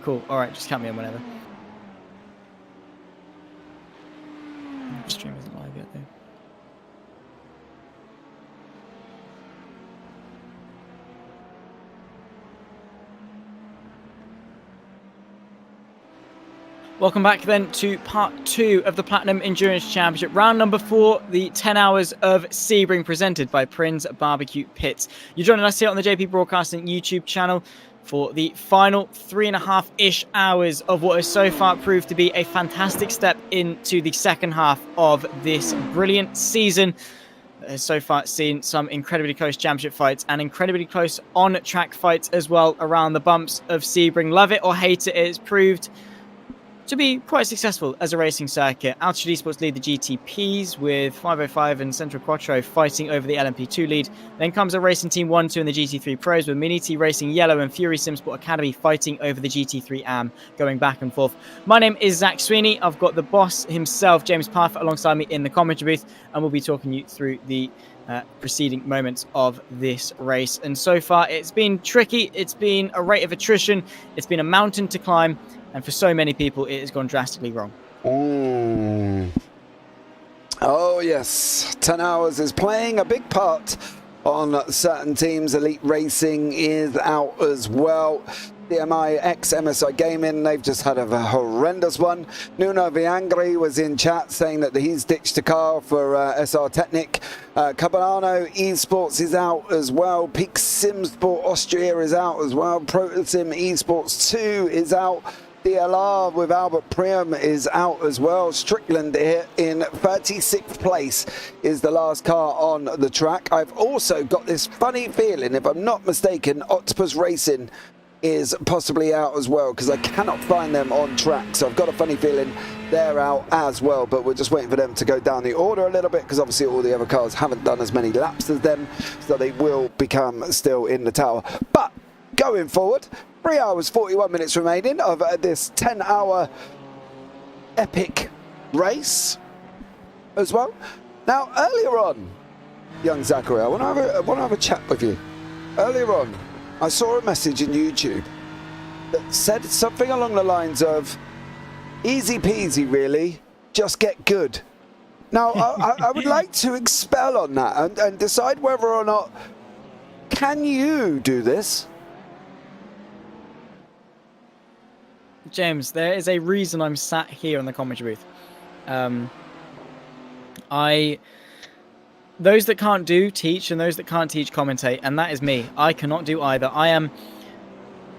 cool. All right, just count me in whenever. The stream isn't live yet, though. Welcome back then to part 2 of the Platinum Endurance Championship, round number 4, the 10 hours of Sebring presented by Prins Barbecue Pits. You're joining us here on the JP Broadcasting YouTube channel for the final 3.5-ish hours of what has so far proved to be a fantastic step into the second half of this brilliant season. Has so far seen some incredibly close championship fights and incredibly close on-track fights as well around the bumps of Sebring. Love it or hate it, it's proved to be quite successful as a racing circuit. Altitude Esports lead the GTPs with 505 and Central Quattro fighting over the LMP2 lead. Then comes a Racing Team 1-2 in the GT3 Pros with Miniti Racing Yellow and Fury Simsport Academy fighting over the GT3 AM, going back and forth. My name is Zach Sweeney. I've got the boss himself, James Parfitt, alongside me in the commentary booth, and we'll be talking you through the preceding moments of this race. And so far, it's been tricky. It's been a rate of attrition. It's been a mountain to climb. And for so many people, it has gone drastically wrong. Oh, yes. 10 hours is playing a big part on certain teams. Elite Racing is out as well. DMI ex MSI Gaming, they've just had a horrendous one. Nuno Viangri was in chat saying that he's ditched a car for SR Technic. Caballano Esports is out as well. Peak Simsport Austria is out as well. Protosim Esports 2 is out. DLR with Albert Priam is out as well. Strickland here in 36th place is the last car on the track. I've also got this funny feeling, if I'm not mistaken, Octopus Racing is possibly out as well, because I cannot find them on track. So I've got a funny feeling they're out as well, but we're just waiting for them to go down the order a little bit, because obviously all the other cars haven't done as many laps as them, so they will become still in the tower. But going forward, 3 hours 41 minutes remaining of this 10-hour epic race as well. Now, earlier on, young Zachary, I want to have a chat with you. Earlier on, I saw a message in YouTube that said something along the lines of, easy peasy, really, just get good. Now, I would like to expel on that and decide whether or not, can you do this? James, there is a reason I'm sat here in the commentary booth. Those that can't do, teach, and those that can't teach, commentate, and that is me. I cannot do either.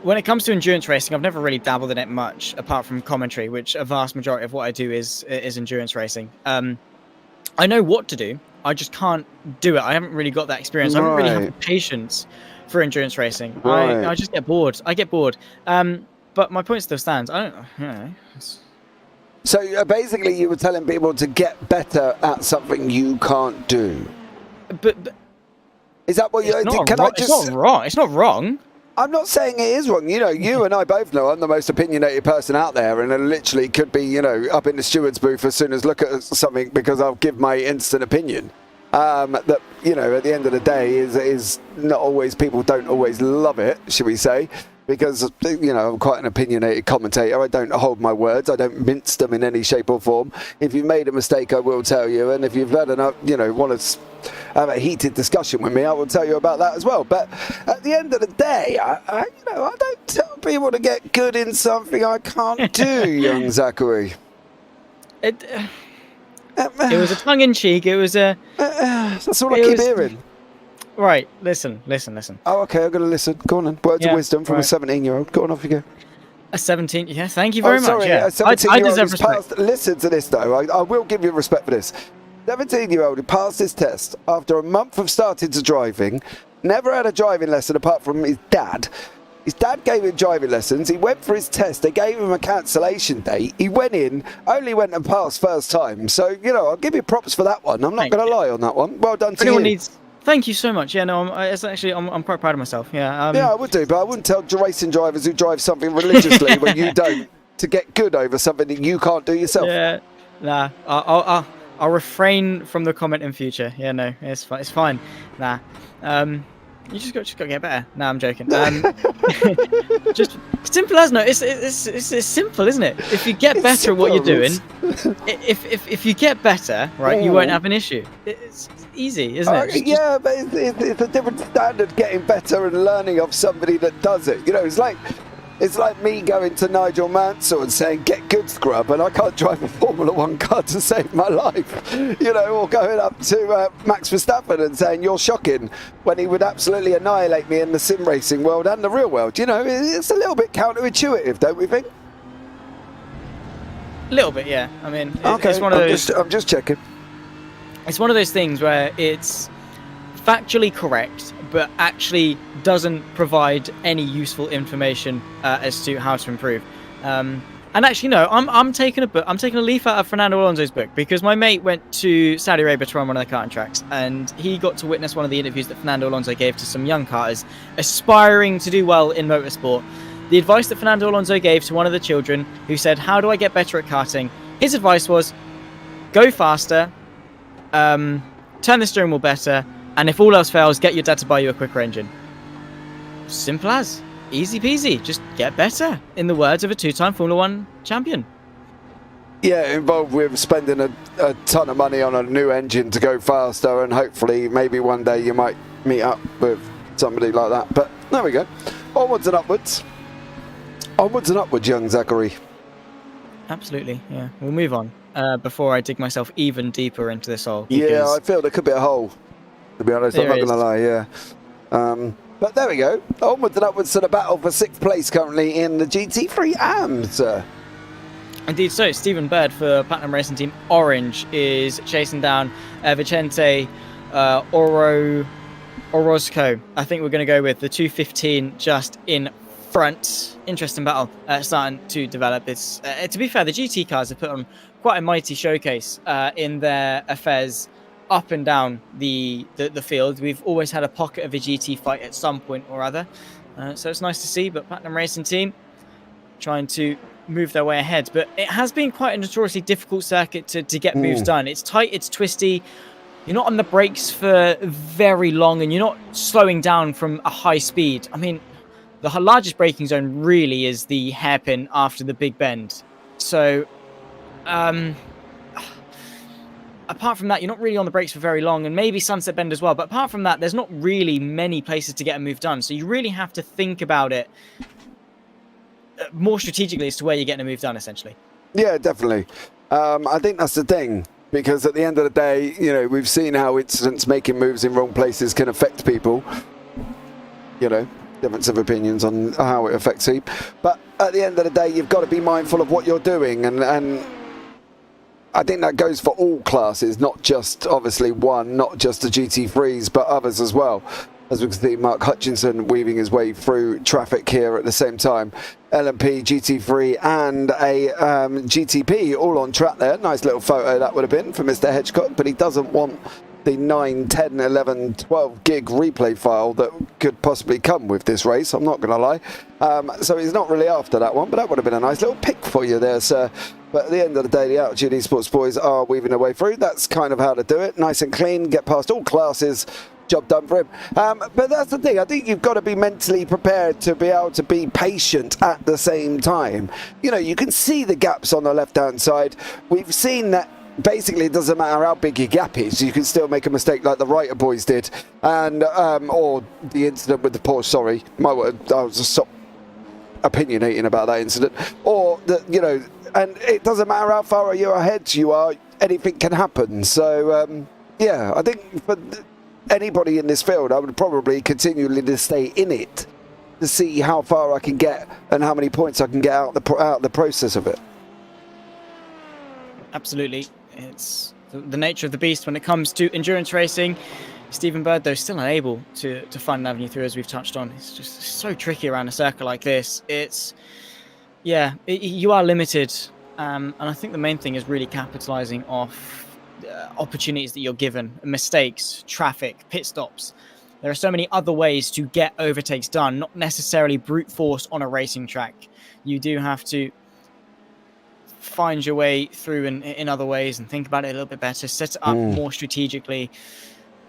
When it comes to endurance racing, I've never really dabbled in it much, apart from commentary, which a vast majority of what I do is endurance racing. I know what to do, I just can't do it. I haven't really got that experience. I don't really have the patience for endurance racing. I just get bored. I get bored. But my point still stands. I don't know. So basically you were telling people to get better at something you can't do. But is that what you're... It's not wrong. It's not wrong. I'm not saying it is wrong. You know, you and I both know I'm the most opinionated person out there, and I literally could be, you know, up in the steward's booth as soon as look at something, because I'll give my instant opinion. That, you know, at the end of the day is not always, people don't always love it, should we say. Because, you know, I'm quite an opinionated commentator. I don't hold my words. I don't mince them in any shape or form. If you've made a mistake, I will tell you. And if you've had enough, you know, want to have a heated discussion with me, I will tell you about that as well. But at the end of the day, I don't tell people to get good in something I can't do, young Zachary. It was a tongue-in-cheek. It was a... that's all I keep hearing. Right, listen. Oh, okay, I'm going to listen. Go on then. Words of wisdom from a 17-year-old. Go on, off you go. A 17... Yeah, thank you very much. Yeah. A 17-year-old deserve respect. Listen to this, though. I will give you respect for this. 17-year-old who passed his test after a month of starting to driving, never had a driving lesson apart from his dad. His dad gave him driving lessons. He went for his test. They gave him a cancellation date. He went in, only went and passed first time. So, you know, I'll give you props for that one. I'm not going to lie on that one. Well done to you. Thank you so much. Yeah, no, I'm quite proud of myself. Yeah. Yeah, I would do, but I wouldn't tell racing drivers who drive something religiously when you don't, to get good over something that you can't do yourself. Yeah, nah. I'll refrain from the comment in future. Yeah, no, it's fine. Nah. You just got to get better. Nah, I'm joking. Just Simple as no. It's simple, isn't it? If you get better at what you're doing, if you get better, right, you won't have an issue. It's easy, isn't it? Yeah, but it's a different standard getting better and learning of somebody that does it. You know, it's like me going to Nigel Mansell and saying, get good, scrub, and I can't drive a Formula 1 car to save my life. You know, or going up to Max Verstappen and saying, you're shocking, when he would absolutely annihilate me in the sim racing world and the real world. You know, it's a little bit counterintuitive, don't we think? A little bit, yeah. I mean, okay, it's one of those... I'm just checking. It's one of those things where it's factually correct, but actually doesn't provide any useful information as to how to improve. And actually, no, I'm taking a leaf out of Fernando Alonso's book, because my mate went to Saudi Arabia to run one of the karting tracks, and he got to witness one of the interviews that Fernando Alonso gave to some young karters aspiring to do well in motorsport. The advice that Fernando Alonso gave to one of the children who said, how do I get better at karting? His advice was, go faster, turn the steering wheel better, and if all else fails, get your dad to buy you a quicker engine. Simple as. Easy peasy. Just get better, in the words of a two-time Formula 1 champion. Yeah, involved with spending a ton of money on a new engine to go faster, and hopefully maybe one day you might meet up with somebody like that. But there we go. Onwards and upwards. Onwards and upwards, young Zachary. Absolutely, yeah. We'll move on before I dig myself even deeper into this hole. Yeah, I feel there could be a hole, to be honest. I'm not going to lie, yeah. But there we go. Onwards and upwards to the battle for 6th place currently in the GT3 AMSA. Indeed so. Stephen Bird for Platinum Racing Team Orange is chasing down Vicente Orozco. I think we're going to go with the 215 just in front. Interesting battle starting to develop. It's to be fair, the GT cars have put on quite a mighty showcase in their affairs up and down the field. We've always had a pocket of a GT fight at some point or other, so it's nice to see. But Platinum Racing Team trying to move their way ahead, but it has been quite a notoriously difficult circuit to get moves done. It's tight, it's twisty, you're not on the brakes for very long, and you're not slowing down from a high speed. I mean, the largest braking zone really is the hairpin after the big bend. So, apart from that, you're not really on the brakes for very long, and maybe Sunset Bend as well. But apart from that, there's not really many places to get a move done. So you really have to think about it more strategically as to where you're getting a move done, essentially. Yeah, definitely. I think that's the thing, because at the end of the day, you know, we've seen how incidents making moves in wrong places can affect people. You know, difference of opinions on how it affects you. But at the end of the day, you've got to be mindful of what you're doing, and I think that goes for all classes, not just obviously one, not just the GT3s, but others as well. As we can see, Mark Hutchinson weaving his way through traffic here at the same time. LMP, GT3 and a GTP all on track there. Nice little photo that would have been for Mr. Hedgecock, but he doesn't want the 9, 10, 11, 12 gig replay file that could possibly come with this race, I'm not going to lie. So he's not really after that one, but that would have been a nice little pick for you there, sir. But at the end of the day, the Altitude Esports boys are weaving their way through. That's kind of how to do it. Nice and clean, get past all classes. Job done for him. But that's the thing. I think you've got to be mentally prepared to be able to be patient at the same time. You know, you can see the gaps on the left-hand side. We've seen that basically it doesn't matter how big your gap is, you can still make a mistake like the Writer boys did. And, or the incident with the Porsche, sorry. My word, I was just stop opinionating about that incident. Or, you know, and it doesn't matter how far you're ahead you are, anything can happen. So, yeah, I think for anybody in this field, I would probably continually to stay in it to see how far I can get and how many points I can get out the process of it. Absolutely. It's the nature of the beast when it comes to endurance racing. Stephen Bird, though, still unable to find an avenue through, as we've touched on. It's just so tricky around a circle like this. It's, yeah, you are limited. And I think the main thing is really capitalizing off opportunities that you're given, mistakes, traffic, pit stops. There are so many other ways to get overtakes done, not necessarily brute force on a racing track. You do have to find your way through in other ways and think about it a little bit better, set it up more strategically.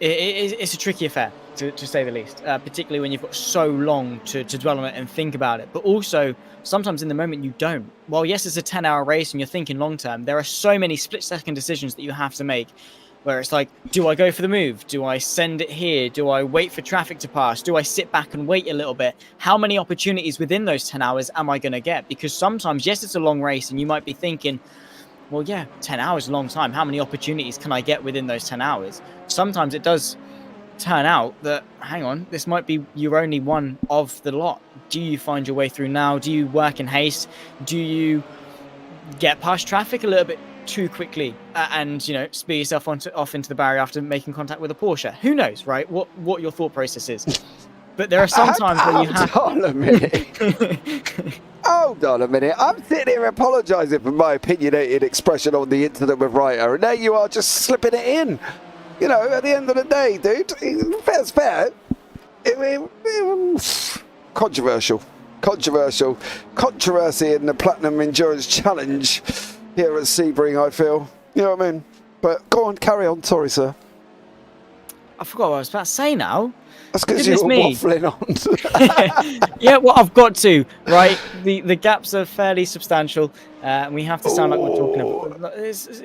it's a tricky affair, to say the least, particularly when you've got so long to dwell on it and think about it. But also, sometimes in the moment you don't. While yes, it's a 10-hour race and you're thinking long term, there are so many split-second decisions that you have to make, where it's like, do I go for the move? Do I send it here? Do I wait for traffic to pass? Do I sit back and wait a little bit? How many opportunities within those 10 hours am I going to get? Because sometimes, yes, it's a long race and you might be thinking, well, yeah, 10 hours is a long time. How many opportunities can I get within those 10 hours? Sometimes it does turn out that, hang on, this might be your only one of the lot. Do you find your way through now? Do you work in haste? Do you get past traffic a little bit too quickly and, you know, speed yourself off into the barrier after making contact with a Porsche? Who knows, right? What your thought process is. But there are some times where you have... Hold on a minute. Hold on a minute. I'm sitting here apologising for my opinionated expression on the incident with Ryder, and there you are just slipping it in. You know, at the end of the day, dude, fair's fair. Controversial. Controversy in the Platinum Endurance Challenge here at Sebring, I feel. You know what I mean? But go on, carry on. Sorry, sir. I forgot what I was about to say now. That's because you're waffling on. Yeah, well, I've got to, right? The gaps are fairly substantial, and we have to sound like we're talking about.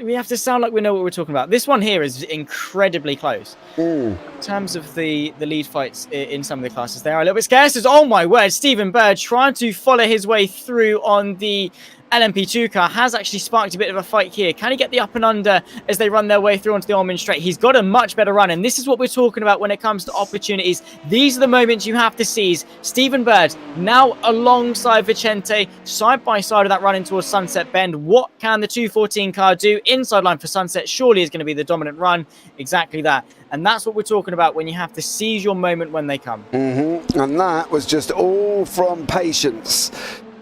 We have to sound like we know what we're talking about. This one here is incredibly close. In terms of the lead fights in some of the classes, they are a little bit scarce. Oh my word, Stephen Bird trying to follow his way through on the LMP2 car has actually sparked a bit of a fight here. Can he get the up and under as they run their way through onto the Almond Straight? He's got a much better run, and this is what we're talking about when it comes to opportunities. These are the moments you have to seize. Stephen Bird now alongside Vicente, side by side of that running towards Sunset Bend. What can the 214 car do? Inside line for Sunset surely is going to be the dominant run. Exactly that. And that's what we're talking about when you have to seize your moment when they come. And that was just all from patience.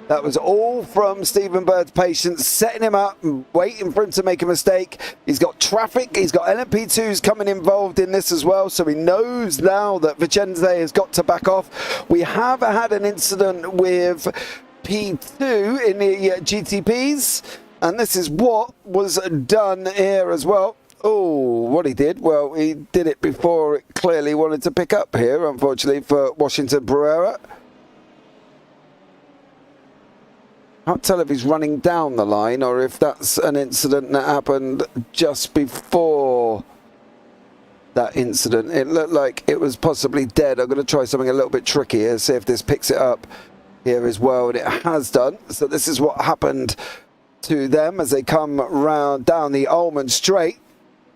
That was all from Stephen Bird's patience, setting him up and waiting for him to make a mistake. He's got traffic. He's got LMP2s coming involved in this as well. So he knows now that Vicente has got to back off. We have had an incident with P2 in the GTPs. And this is what was done here as well. Oh, what he did? Well, he did it before it clearly wanted to pick up here, unfortunately, for Washington Pereira. Can't tell if he's running down the line or if that's an incident that happened just before that incident. It looked like it was possibly dead. I'm going to try something a little bit tricky here, see if this picks it up here as well, and it has done. So this is what happened to them as they come round down the Almond Straight.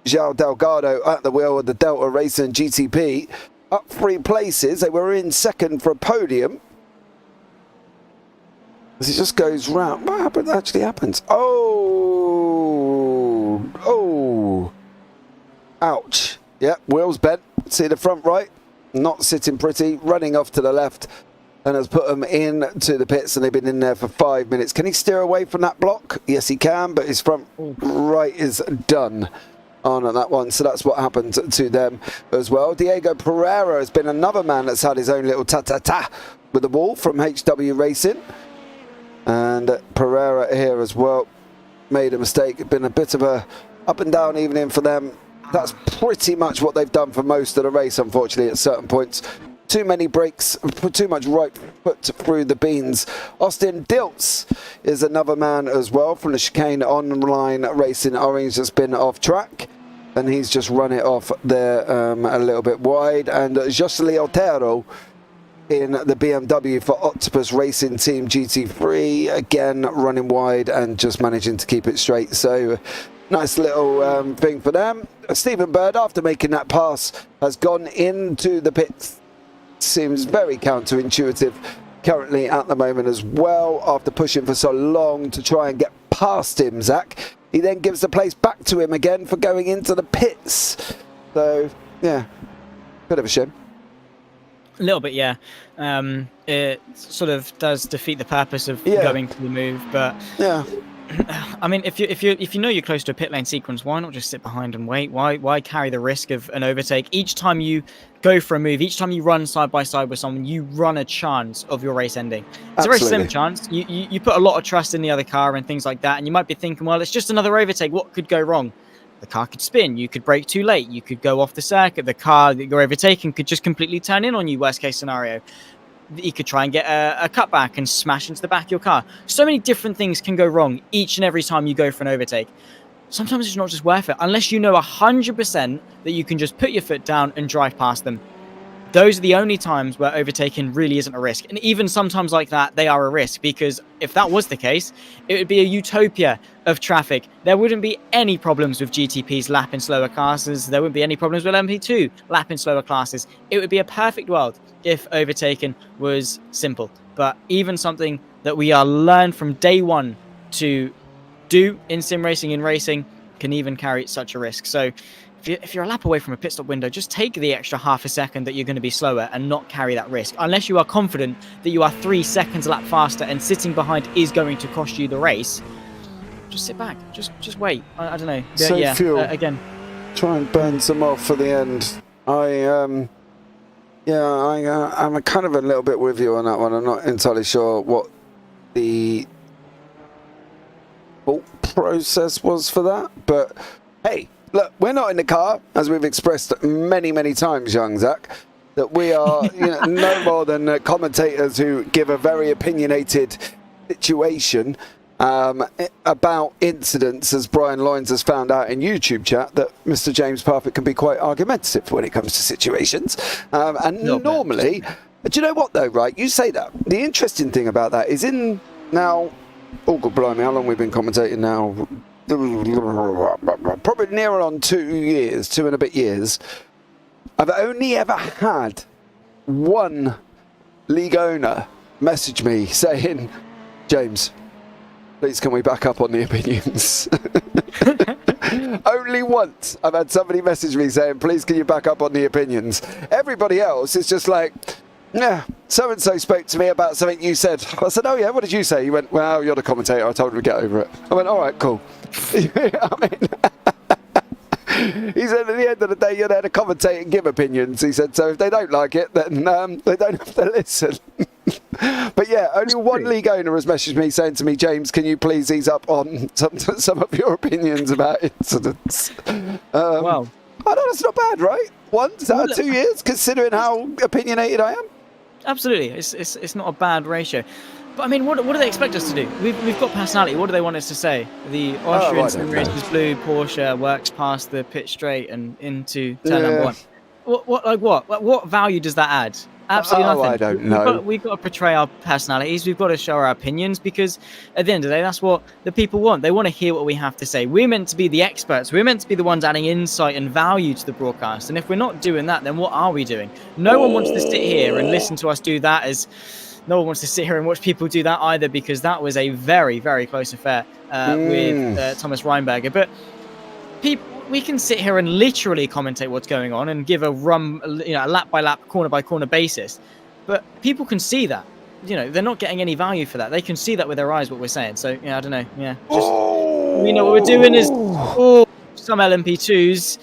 João Delgado at the wheel of the Delta Racing GTP, up 3 places. They were in second for a podium. As it just goes round. What actually happens? Oh! Ouch. Yep, wheels bent. See the front right? Not sitting pretty. Running off to the left. And has put them into the pits, and they've been in there for 5 minutes. Can he steer away from that block? Yes, he can, but his front right is done on that one. So that's what happened to them as well. Diego Pereira has been another man that's had his own little ta-ta-ta with the wall from HW Racing. And Pereira here as well made a mistake. It's been a bit of a up and down evening for them. That's pretty much what they've done for most of the race, unfortunately, at certain points. Too many breaks, too much right foot through the beans. Austin Dilts is another man as well from the Chicane Online Racing Orange that's been off track. And he's just run it off there a little bit wide. And Josely Otero in the BMW for Octopus Racing Team GT3, again running wide and just managing to keep it straight. So nice little thing for them. Stephen Bird, after making that pass, has gone into the pits. Seems very counterintuitive currently at the moment as well, after pushing for so long to try and get past him, Zach. He then gives the place back to him again for going into the pits. So yeah, bit of a shame. A little bit, yeah. It sort of does defeat the purpose of going to the move, but yeah. I mean, if you know you're close to a pit lane sequence, why not just sit behind and wait? Why carry the risk of an overtake? Each time you go for a move, each time you run side by side with someone, you run a chance of your race ending. It's a very slim chance. You put a lot of trust in the other car and things like that, and you might be thinking, well, it's just another overtake. What could go wrong? the car could spin, you could brake too late, you could go off the circuit, the car that you're overtaking could just completely turn in on you, worst case scenario. You could try and get a cutback and smash into the back of your car. So many different things can go wrong each and every time you go for an overtake. Sometimes it's not just worth it, unless you know 100% that you can just put your foot down and drive past them. Those are the only times where overtaking really isn't a risk. And even sometimes like that, they are a risk, because if that was the case, it would be a utopia of traffic. There wouldn't be any problems with GTPs lapping slower classes. There wouldn't be any problems with LMP2 lapping slower classes. It would be a perfect world if overtaking was simple. But even something that we are learned from day one to do in sim racing, in racing, can even carry such a risk. So if you're a lap away from a pit stop window, just take the extra half a second that you're going to be slower and not carry that risk. Unless you are confident that you are 3 seconds a lap faster and sitting behind is going to cost you the race, just sit back. Just wait. I don't know. Save fuel. Again. Try and burn some off for the end. I'm kind of a little bit with you on that one. I'm not entirely sure what the thought process was for that, but hey, look, we're not in the car, as we've expressed many, many times, young Zach, that we are no more than commentators who give a very opinionated situation about incidents, as Brian Loynes has found out in YouTube chat, that Mr. James Parfitt can be quite argumentative when it comes to situations. Normally, do you know what though, right? You say that. The interesting thing about that is in now, oh God blimey, how long we've been commentating now? Probably nearer on 2 years, 2 and a bit years. I've only ever had one league owner message me saying, James, please can we back up on the opinions? Only once I've had somebody message me saying, please can you back up on the opinions? Everybody else is just like, yeah, so-and-so spoke to me about something you said. I said, oh yeah, what did you say? He went, well, you're the commentator. I told him to get over it. I went, all right, cool. He said, at the end of the day, you're there to commentate and give opinions. He said, so if they don't like it, then they don't have to listen. But yeah, only one league owner has messaged me saying to me, James, can you please ease up on some of your opinions about incidents? Wow. I know, that's not bad, right? Once out of 2 years, considering how opinionated I am. Absolutely, it's not a bad ratio. But I mean, what do they expect us to do? We've got personality. What do they want us to say? The Austrian race is blue, Porsche works past the pit straight and into turn number one. What value does that add? Absolutely nothing. I don't know. We've got to portray our personalities. We've got to show our opinions, because at the end of the day, that's what the people want. They want to hear what we have to say. We're meant to be the experts. We're meant to be the ones adding insight and value to the broadcast. And if we're not doing that, then what are we doing? No one wants to sit here and listen to us do that, as no one wants to sit here and watch people do that either, because that was a very, very close affair with Thomas Reinberger. But we can sit here and literally commentate what's going on and give a lap by lap, corner by corner basis. But people can see that. They're not getting any value for that. They can see that with their eyes, what we're saying. So, I don't know. Yeah. We know what we're doing is, some LMP2s.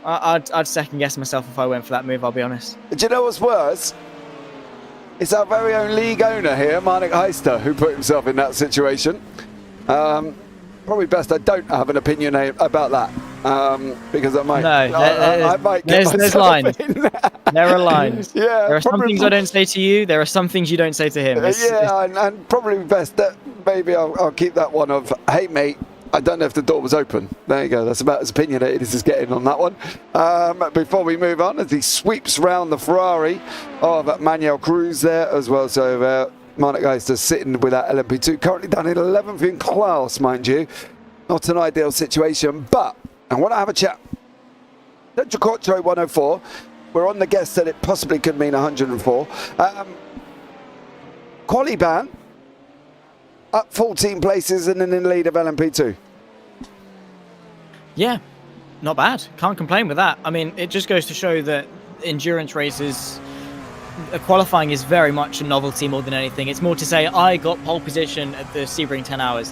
I'd second guess myself if I went for that move, I'll be honest. Do you know what's worse? It's our very own league owner here, Marnik Heister, who put himself in that situation. Probably best I don't have an opinion about that, because I might. I might get there's lines. There are lines. Yeah. There are some things I don't say to you. There are some things you don't say to him. And probably best that maybe I'll keep that one of, hey mate, I don't know if the door was open. There you go. That's about as opinionated as it's getting on that one. Before we move on, as he sweeps round the Ferrari of Manuel Cruz there as well. So Marnik Heister sitting with that LMP2, currently down in 11th in class, mind you. Not an ideal situation, but I want to have a chat. Central Quattro 104. We're on the guess that it possibly could mean 104. Quali ban. Up 14 places and in the lead of LMP2. Yeah, not bad. Can't complain with that. I mean, it just goes to show that endurance races, qualifying is very much a novelty more than anything. It's more to say, I got pole position at the Sebring 10 hours.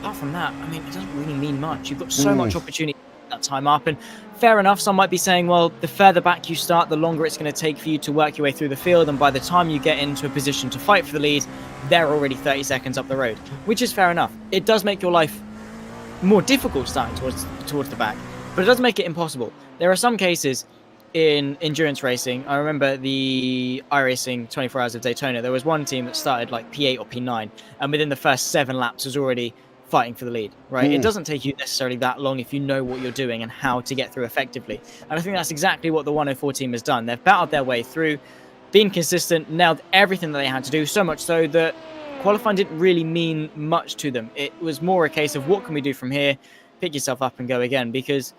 Apart from that, I mean, it doesn't really mean much. You've got so much opportunity that time up. And fair enough, some might be saying, well, the further back you start, the longer it's going to take for you to work your way through the field. And by the time you get into a position to fight for the lead, they're already 30 seconds up the road, which is fair enough. It does make your life more difficult starting towards the back, but it doesn't make it impossible. There are some cases in endurance racing. I remember the iRacing 24 Hours of Daytona. There was one team that started like P8 or P9, and within the first 7 laps was already fighting for the lead, right? It doesn't take you necessarily that long if you know what you're doing and how to get through effectively. And I think that's exactly what the 104 team has done. They've battled their way through, been consistent, nailed everything that they had to do, so much so that qualifying didn't really mean much to them. It was more a case of what can we do from here, pick yourself up and go again, because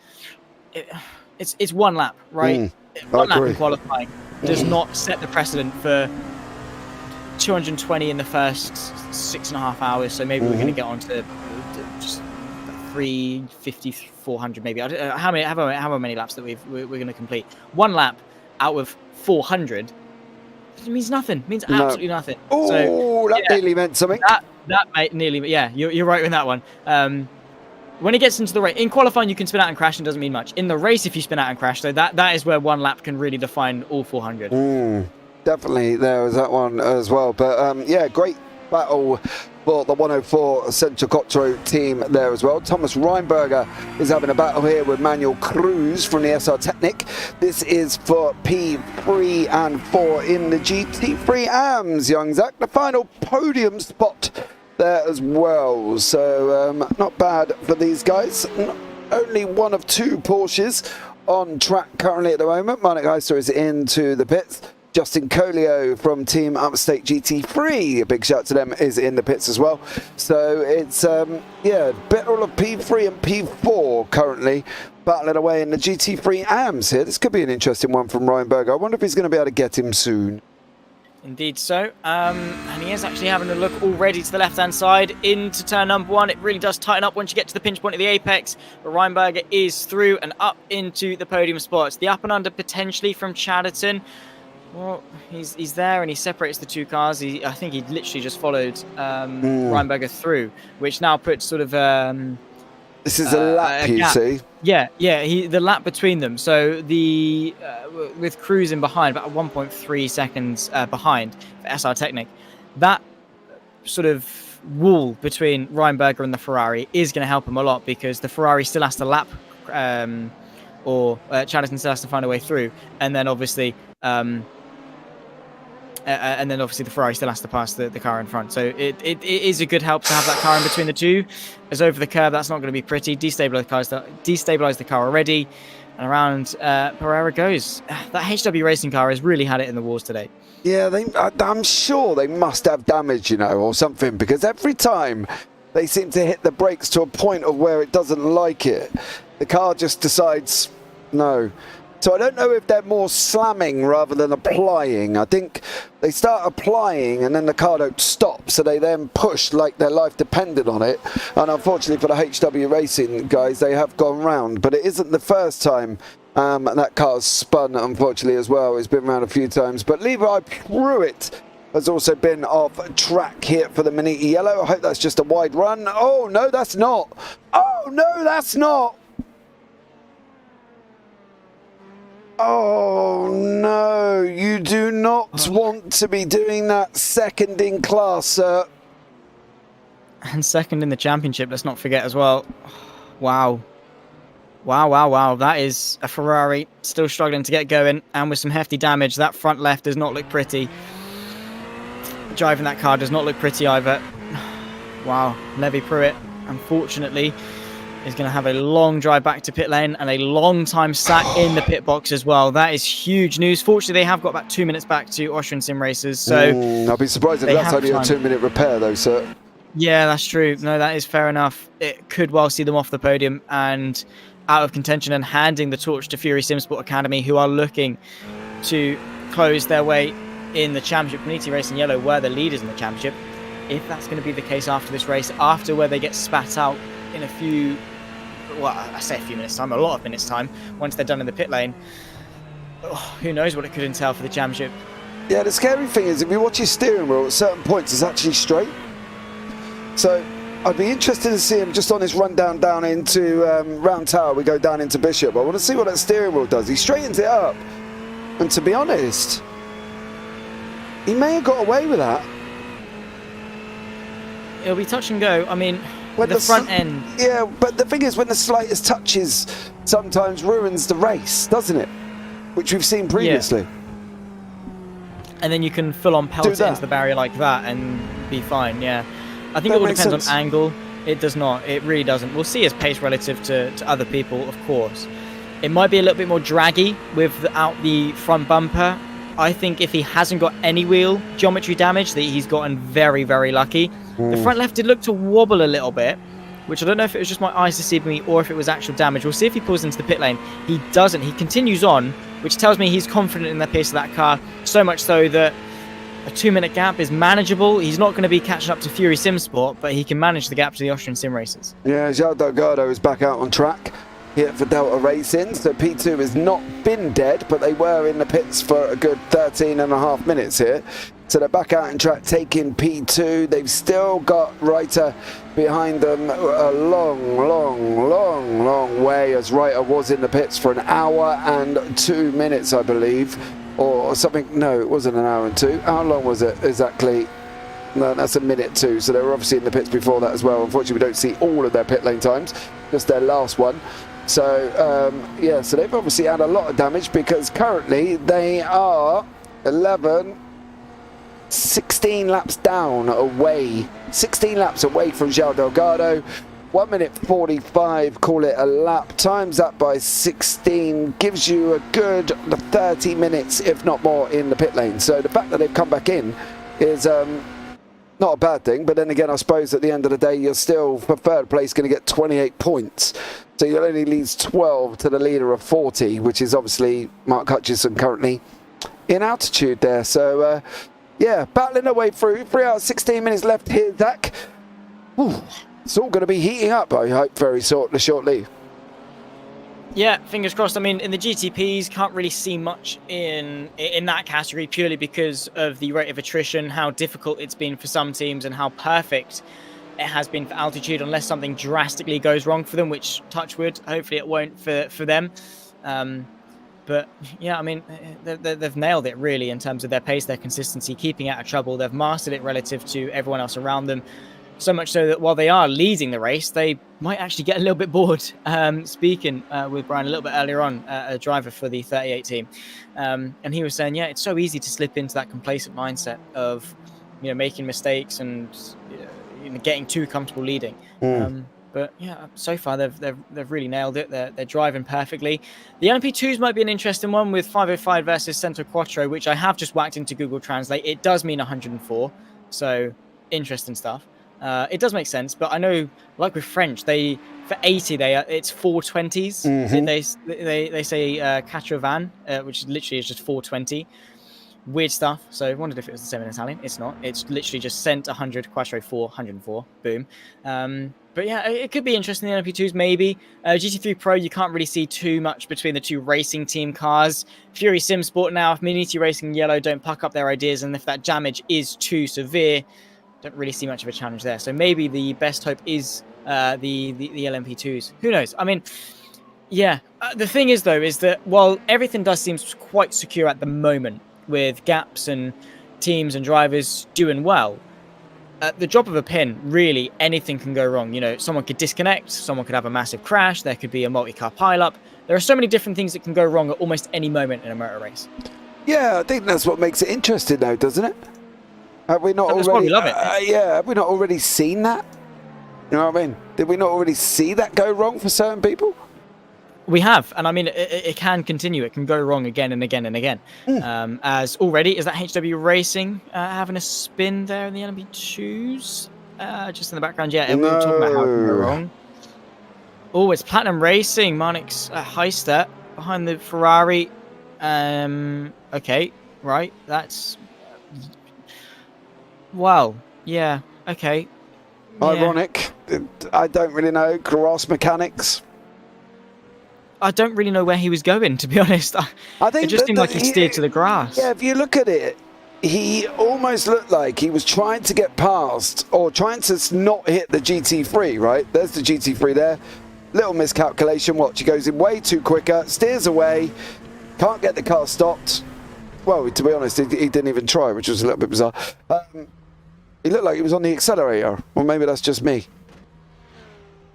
it's one lap, right? One lap in qualifying does not set the precedent for 220 in the first 6.5 hours. So maybe we're going to get on to just 350, 400 maybe. I don't know how many laps that we're going to complete. One lap out of 400 it means nothing. It means absolutely nothing. Oh, so, that nearly meant something. That might nearly, yeah, you're right with that one. When it gets into the race, in qualifying you can spin out and crash and it doesn't mean much. In the race, if you spin out and crash, so that is where one lap can really define all 400. Definitely, there was that one as well. But yeah, great battle for the 104 Central Quattro team there as well. Thomas Reinberger is having a battle here with Manuel Cruz from the SR Technic. This is for P3 and 4 in the GT3 AMS, young Zach. The final podium spot there as well. So not bad for these guys. Only one of 2 Porsches on track currently at the moment. Marnik Heister is into the pits. Justin Colio from Team Upstate GT3, a big shout to them, is in the pits as well. So it's, yeah, battle of P3 and P4 currently battling away in the GT3 AMS here. This could be an interesting one from Reinberger. I wonder if he's going to be able to get him soon. Indeed so. And he is actually having a look already to the left-hand side into turn number 1. It really does tighten up once you get to the pinch point of the apex. But Reinberger is through and up into the podium spots. The up and under potentially from Chatterton. Well, he's there and he separates the 2 cars. I think he literally just followed Reinberger through, which now puts sort of this is a lap, you see. Yeah, the lap between them. So the with Cruz in behind, about 1.3 seconds behind for SR Technic, that sort of wall between Reinberger and the Ferrari is going to help him a lot, because the Ferrari still has to lap, or Chatterton still has to find a way through, and then obviously. And then obviously the Ferrari still has to pass the car in front. So it is a good help to have that car in between the 2. As over the curb, that's not going to be pretty. Destabilize the car already. And around Pereira goes. That HW Racing car has really had it in the walls today. Yeah, I'm sure they must have damage, you know, or something, because every time they seem to hit the brakes to a point of where it doesn't like it, the car just decides no. So I don't know if they're more slamming rather than applying. I think they start applying and then the car don't stop, so they then push like their life depended on it. And unfortunately for the HW Racing guys, they have gone round. But it isn't the first time that car's spun, unfortunately, as well. It's been round a few times. But Levi Pruitt has also been off track here for the Maniti Yellow. I hope that's just a wide run. Oh, no, that's not. Oh, no, that's not. Oh no, you do not want to be doing that second in class, sir. And second in the championship, let's not forget as well. Wow. Wow. That is a Ferrari still struggling to get going, and with some hefty damage. That front left does not look pretty. Driving that car does not look pretty either. Wow, Levi Pruitt, unfortunately, is going to have a long drive back to pit lane and a long time sat in the pit box as well. That is huge news. Fortunately, they have got about 2 minutes back to Austrian Sim Racers, so I'll be surprised if that's only a 2-minute repair though, sir. Yeah, that's true. No, that is fair enough. It could well see them off the podium and out of contention, and handing the torch to Fury Sim Sport Academy, who are looking to close their way in the championship. Maniti Racing Yellow were the leaders in the championship. If that's going to be the case after this race, after where they get spat out in a few, well, I say a few minutes time, a lot of minutes time, once they're done in the pit lane, who knows what it could entail for the championship. Yeah, the scary thing is, if you watch your steering wheel at certain points, it's actually straight. So I'd be interested to see him just on his run down into Round Tower. We go down into Bishop. I want to see what that steering wheel does. He straightens it up, and to be honest, he may have got away with that. It'll be touch and go. I mean, The front end. Yeah, but the thing is, when the slightest touches sometimes ruins the race, doesn't it? Which we've seen previously. And then you can full on pelt it into the barrier like that and be fine, yeah. I think it all depends on angle. It does not. It really doesn't. We'll see his pace relative to other people, of course. It might be a little bit more draggy without the front bumper. I think if he hasn't got any wheel geometry damage, that he's gotten very, very lucky. The front left did look to wobble a little bit, which I don't know if it was just my eyes deceiving me or if it was actual damage. We'll see if he pulls into the pit lane. He doesn't. He continues on, which tells me he's confident in the pace of that car, so much so that a 2-minute gap is manageable. He's not going to be catching up to Fury Sim Sport, but he can manage the gap to the Austrian sim racers. Yeah, João Delgado is back out on track here for Delta Racing. So P2 has not been dead, but they were in the pits for a good 13.5 minutes here. So they're back out in track taking P2. They've still got Reiter behind them a long way, as Reiter was in the pits for an hour and 2 minutes, I believe. Or something. No, it wasn't an hour and 2. How long was it exactly? No, that's a minute 2. So they were obviously in the pits before that as well. Unfortunately, we don't see all of their pit lane times, just their last one. So, yeah, so they've obviously had a lot of damage because currently they are 16 laps down away. 16 laps away from João Delgado. 1 minute 45, call it a lap, times that by 16, gives you a good 30 minutes, if not more, in the pit lane. So the fact that they've come back in is not a bad thing, but then again, I suppose at the end of the day, you're still, for third place, going to get 28 points. So you only leads 12 to the leader of 40, which is obviously Mark Hutchison currently in altitude there. So, yeah, battling their way through. 3 hours, 16 minutes left here, Zach. Ooh. It's all going to be heating up, I hope, very shortly. Yeah, fingers crossed. I mean, in the GTPs, can't really see much in that category purely because of the rate of attrition, how difficult it's been for some teams and how perfect it has been for altitude, unless something drastically goes wrong for them, which, touch wood, hopefully it won't for them. But, yeah, I mean, they've nailed it, really, in terms of their pace, their consistency, keeping out of trouble. They've mastered it relative to everyone else around them. So much so that while they are leading the race, they might actually get a little bit bored. Speaking with Brian a little bit earlier on, a driver for the 38 team. And he was saying, yeah, it's so easy to slip into that complacent mindset of, making mistakes and getting too comfortable leading. But yeah, so far they've really nailed it. They're driving perfectly. The LMP2s might be an interesting one with 505 versus Cento Quattro, which I have just whacked into Google Translate. It does mean 104. So interesting stuff. It does make sense, but I know, like with French, for 80 it's 420s. They say Quatre-Vingts, which literally is just 420. Weird stuff. So I wondered if it was the same in Italian. It's not. It's literally just Cent 100 Quattro 4 104. Boom. But yeah, it could be interesting in the LMP2s maybe. GT3 Pro, you can't really see too much between the two racing team cars. Fury Sim Sport now, if Miniti Racing Yellow don't puck up their ideas, and if that damage is too severe, don't really see much of a challenge there. So maybe the best hope is the LMP2s. Who knows? I mean, yeah. The thing is, though, is that while everything does seem quite secure at the moment with gaps and teams and drivers doing well, at the drop of a pin, really, anything can go wrong. Someone could disconnect, someone could have a massive crash, there could be a multi-car pileup. There are so many different things that can go wrong at almost any moment in a motor race. Yeah, I think that's what makes it interesting, though, doesn't it? Have we not That's why we love it. Yeah, have we not already seen that? You know what I mean? Did we not already see that go wrong for certain people? We have, and I mean, it can continue. It can go wrong again and again and again. As already, is that HW Racing having a spin there in the LMP2s? Just in the background, yeah. We were talking about how it can go wrong. Oh, it's Platinum Racing. Marnix Heister behind the Ferrari. Okay, right. That's... Wow. Yeah. Okay. Ironic. I don't really know. Grass mechanics. I don't really know where he was going, to be honest. I think it just seemed like he steered to the grass. Yeah, if you look at it, he almost looked like he was trying to get past or trying to not hit the GT3, right? There's the GT3 there. Little miscalculation. Watch, he goes in way too quicker, steers away, can't get the car stopped. Well, to be honest, he didn't even try, which was a little bit bizarre. He looked like he was on the accelerator, or maybe that's just me.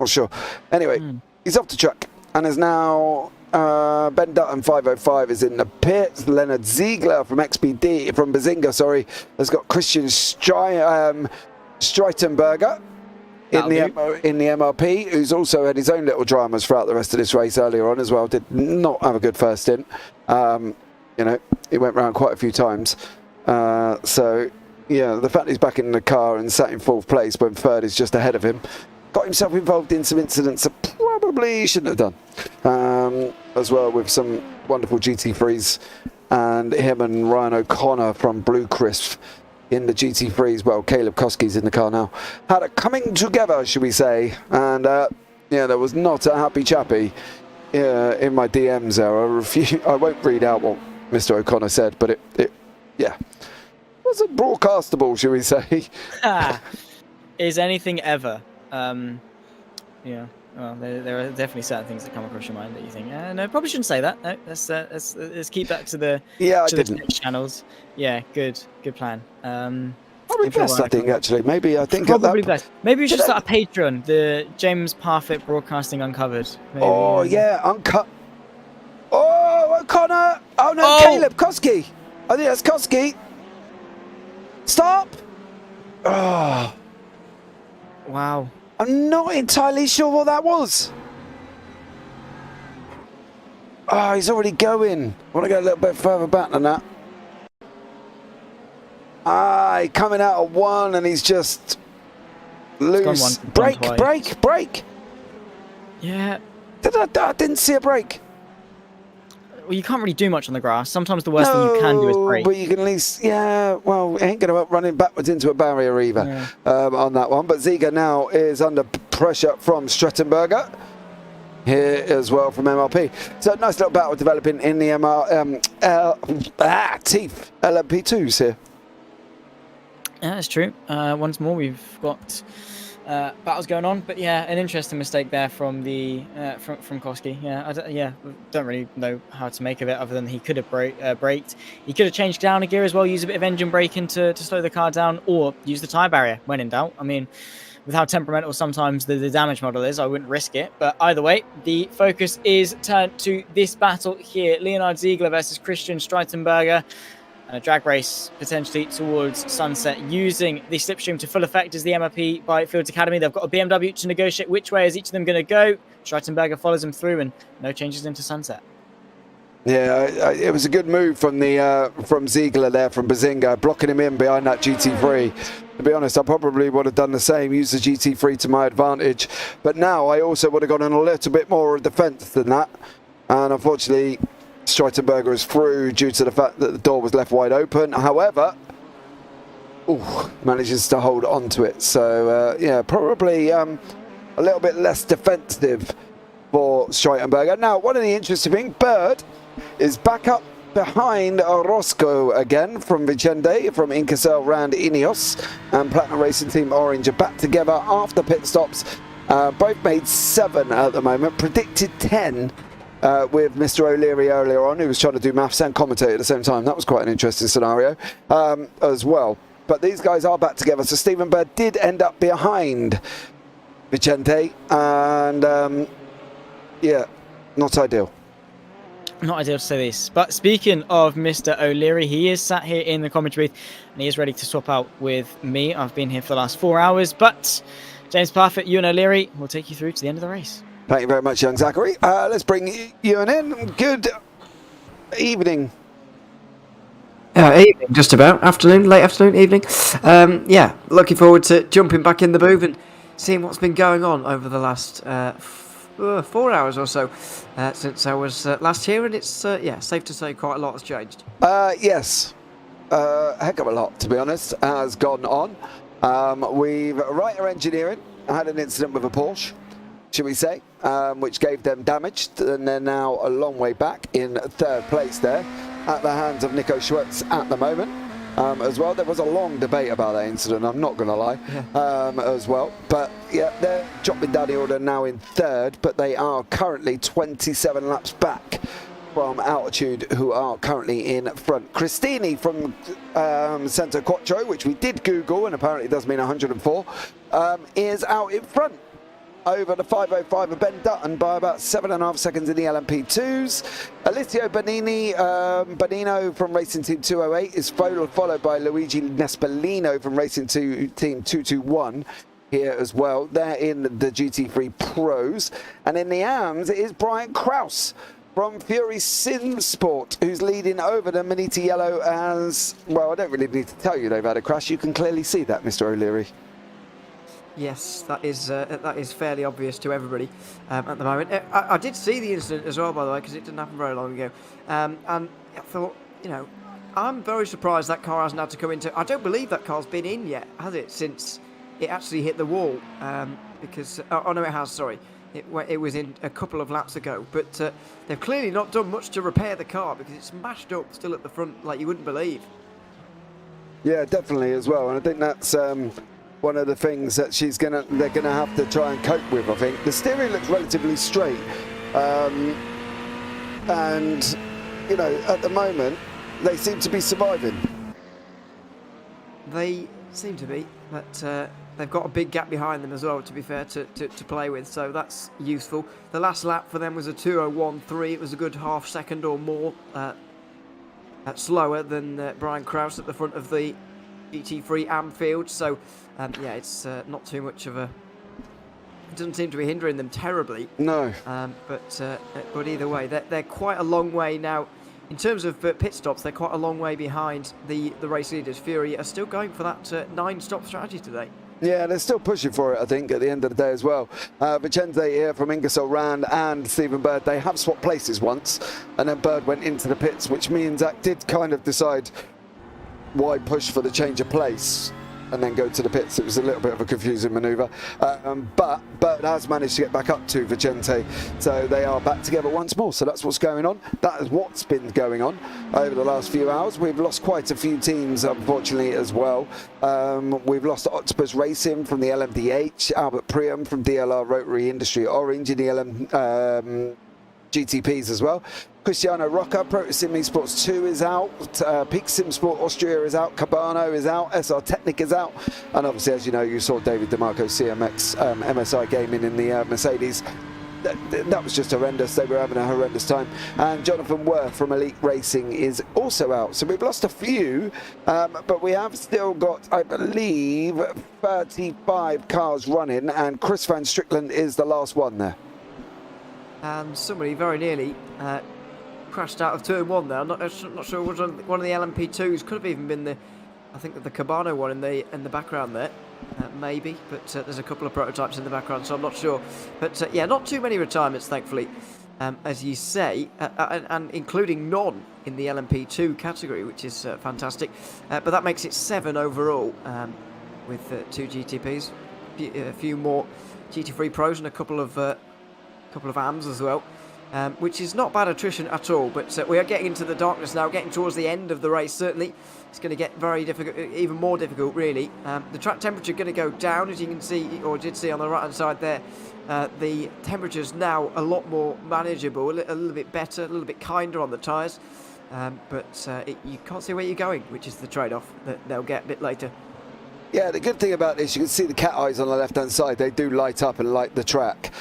Not sure. Anyway, he's off the track and is now Ben Dutton 505 is in the pits. Leonard Ziegler from Bazinga, sorry, has got Christian Streitenberger in the MRP, who's also had his own little dramas throughout the rest of this race earlier on as well. Did not have a good first stint. You know, he went round quite a few times. So, yeah, the fact he's back in the car and sat in 4th place when 3rd is just ahead of him, got himself involved in some incidents that probably shouldn't have done. As well, with some wonderful GT3s, and him and Ryan O'Connor from Blue Crisp in the GT3s. Well, Caleb Koski's in the car now. Had a coming together, should we say. And yeah, there was not a happy chappy in my DMs there. I won't read out what Mr. O'Connor said, but it yeah, wasn't broadcastable, should we say. Is anything ever. Yeah. Well, there are definitely certain things that come across your mind that you think, no, probably shouldn't say that. No, let's keep that to the the channels. Yeah, good plan. Probably best, I think, actually. Maybe I think probably best. Maybe we should start a Patreon, the James Parfitt Broadcasting Uncovered. Maybe, oh yeah, uncut. Oh, O'Connor. Oh no, Caleb Koski. I think that's Koski. Stop. Oh. Wow. I'm not entirely sure what that was. Oh, he's already going. I want to go a little bit further back than that. He's coming out of 1 and he's just loose. Break. Yeah. I didn't see a break. Well, you can't really do much on the grass. Sometimes the worst thing you can do is brake. But you can at least, yeah, well, it ain't going to running backwards into a barrier either on that one. But Ziegler now is under pressure from Strettenberger here as well from MRP. So nice little battle developing in the Teeth LMP2s here. Yeah, that's true. Once more, we've got battles going on, but yeah, an interesting mistake there from the from Koski. Yeah, don't really know how to make of it other than he could have braked. He could have changed down a gear as well, use a bit of engine braking to slow the car down, or use the tyre barrier when in doubt. I mean, with how temperamental sometimes the damage model is, I wouldn't risk it. But either way, the focus is turned to this battle here: Leonard Ziegler versus Christian Streitenberger. And a drag race potentially towards sunset using the slipstream to full effect as the MRP by Fields Academy. They've got a BMW to negotiate which way is each of them going to go. Streitenberger follows them through and no changes into sunset. Yeah, it was a good move from the from Ziegler there from Bazinga, blocking him in behind that GT3. To be honest, I probably would have done the same, used the GT3 to my advantage. But now I also would have gone on a little bit more of defence than that. And unfortunately, Streitenberger is through due to the fact that the door was left wide open. However, manages to hold on to it. So, yeah, probably a little bit less defensive for Streitenberger. Now, one of the interesting things, Bird is back up behind Roscoe again from Vicende, from Incasel round Ineos, and Platinum Racing Team Orange are back together after pit stops. Both made 7 at the moment, predicted 10. With Mr. O'Leary earlier on, who was trying to do maths and commentate at the same time. That was quite an interesting scenario as well. But these guys are back together. So Stephen Bird did end up behind Vicente. And, yeah, not ideal. Not ideal to say this. But speaking of Mr. O'Leary, he is sat here in the commentary booth and he is ready to swap out with me. I've been here for the last 4 hours. But James Parfitt, Ewan O'Leary will take you through to the end of the race. Thank you very much, young Zachary. Let's bring Ewan in. Good evening. Evening, just about. Afternoon, late afternoon, evening. Yeah, looking forward to jumping back in the booth and seeing what's been going on over the last 4 hours or so since I was last here. And it's, yeah, safe to say quite a lot has changed. Yes, a heck of a lot, to be honest, has gone on. We've Writer Engineering had an incident with a Porsche, should we say, which gave them damage, and they're now a long way back in 3rd place there at the hands of Nico Schwartz at the moment. As well, there was a long debate about that incident, I'm not going to lie, as well. But yeah, they're dropping down the order now in 3rd, but they are currently 27 laps back from Altitude, who are currently in front. Christini from Centro Quattro, which we did Google, and apparently does mean 104, is out in front. over the 5:05 of Ben Dutton by about 7.5 seconds in the LMP2s. Alessio Bonino from Racing Team 208 is followed by Luigi Nespolino from Racing Team 221 here as well. They're in the GT3 Pros. And in the AMS, it is Brian Kraus from Fury Sim Sport, who's leading over the Maniti Yellow as, well, I don't really need to tell you they've had a crash. You can clearly see that, Mr. O'Leary. Yes, that is fairly obvious to everybody at the moment. I did see the incident as well, by the way, because it didn't happen very long ago. And I thought, you know, I'm very surprised that car hasn't had to come into... I don't believe that car's been in yet, has it, since it actually hit the wall? Because... Oh, no, it has, sorry. It was in a couple of laps ago. But they've clearly not done much to repair the car, because it's smashed up still at the front like you wouldn't believe. Yeah, definitely as well. And I think that's... one of the things that they're gonna have to try and cope with. I think the steering looks relatively straight, and you know, at the moment they seem to be surviving. They seem to be, but they've got a big gap behind them as well, to be fair, to play with, so that's useful. The last lap for them was a 2:01.3. It was a good half second or more slower than Brian Kraus at the front of the GT3 Amfield, so yeah, it's not too much of a... It doesn't seem to be hindering them terribly. No. But either way, they're quite a long way now. In terms of pit stops, they're quite a long way behind the race leaders. Fury are still going for that 9-stop strategy today. Yeah, they're still pushing for it, I think, at the end of the day as well. Vicente here from Ingersoll Rand and Stephen Bird, they have swapped places once, and then Bird went into the pits, which means that did kind of decide why push for the change of place and then go to the pits. It was a little bit of a confusing manoeuvre, but Bird has managed to get back up to Vicente, so they are back together once more. So that's what's going on. That is what's been going on over the last few hours. We've lost quite a few teams, unfortunately, as well. We've lost Octopus Racing from the LMDH, Albert Priam from DLR Rotary Industry Orange in the GTPs as well. Cristiano Rocca, Protosim Esports 2 is out, Peak Sim Sport Austria is out, Cabano is out, SR Technic is out, and obviously, as you know, you saw David DeMarco CMX MSI Gaming in the Mercedes. That was just horrendous. They were having a horrendous time. And Jonathan Worth from Elite Racing is also out. So we've lost a few, but we have still got, I believe, 35 cars running, and Chris Van Strickland is the last one there. And somebody very nearly crashed out of turn 1 there. I'm not sure it was one of the LMP2s. Could have even been I think the Cabano one in the background there, maybe. But there's a couple of prototypes in the background, so I'm not sure. But yeah, not too many retirements, thankfully, as you say, and including none in the LMP2 category, which is fantastic. But that makes it 7 overall, with 2 GTPs, a few more GT3 Pros, and a couple of AMs as well. Which is not bad attrition at all, but we are getting into the darkness now, getting towards the end of the race. Certainly it's going to get very difficult, even more difficult really. The track temperature going to go down, as you can see, or did see on the right hand side there. The temperature's now a lot more manageable, a little bit better, a little bit kinder on the tyres, but you can't see where you're going, which is the trade-off that they'll get a bit later. Yeah, the good thing about this, you can see the cat eyes on the left-hand side. They do light up and light the track.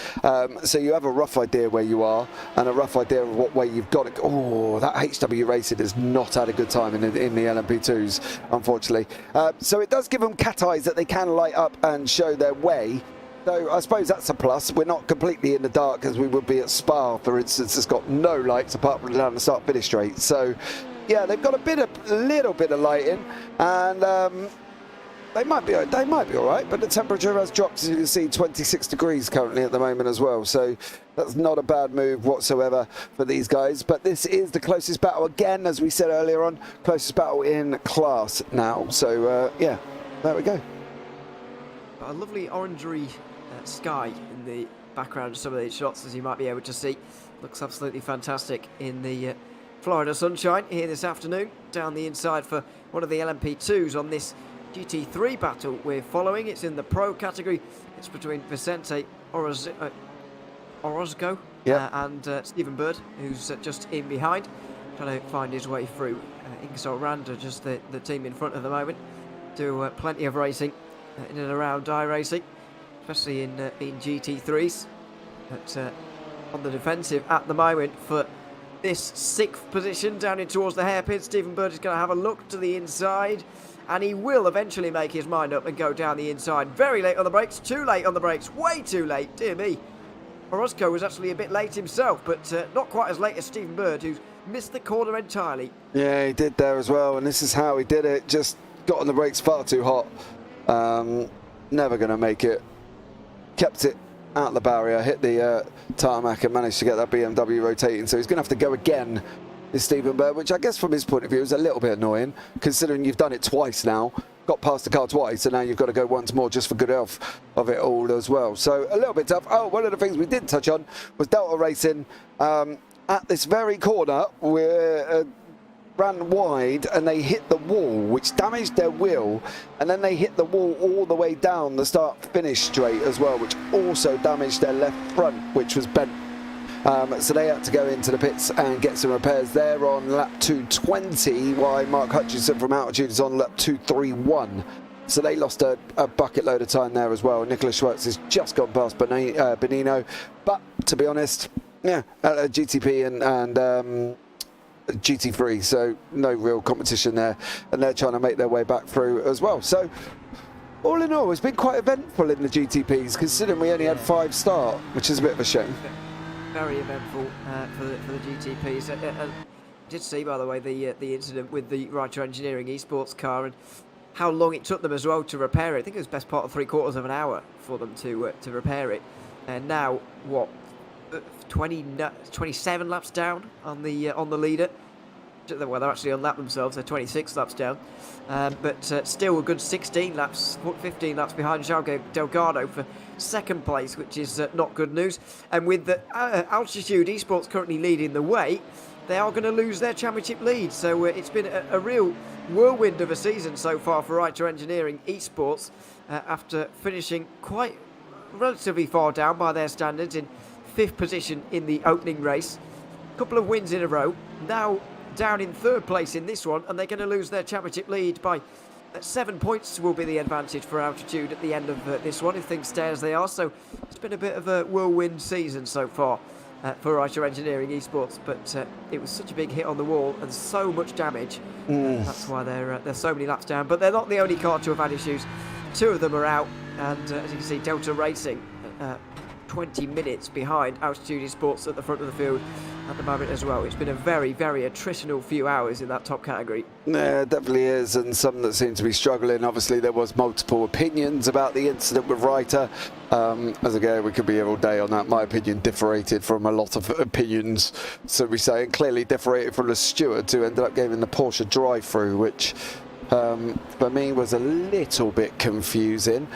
So you have a rough idea where you are and a rough idea of what way you've got to go. Oh, that HW Racing has not had a good time in the LMP2s, unfortunately. So it does give them cat eyes that they can light up and show their way. So I suppose that's a plus. We're not completely in the dark as we would be at Spa, for instance. It's got no lights apart from down the start-finish straight. So, yeah, they've got a little bit of lighting, and... They might be all right, but the temperature has dropped, as you can see, 26 degrees currently at the moment as well. So that's not a bad move whatsoever for these guys. But this is the closest battle again, as we said earlier on, closest battle in class now. So yeah, there we go. A lovely orangery sky in the background of some of these shots, as you might be able to see. Looks absolutely fantastic in the Florida sunshine here this afternoon. Down the inside for one of the LMP2s on this GT3 battle we're following. It's in the Pro category. It's between Vicente Orozco and Stephen Bird, who's just in behind, trying to find his way through. Ingersoll Rand are just the team in front at the moment. Do plenty of racing in and around iRacing. especially in GT3s. But on the defensive at the moment for this 6th position down in towards the hairpin. Stephen Bird is going to have a look to the inside, and he will eventually make his mind up and go down the inside. Very late on the brakes, too late on the brakes, way too late, dear me. Orozco was actually a bit late himself, but not quite as late as Stephen Bird, who's missed the corner entirely. Yeah, he did there as well, and this is how he did it. Just got on the brakes far too hot. Never going to make it. Kept it out the barrier, hit the tarmac and managed to get that BMW rotating. So he's going to have to go again, is Stephen Bird, which I guess from his point of view is a little bit annoying, considering you've done it twice now, got past the car twice, and now you've got to go once more just for good health of it all as well. So a little bit tough. Oh, one of the things we did touch on was Delta Racing. At this very corner, we're ran wide and they hit the wall, which damaged their wheel, and then they hit the wall all the way down the start finish straight as well, which also damaged their left front, which was bent. So they had to go into the pits and get some repairs there on lap 220, while Mark Hutchinson from Altitude is on lap 231. So they lost a bucket load of time there as well. Nicholas Schwartz has just gone past Benino, but to be honest, yeah, GTP and GT3, so no real competition there, and they're trying to make their way back through as well. So all in all, it's been quite eventful in the GTPs, considering we only had 5 start, which is a bit of a shame. Very eventful for the GTPs. I did see, by the way, the incident with the Writer Engineering esports car and how long it took them as well to repair it. I think it was best part of 3/4 of an hour for them to repair it. And now, what, 27 laps down on the leader. Well, they're actually on lap themselves. They're 26 laps down, but still a good 15 laps behind João Delgado for 2nd place, which is not good news. And with the Altitude Esports currently leading the way, they are going to lose their championship lead. So it's been a real whirlwind of a season so far for Writer Engineering Esports, after finishing quite relatively far down by their standards in 5th position in the opening race. A couple of wins in a row. Now down in 3rd place in this one, and they're going to lose their championship lead by 7 points will be the advantage for Altitude at the end of this one if things stay as they are. So it's been a bit of a whirlwind season so far for Writer Engineering Esports, but it was such a big hit on the wall and so much damage. That's why they're so many laps down. But they're not the only car to have had issues. 2 of them are out, and as you can see, Delta Racing 20 minutes behind Altitude Esports at the front of the field at the moment as well. It's been a very, very attritional few hours in that top category. Yeah, it definitely is, and some that seem to be struggling. Obviously, there was multiple opinions about the incident with Writer. As again, we could be here all day on that. My opinion differated from a lot of opinions, so we say, and clearly differated from the steward who ended up giving the Porsche drive-through, which for me was a little bit confusing.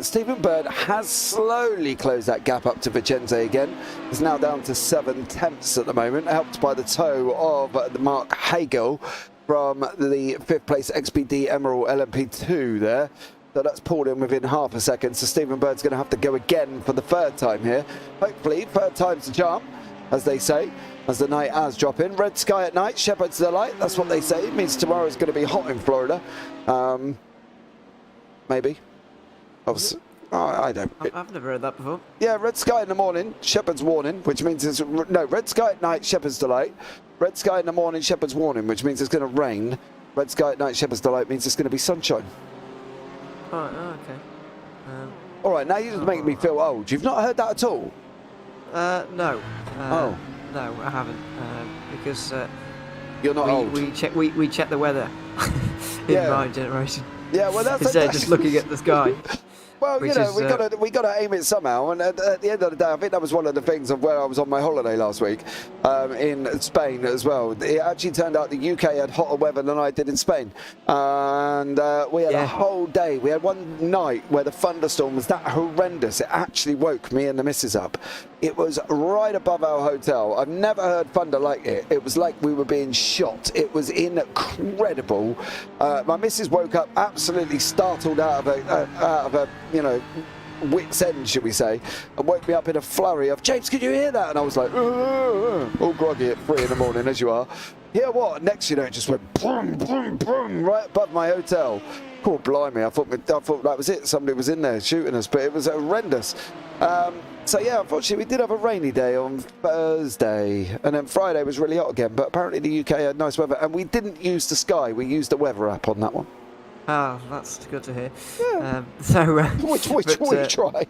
Stephen Bird has slowly closed that gap up to Vicente again. He's now down to 7/10 at the moment, helped by the toe of the Mark Hagel from the 5th place XPD Emerald LMP2 there. So that's pulled in within half a second. So Stephen Bird's going to have to go again for the 3rd time here. Hopefully, 3rd time's the charm, as they say, as the night hours drop in. Red sky at night, Shepherd's delight. That's what they say. It means tomorrow's going to be hot in Florida. Maybe. Obviously. Oh, I don't. I've never heard that before. Yeah, red sky in the morning, Shepherd's warning, which means it's no red sky at night, Shepherd's delight. Red sky in the morning, Shepherd's warning, which means it's going to rain. Red sky at night, Shepherd's delight means it's going to be sunshine. Oh, okay. All right, now you're just making me feel old. You've not heard that at all? No. Oh. No, I haven't. Because you're not old. We check the weather in my generation. Yeah, well, that's instead of just looking at the sky. Well, you know, we got to aim it somehow, and at the end of the day, I think that was one of the things of where I was on my holiday last week in Spain as well. It actually turned out the UK had hotter weather than I did in Spain, and we had a whole day. We had one night where the thunderstorm was that horrendous. It actually woke me and the missus up. It was right above our hotel. I've never heard thunder like it. It was like we were being shot. It was incredible. My missus woke up absolutely startled out of a you know, wit's end, should we say, and woke me up in a flurry of, James, could you hear that? And I was like, all groggy at 3 in the morning, as you are. Hear what? Next, you know, it just went boom, boom, boom, right above my hotel. Poor blimey, I thought that was it. Somebody was in there shooting us, but it was horrendous. So yeah, unfortunately, we did have a rainy day on Thursday, and then Friday was really hot again. But apparently, the UK had nice weather, and we didn't use the Sky. We used the weather app on that one. Oh, that's good to hear. Yeah. Which we try.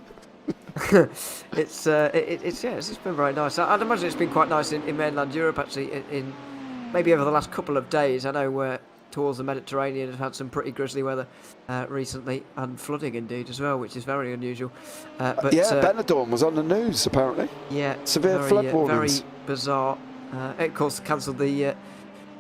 It's been very nice. I'd imagine it's been quite nice in mainland Europe actually. In maybe over the last couple of days, I know towards the Mediterranean have had some pretty grisly weather recently, and flooding indeed as well, which is very unusual. But yeah, Benidorm was on the news apparently. Yeah, severe flood warnings. Very bizarre. It of course cancelled the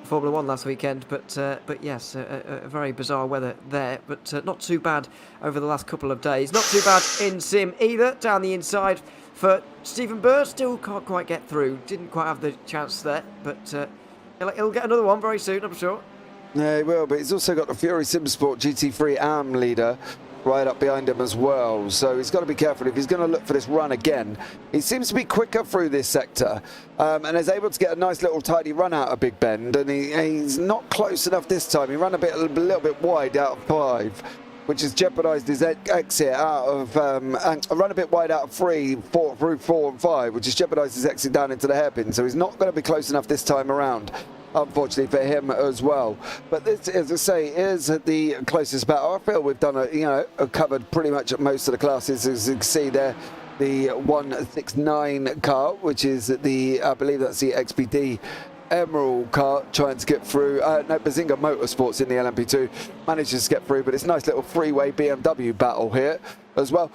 Formula 1 last weekend, but yes, a very bizarre weather there, but not too bad over the last couple of days. Not too bad in sim either, down the inside for Stephen Bird. Still can't quite get through, didn't quite have the chance there, but he'll get another one very soon, I'm sure. Yeah, he will, but he's also got the Fury Simsport GT3 AM leader right up behind him as well, so he's got to be careful if he's going to look for this run again. He seems to be quicker through this sector and is able to get a nice little tidy run out of Big Bend, and he's not close enough this time. He ran a little bit wide out of 5, which has jeopardised his exit out of and run a bit wide out of 3 through 4 and 5, which has jeopardised his exit down into the hairpin, so he's not going to be close enough this time around, unfortunately for him as well. But this, as I say, is the closest battle. I feel we've done covered pretty much most of the classes. As you can see there, the 169 car, which is I believe that's the XPD Emerald car, trying to get through. No, Bazinga Motorsports in the LMP2 manages to get through, but it's a nice little freeway BMW battle here as well.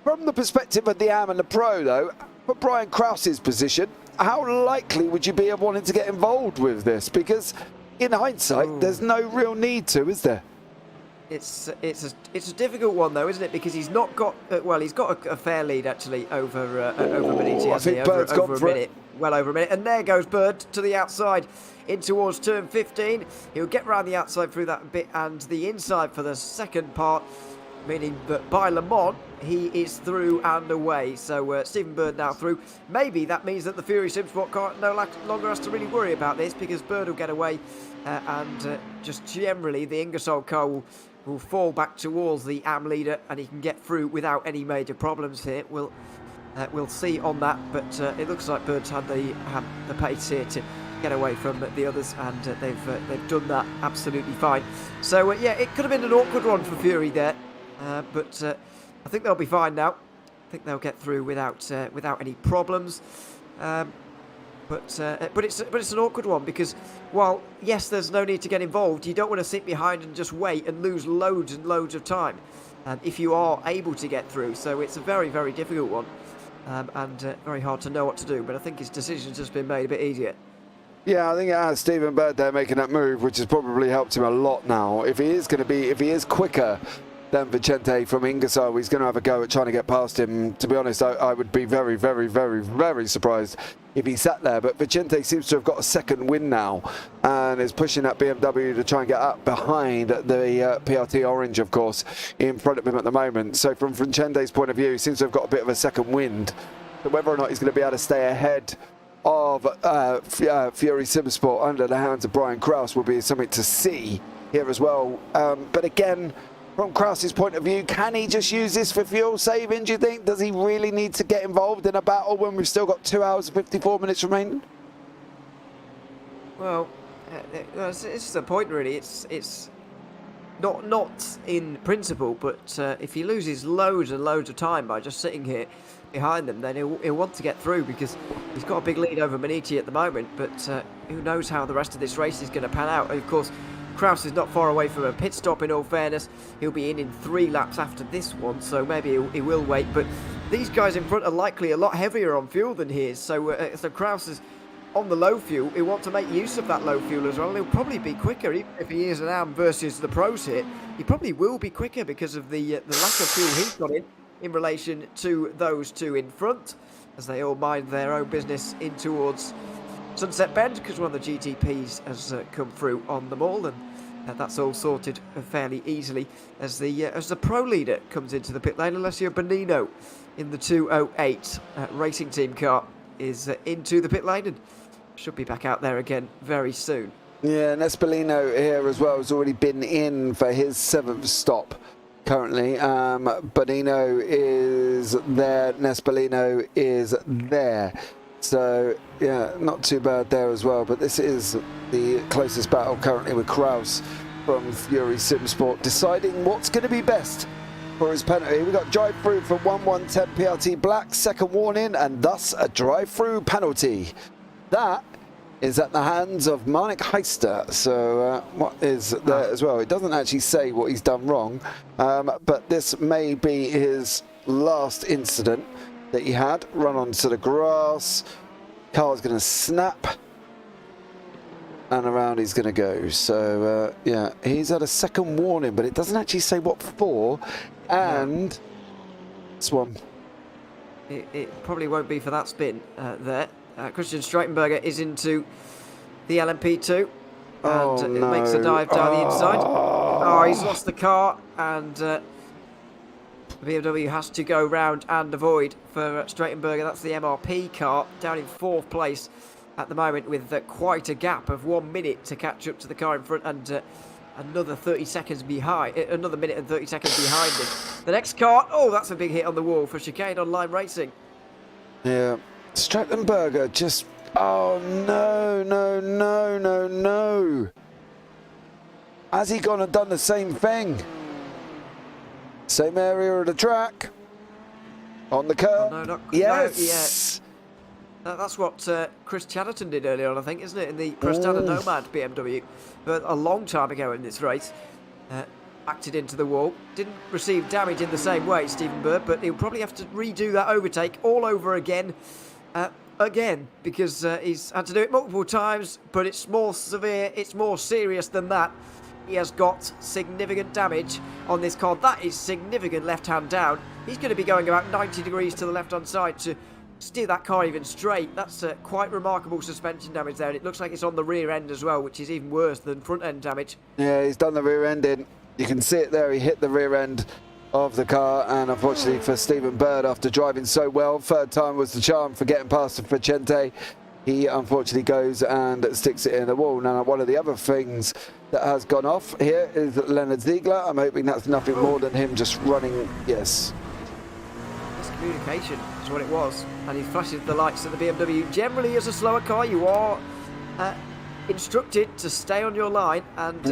From the perspective of the AM and the Pro though, for Brian Krause's position, how likely would you be of wanting to get involved with this? Because in hindsight, there's no real need to, is there? It's a difficult one though, isn't it? Because he's not got he's got a fair lead actually over Beniti. I think Bird's gone for it. Well over a minute, and there goes Bird to the outside in towards turn 15. He'll get round the outside through that bit and the inside for the second part, meaning that by Le Mans he is through and away. So Stephen Bird now through. Maybe that means that the Fury Simsport car no longer has to really worry about this, because Bird will get away and just generally the Ingersoll car will fall back towards the AM leader, and he can get through without any major problems here. We'll see on that, but it looks like Bird's had the pace here to get away from the others, and they've done that absolutely fine. So yeah, it could have been an awkward one for Fury there, but I think they'll be fine now. I think they'll get through without any problems. But it's an awkward one, because while yes, there's no need to get involved, you don't want to sit behind and just wait and lose loads and loads of time if you are able to get through. So it's a very, very difficult one. And very hard to know what to do, but I think his decision's just been made a bit easier. Yeah, I think it has Stephen Bird there making that move, which has probably helped him a lot now. If he is quicker than Vicente from Ingersoll, he's going to have a go at trying to get past him. To be honest, I would be very, very, very, very surprised if he sat there. But Vicente seems to have got a second win now and is pushing that BMW to try and get up behind the PRT Orange, of course, in front of him at the moment. So from Vicente's point of view, he seems to have got a bit of a second wind. But whether or not he's going to be able to stay ahead of Fury Simsport under the hands of Brian Krause will be something to see here as well. But again, from Krause's point of view, can he just use this for fuel saving, do you think? Does he really need to get involved in a battle when we've still got 2 hours and 54 minutes remaining? Well, it's just a point really. It's not in principle, but if he loses loads and loads of time by just sitting here behind them, then he'll want to get through, because he's got a big lead over Maniti at the moment, but who knows how the rest of this race is going to pan out. And of course, Krause is not far away from a pit stop, in all fairness. He'll be in 3 laps after this one, so maybe he will wait. But these guys in front are likely a lot heavier on fuel than he is, so Krause is on the low fuel. He'll want to make use of that low fuel as well. He'll probably be quicker, even if he is an AM versus the pros here. He probably will be quicker because of the lack of fuel he's got in relation to those two in front, as they all mind their own business in towards Sunset Bend, because one of the GTPs has come through on them all, and that's all sorted fairly easily as the pro leader comes into the pit lane. Alessio Bonino in the 208 racing team car is into the pit lane and should be back out there again very soon. Yeah, Nespolino here as well has already been in for his 7th stop currently. Bonino is there, Nespolino is there. So, yeah, not too bad there as well. But this is the closest battle currently with Kraus from Fury Simsport deciding what's going to be best for his penalty. We've got drive-through for 1110 PRT Black, second warning, and thus a drive-through penalty. That is at the hands of Marnik Heister. So what is there as well? It doesn't actually say what he's done wrong, but this may be his last incident that he had. Run onto the grass. Car's going to snap. And around he's going to go. So, yeah, he's had a second warning, but it doesn't actually say what for. And Swan. It probably won't be for that spin there. Christian Streitenberger is into the LMP2. And it makes a dive down the inside. Oh, he's lost the car. And the BMW has to go round and avoid for Streitenberger. That's the MRP car down in 4th place at the moment with quite a gap of 1 minute to catch up to the car in front and another 30 seconds behind, another minute and 30 seconds behind him. The next car, oh, that's a big hit on the wall for Chicane Online Racing. Yeah, Streitenberger just, oh no. Has he gone and done the same thing? Same area of the track. On the curb. Oh, no, yes. No, that's what Chris Chatterton did earlier on, I think, isn't it? In the Prestana Nomad BMW. But a long time ago in this race. Acted into the wall. Didn't receive damage in the same way, Stephen Bird, but he'll probably have to redo that overtake all over again. Because he's had to do it multiple times, but it's more severe, it's more serious than that. He has got significant damage on this car. That is significant left-hand down. He's going to be going about 90 degrees to the left-hand side to steer that car even straight. That's quite remarkable suspension damage there, and it looks like it's on the rear end as well, which is even worse than front-end damage. Yeah, he's done the rear end in. You can see it there. He hit the rear end of the car, and unfortunately for Stephen Bird, after driving so well, 3rd time was the charm for getting past the Vicente. He unfortunately goes and sticks it in the wall. Now, one of the other things that has gone off here is Leonard Ziegler. I'm hoping that's nothing more than him just running. Yes. Miscommunication is what it was, and he flashes the lights at the BMW. Generally, as a slower car, you are instructed to stay on your line and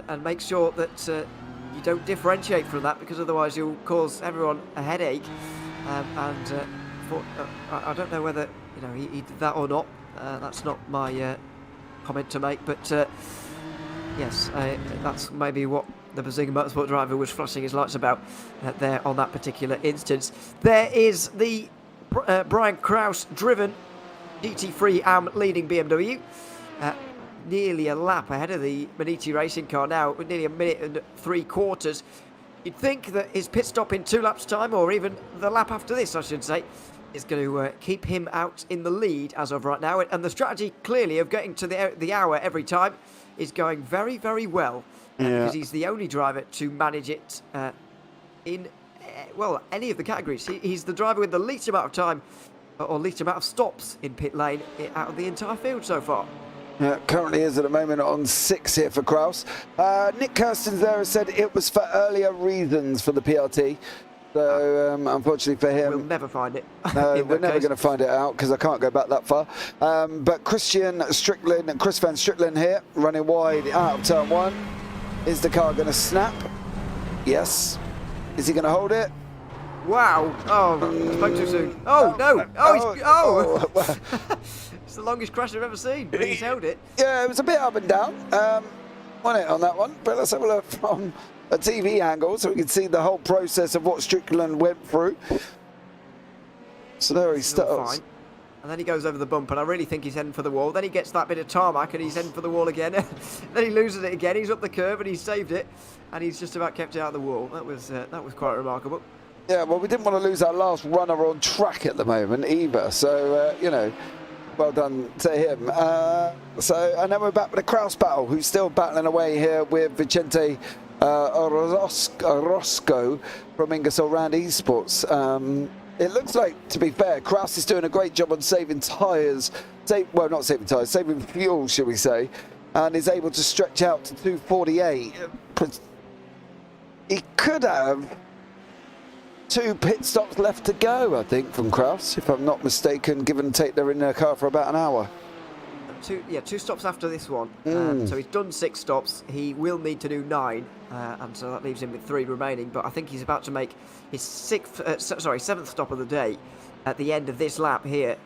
and make sure that you don't differentiate from that, because otherwise you'll cause everyone a headache. I don't know whether he did that or not. That's not my comment to make, but yes, that's maybe what the Bazinga Motorsport driver was flashing his lights about there on that particular instance. There is the Brian Kraus driven GT3 AM leading BMW, nearly a lap ahead of the Maniti Racing car now, with nearly 1 minute and 3/4. You'd think that his pit stop in 2 laps time, or even the lap after this I should say, is going to keep him out in the lead as of right now, and the strategy clearly of getting to the hour every time is going very, very well, because he's the only driver to manage it in any of the categories. He's the driver with the least amount of time or least amount of stops in pit lane out of the entire field so far. Yeah, currently is at the moment on 6 here for Kraus. Nick Kirstens there has said it was for earlier reasons for the PRT. So, unfortunately for him... We'll never find it. No, we're never going to find it out, because I can't go back that far. But Chris Van Strickland here, running wide out of turn 1. Is the car going to snap? Yes. Is he going to hold it? Wow. Oh, I spoke too soon. Oh, no. Oh. It's the longest crash I've ever seen, but he's held it. Yeah, it was a bit up and down. Won it on that one, but let's have a look from a TV angle so we can see the whole process of what Strickland went through. So there he starts. And then he goes over the bump, and I really think he's heading for the wall. Then he gets that bit of tarmac, and he's heading for the wall again. Then he loses it again. He's up the curve, and he's saved it, and he's just about kept it out of the wall. That was quite remarkable. Yeah, well, we didn't want to lose our last runner on track at the moment either. So, well done to him. And then we're back with the Kraus battle, who's still battling away here with Vicente Orozco from Ingersoll Rand Esports. it looks like, to be fair, Kraus is doing a great job on saving tyres, well, not saving tyres, saving fuel, shall we say, and is able to stretch out to 2:48. He could have 2 pit stops left to go, I think, from Kraus, if I'm not mistaken, give and take. They're in their car for about an hour. 2 stops after this one. So he's done 6 stops. He will need to do 9, and so that leaves him with 3 remaining. But I think he's about to make his 7th stop of the day at the end of this lap here.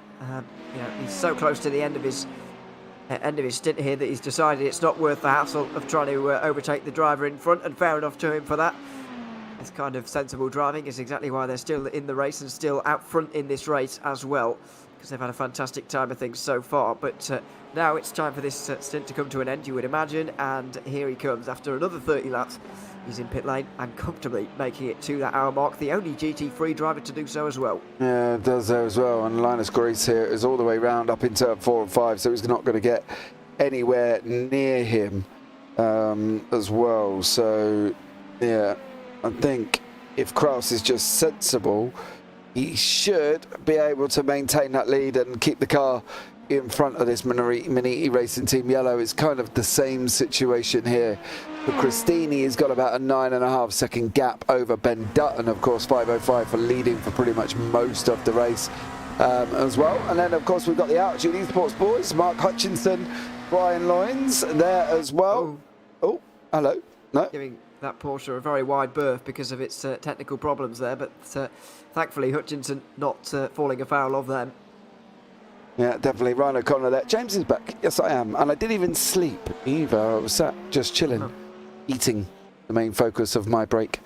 He's so close to the end of his stint here that he's decided it's not worth the hassle of trying to overtake the driver in front, and fair enough to him for that. It's kind of sensible driving. It's exactly why they're still in the race and still out front in this race as well, because they've had a fantastic time of things so far. But now it's time for this stint to come to an end, you would imagine, and here he comes after another 30 laps. He's in pit lane and comfortably making it to that hour mark, the only GT3 driver to do so as well. Yeah, it does there as well, and Linus Grace here is all the way round up into 4 and 5, so he's not going to get anywhere near him as well. So yeah, I think if Kraus is just sensible, he should be able to maintain that lead and keep the car in front of this Mini Racing Team Yellow. It's kind of the same situation here. But Christini has got about a 9.5 second gap over Ben Dutton, of course, 5:05 for leading for pretty much most of the race as well. And then, of course, we've got the Altitude Esports boys, Mark Hutchinson, Brian Loynes there as well. Oh, hello. No. Giving that Porsche a very wide berth because of its technical problems there, but thankfully Hutchinson not falling afoul of them. Yeah, definitely. Ryan O'Connor there. James is back. Yes, I am. And I didn't even sleep either. I was sat just chilling, eating, the main focus of my break,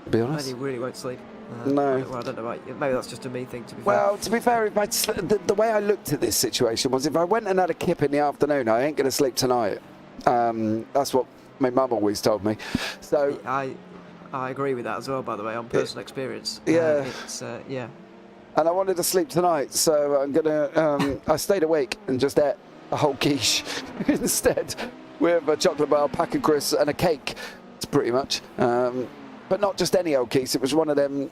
to be honest. You really won't sleep. No. Well, I don't know about you. Maybe that's just a me thing, to be fair. Well, to be fair, if the way I looked at this situation was, if I went and had a kip in the afternoon, I ain't going to sleep tonight. That's what my mum always told me. So I agree with that as well, by the way, on personal experience. Yeah. Yeah. And I wanted to sleep tonight, so I'm gonna. I stayed awake and just ate a whole quiche instead, with a chocolate bar, pack of crisps, and a cake. It's pretty much, but not just any old quiche. It was one of them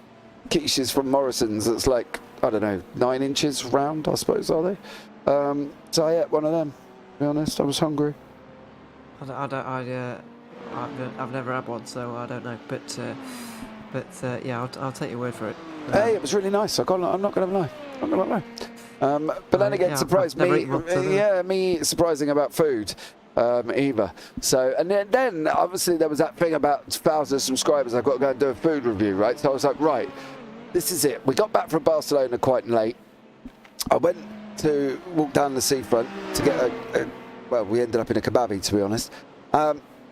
quiches from Morrison's. That's like, I don't know, 9 inches round, I suppose, are they? So I ate one of them. To be honest, I was hungry. I've never had one, so I don't know. But yeah, I'll take your word for it. Hey, it was really nice. I'm not going to lie. I'm not going to lie. But then again, surprised me. Yeah, me surprising about food either. So, and then obviously there was that thing about 1,000 subscribers. I've got to go and do a food review, right? So I was like, right, this is it. We got back from Barcelona quite late. I went to walk down the seafront to get well, we ended up in a kebabi, to be honest.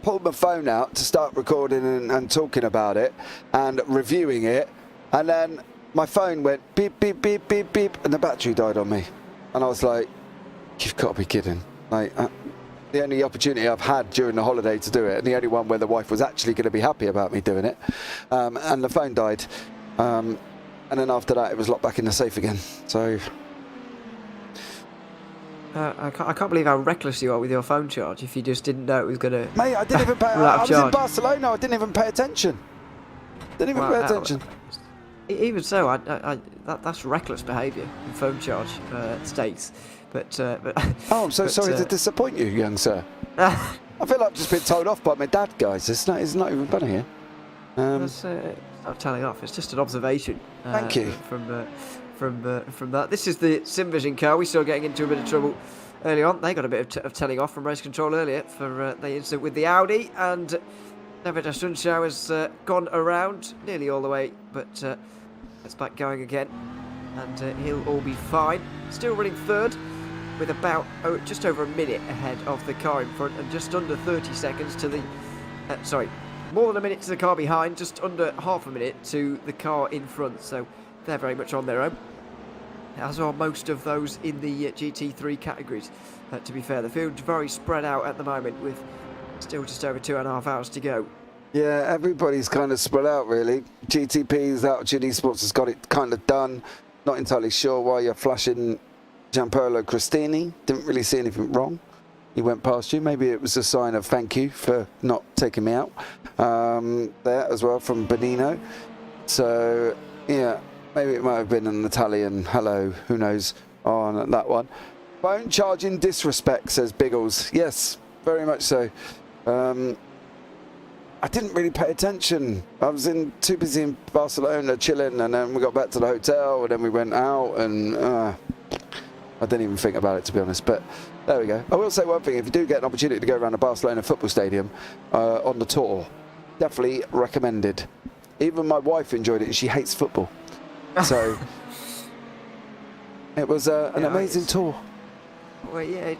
Pulled my phone out to start recording and talking about it and reviewing it. And then my phone went beep, beep, beep, beep, beep, and the battery died on me. And I was like, you've got to be kidding. Like, the only opportunity I've had during the holiday to do it, and the only one where the wife was actually going to be happy about me doing it. And the phone died. And then after that, it was locked back in the safe again. So I can't believe how reckless you are with your phone charge if you just didn't know it was going to... Mate, I didn't even pay... I was in Barcelona, I didn't even pay attention. Didn't even pay attention. Even so, that's reckless behaviour in phone charge states. But oh, I'm so sorry to disappoint you, young sir. I feel like I've just been told off by my dad, guys. It's not even funny here. It's not telling off. It's just an observation. Thank you. From that. This is the SimVision car. We're still getting into a bit of trouble early on. They got a bit of telling off from race control earlier for the incident with the Audi, and David Sunshine has gone around nearly all the way, but it's back going again, and he'll all be fine. Still running third with about just over a minute ahead of the car in front, and just under 30 seconds to the more than a minute to the car behind, just under half a minute to the car in front. So they're very much on their own, as are most of those in the GT3 categories. To be fair, the field's very spread out at the moment, with still just over 2.5 hours to go. Yeah, everybody's kind of spread out, really. GTP's Altitude Esports has got it kind of done. Not entirely sure why you're flashing Gianpaolo Cristini. Didn't really see anything wrong. He went past you. Maybe it was a sign of thank you for not taking me out there as well from Benino. So, yeah, maybe it might have been an Italian hello, who knows, on that one. Phone charging disrespect, says Biggles. Yes, very much so. I didn't really pay attention. I was too busy in Barcelona chilling, and then we got back to the hotel, and then we went out, and I didn't even think about it, to be honest. But there we go. I will say one thing: if you do get an opportunity to go around the Barcelona football stadium on the tour, definitely recommended. Even my wife enjoyed it, and she hates football. So it was an amazing tour. Well, yeah, I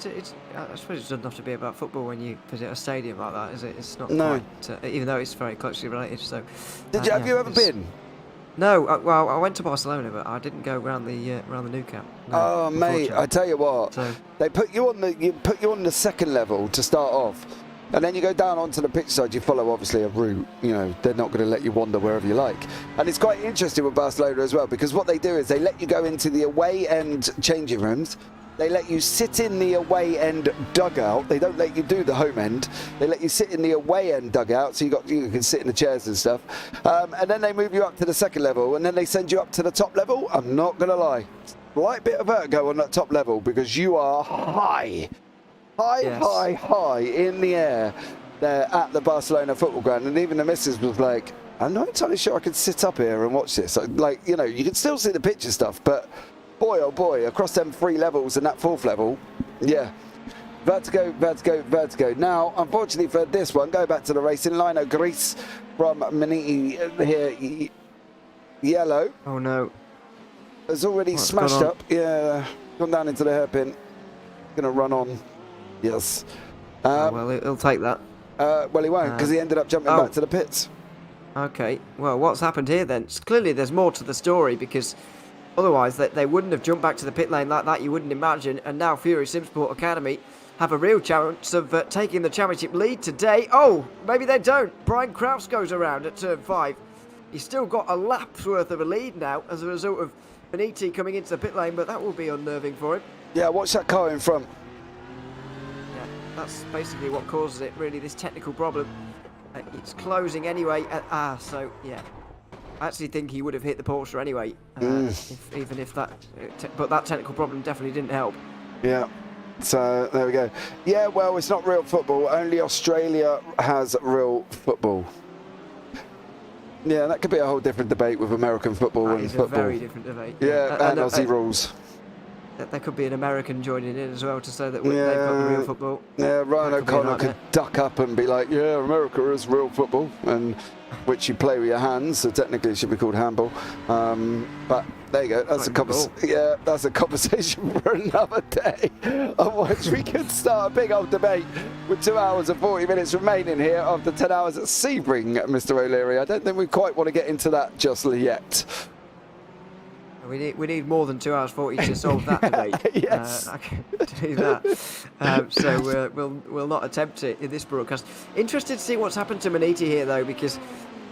suppose it doesn't have to be about football when you visit a stadium like that, is it? It's not No. quite, even though it's very closely related. So, Have you ever been? No, well, I went to Barcelona, but I didn't go around the Nou Camp. No, Oh, mate, I tell you what, So, they put you on the second level to start off, and then you go down onto the pitch side. You follow obviously a route. You know, they're not going to let you wander wherever you like. And it's quite interesting with Barcelona as well, because what they do is they let you go into the away end changing rooms. They let you sit in the away end dugout. They don't let you do the home end. They let you sit in the away end dugout, so you can sit in the chairs and stuff. And then they move you up to the second level, and then they send you up to the top level. I'm not going to lie. Slight bit of vertigo on that top level, because you are high in the air there at the Barcelona football ground. And even the missus was like, I'm not entirely sure I could sit up here and watch this. Like, you know, you can still see the picture stuff, but boy, oh boy, across them 3 levels and that 4th level, yeah. Vertigo, vertigo, vertigo. Now, unfortunately for this one, go back to the racing. Lino Grease from Maniti here, yellow. oh no. Has already What's smashed gone on? up. Yeah, gone down into the hairpin. Gonna run on. Yes. Well, he'll take that. Well, he won't, because he ended up jumping back to the pits. Okay. Well, what's happened here then? Clearly, there's more to the story, because otherwise they wouldn't have jumped back to the pit lane like that. You wouldn't imagine. And now Fury Simsport Academy have a real chance of taking the championship lead today. Oh, maybe they don't. Brian Kraus goes around at turn 5. He's still got a lap's worth of a lead now as a result of Maniti coming into the pit lane, but that will be unnerving for him. Yeah, watch that car in front. Yeah, that's basically what causes it, really, this technical problem. It's closing anyway. So, yeah. I actually think he would have hit the Porsche anyway, even if that... but that technical problem definitely didn't help. Yeah. So, there we go. Yeah, well, it's not real football. Only Australia has real football. Yeah, that could be a whole different debate with American football and football. It's a very different debate. Yeah, and Aussie rules. There could be an American joining in as well to say that they've got the real football. Yeah, Ryan O'Connor could duck up and be like, yeah, America is real football, and which you play with your hands, so technically it should be called handball. But there you go. That's that's a conversation for another day, on which we could start a big old debate with 2 hours and 40 minutes remaining here of the 10 hours at Sebring, Mr. O'Leary. I don't think we quite want to get into that just yet. We need more than 2 hours 40 to solve that debate. Yes. I can do that. So we'll not attempt it in this broadcast. Interested to see what's happened to Maniti here, though, because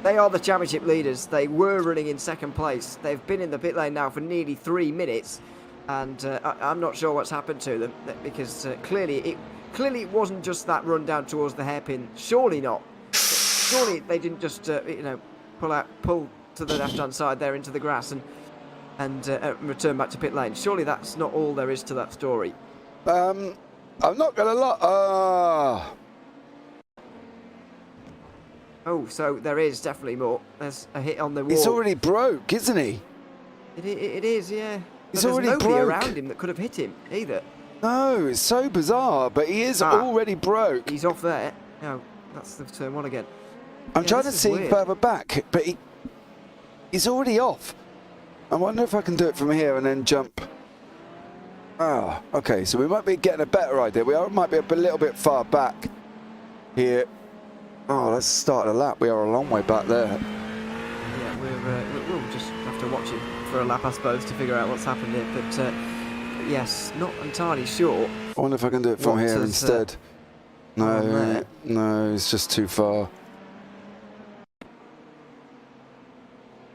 they are the championship leaders. They were running in second place. They've been in the pit lane now for nearly 3 minutes, and I'm not sure what's happened to them, because clearly it wasn't just that run down towards the hairpin. Surely not. Surely they didn't just pull to the left-hand side there into the grass and return back to pit lane. Surely that's not all there is to that story. I'm not going to lie. Oh, so there is definitely more. There's a hit on the wall. It's already broke, isn't he? It is, yeah. It's But already there's nobody broke. around him that could have hit him either. No, it's so bizarre, but he is already broke. He's off there. No, that's the turn 1 again. I'm trying to this is see weird. further back, but he's already off. I wonder if I can do it from here and then jump. Oh, okay, so we might be getting a better idea. Might be a little bit far back here. Oh, let's start a lap. We are a long way back there. Yeah, we'll just have to watch him for a lap, I suppose, to figure out what's happened here. But yes, not entirely sure. I wonder if I can do it from here instead. No, it's just too far.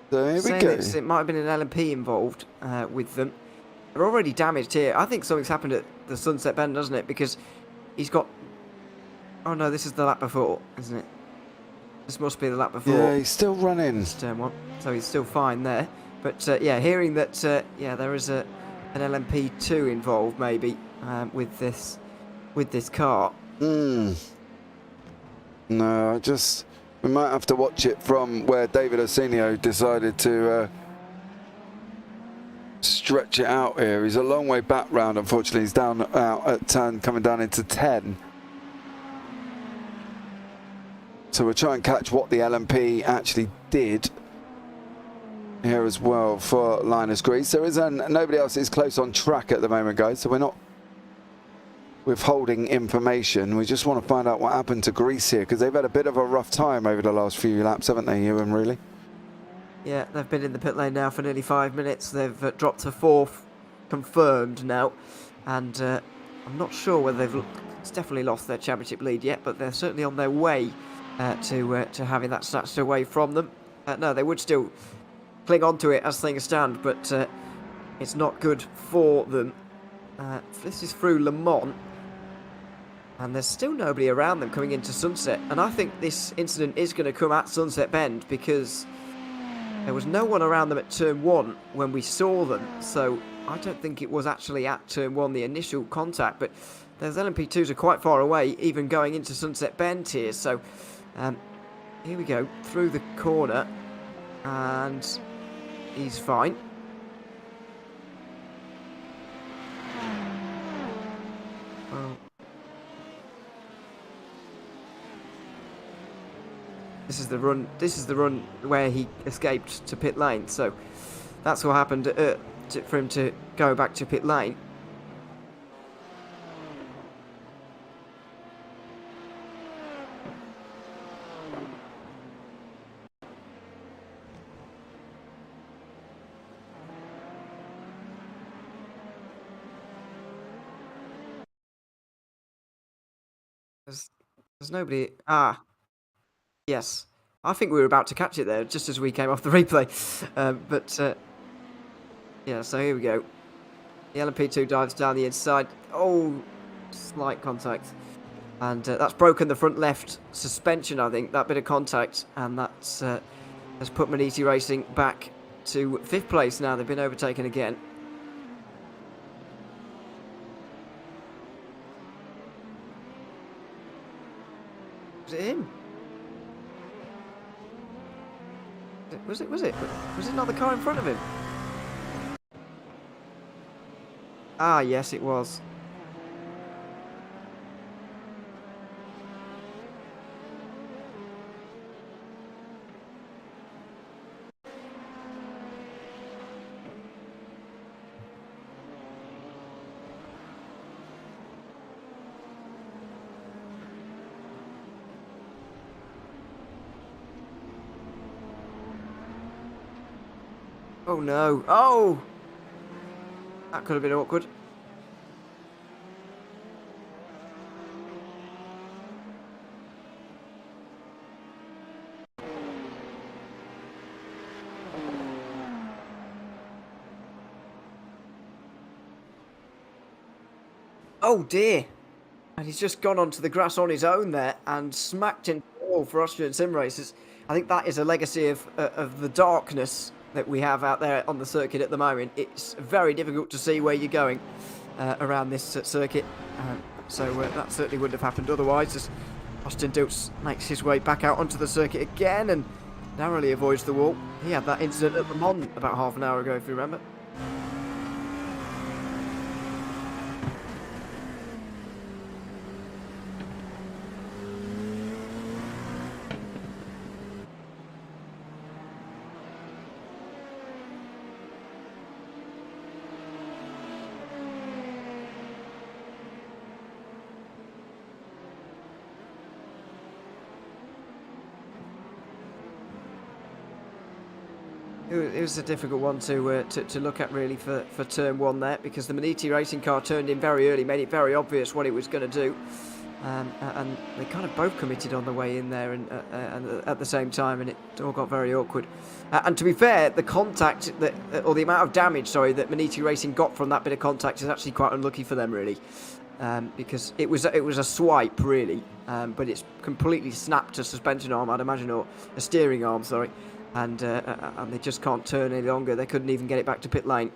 So here we go. It might have been an LMP involved with them. They're already damaged here. I think something's happened at the Sunset Bend, doesn't it? Because he's got... Oh no, this is the lap before, isn't it? This must be the lap before. Yeah, he's still running. It's turn 1. So he's still fine there. But yeah, hearing that yeah, there is an LMP2 involved maybe with this car. No, we might have to watch it from where David Osenio decided to stretch it out here. He's a long way back round, unfortunately. He's down out at 10, coming down into 10. So we'll try and catch what the LMP actually did here as well for Linus Grease. There isn't, nobody else is close on track at the moment, guys, so we're not withholding information. We just want to find out what happened to Grease here, because they've had a bit of a rough time over the last few laps, haven't they, Ewan, really? Yeah, they've been in the pit lane now for nearly 5 minutes. They've dropped to 4th, confirmed now, and I'm not sure whether they've definitely lost their championship lead yet, but they're certainly on their way to having that snatched away from them. No, they would still cling on to it as things stand, but it's not good for them. This is through Le Mans, and there's still nobody around them coming into Sunset, and I think this incident is going to come at Sunset Bend because there was no one around them at turn 1 when we saw them, so I don't think it was actually at turn 1 the initial contact, but those LMP2s are quite far away, even going into Sunset Bend here, so here we go, through the corner, and he's fine. Well, this is the run where he escaped to pit lane, so that's what happened for him to go back to pit lane. There's nobody. Ah, yes. I think we were about to catch it there just as we came off the replay. Yeah, so here we go. The LMP2 dives down the inside. Oh, slight contact. And that's broken the front left suspension, I think, that bit of contact. And that's has put Maniti Racing back to 5th place now. They've been overtaken again. Was it him? Was it not the car in front of him? Ah, yes, it was. Oh no. Oh! That could have been awkward. Oh dear. And he's just gone onto the grass on his own there and smacked into the wall for Austrian sim racers. I think that is a legacy of the darkness that we have out there on the circuit at the moment. It's very difficult to see where you're going around this circuit. So that certainly wouldn't have happened otherwise, as Austin Diltz makes his way back out onto the circuit again and narrowly avoids the wall. He had that incident at Le Mans about half an hour ago, if you remember. It was a difficult one to look at really for turn 1 there, because the Maniti Racing car turned in very early, made it very obvious what it was going to do, and they kind of both committed on the way in there and at the same time, and it all got very awkward. And to be fair, the contact or the amount of damage, sorry, that Maniti Racing got from that bit of contact is actually quite unlucky for them really, because it was a swipe really, but it's completely snapped a suspension arm, I'd imagine, or a steering arm, sorry. and they just can't turn any longer. They couldn't even get it back to pit lane.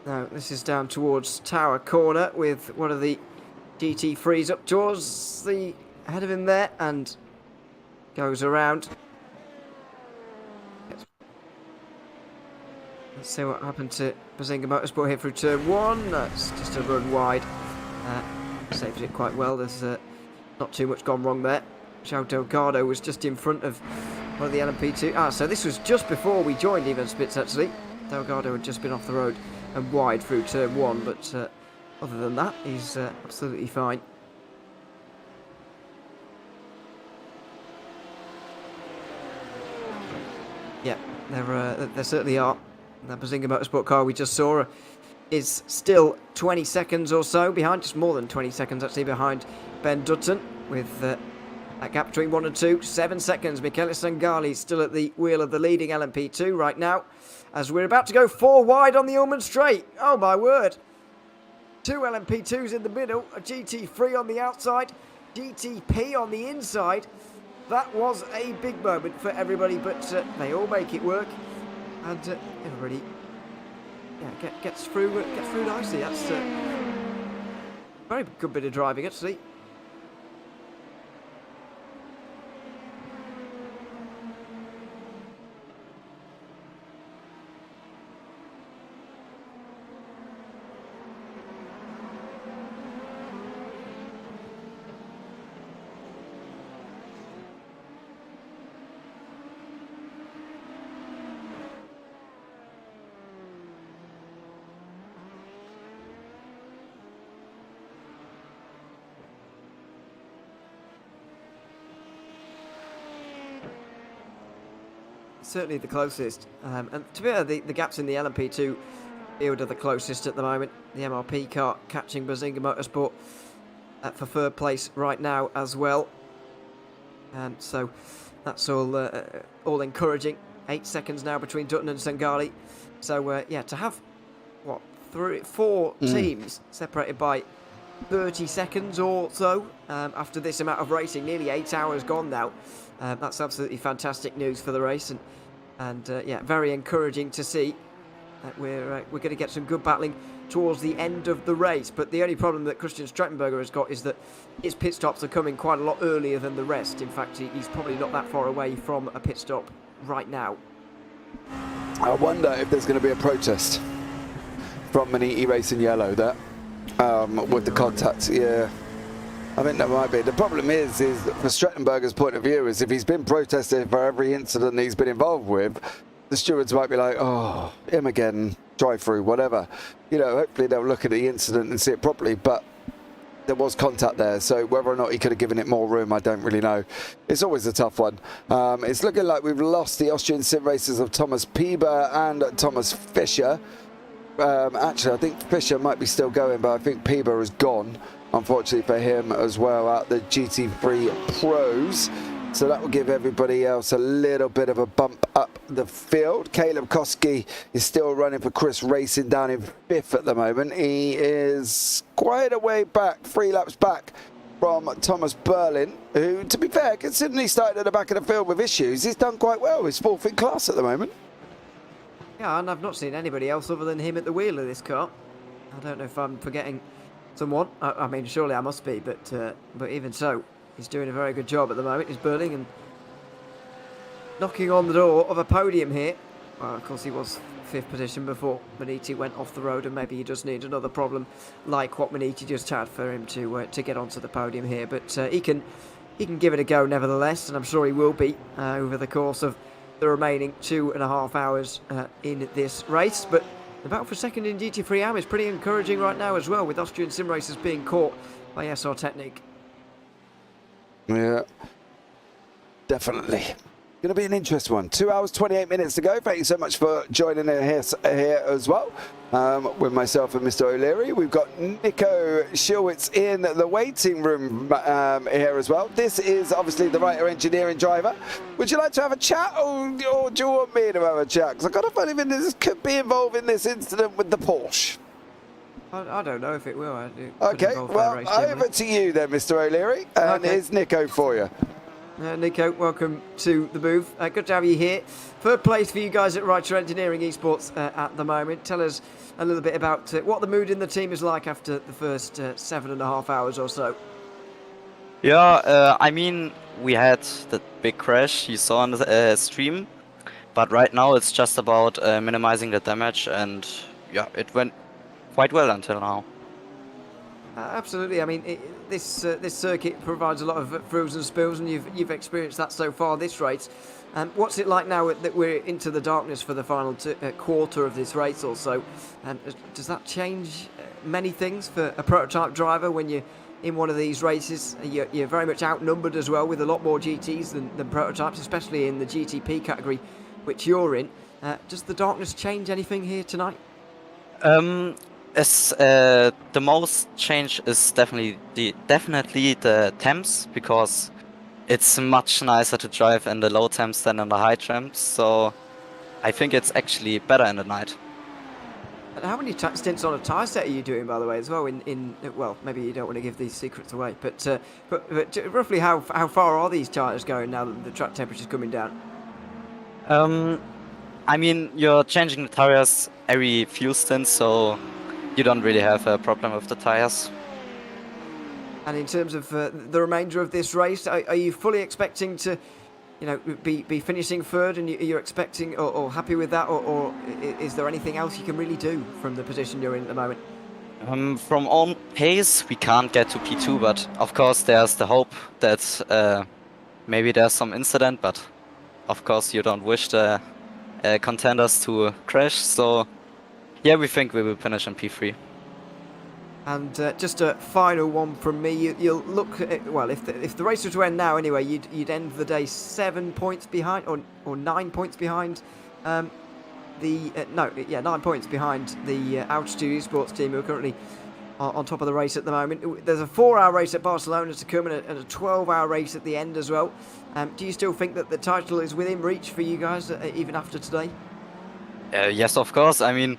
Now, this is down towards Tower Corner with one of the GT3s up towards the head of him there and goes around. Let's see what happened to Bazinga Motorsport here through turn 1. That's just a run wide. Saves it quite well. There's not too much gone wrong there. João Delgado was just in front of one of the LMP2. So this was just before we joined Even Spitz, actually. Delgado had just been off the road and wide through turn 1, but other than that, he's absolutely fine. Yeah, there certainly are. That Bazinga Motorsport car we just saw is still 20 seconds or so behind, just more than 20 seconds actually behind Ben Dutton, with that gap between 1 and 2. 7 seconds. Michele Sangali still at the wheel of the leading LMP2 right now, as we're about to go 4 wide on the Ullman Straight. Oh my word. 2 LMP2s in the middle, a GT3 on the outside, GTP on the inside. That was a big moment for everybody, but they all make it work, and everybody gets through nicely. That's a very good bit of driving, actually. Certainly the closest, and to be fair, the gaps in the LMP2 field are the closest at the moment. The MRP car catching Bazinga Motorsport for third place right now as well, and so that's all encouraging. 8 seconds now between Dutton and Sangali, so yeah, to have what, 4 teams separated by 30 seconds or so after this amount of racing, nearly 8 hours gone now. That's absolutely fantastic news for the race, and yeah, very encouraging to see that we're going to get some good battling towards the end of the race. But the only problem that Christian Strettenberger has got is that his pit stops are coming quite a lot earlier than the rest. In fact, he's probably not that far away from a pit stop right now. I wonder if there's going to be a protest from Maniti Racing Yellow there with the contact. Yeah, I think that might be. The problem is for Strettenberger's point of view, is if he's been protested for every incident that he's been involved with, the stewards might be like, oh, him again, drive through, whatever. You know, hopefully they'll look at the incident and see it properly, but there was contact there, so whether or not he could have given it more room, I don't really know. It's always a tough one. It's looking like we've lost the Austrian sim races of Thomas Pieber and Thomas Fischer. Actually, I think Fischer might be still going, but I think Pieber is gone, unfortunately for him as well, at the GT3 Pros. So that will give everybody else a little bit of a bump up the field. Caleb Koski is still running for Chris Racing down in 5th at the moment. He is quite a way back, 3 laps back from Thomas Berlin, who, to be fair, considering he started at the back of the field with issues, he's done quite well. He's 4th in class at the moment. Yeah, and I've not seen anybody else other than him at the wheel of this car. I don't know if I'm forgetting someone. I mean, surely I must be, but even so, he's doing a very good job at the moment. He's burning and knocking on the door of a podium here. Well, of course, he was 5th position before Maniti went off the road, and maybe he just needs another problem like what Maniti just had for him to get onto the podium here. But he can he can give it a go nevertheless, and I'm sure he will be over the course of the remaining 2.5 hours in this race. But the battle for second in GT3 AM is pretty encouraging right now as well, with Austrian sim racers being caught by SR Technic. Yeah, definitely. Going to be an interesting one. 2 hours, 28 minutes to go. Thank you so much for joining us here as well. With myself and Mr. O'Leary. We've got Nico Schilwitz in the waiting room here as well. This is obviously the writer, engineer and driver. Would you like to have a chat, or do you want me to have a chat? Because I've got a funny feeling this could be involved in this incident with the Porsche. I don't know if it will. Okay, well, over to you then, Mr. O'Leary. And here's Nico for you. Nico, welcome to the booth. Good to have you here. Third place for you guys at Writer Engineering Esports at the moment. Tell us a little bit about what the mood in the team is like after the first 7.5 hours or so. Yeah, I mean, we had the big crash you saw on the stream, but right now it's just about minimizing the damage, and yeah, it went quite well until now. Absolutely. I mean, this circuit provides a lot of thrills and spills, and you've experienced that so far this race. What's it like now that we're into the darkness for the final quarter of this race or so? Does that change many things for a prototype driver when you're in one of these races? You're very much outnumbered as well, with a lot more GTs than prototypes, especially in the GTP category, which you're in. Does the darkness change anything here tonight? The most change is definitely the temps, because it's much nicer to drive in the low temps than in the high temps, so I think it's actually better in the night. And how many stints on a tyre set are you doing, by the way, as well? Well, maybe you don't want to give these secrets away, but roughly how far are these tyres going now that the track temperature's coming down? I mean, you're changing the tires every few stints, so you don't really have a problem with the tires. And in terms of the remainder of this race, are you fully expecting to, be finishing third, and you're expecting or happy with that, or is there anything else you can really do from the position you're in at the moment? From on pace, we can't get to P2, but of course there's the hope that maybe there's some incident, but of course you don't wish the contenders to crash, so yeah, we think we will finish in P3. And just a final one from me. You'll look at, well, if the race were to end now anyway, you'd end the day 7 points behind, or 9 points behind 9 points behind the Altitude Esports team, who are currently on top of the race at the moment. There's a 4-hour race at Barcelona to come, and a 12-hour race at the end as well. Do you still think that the title is within reach for you guys, even after today? Yes, of course. I mean,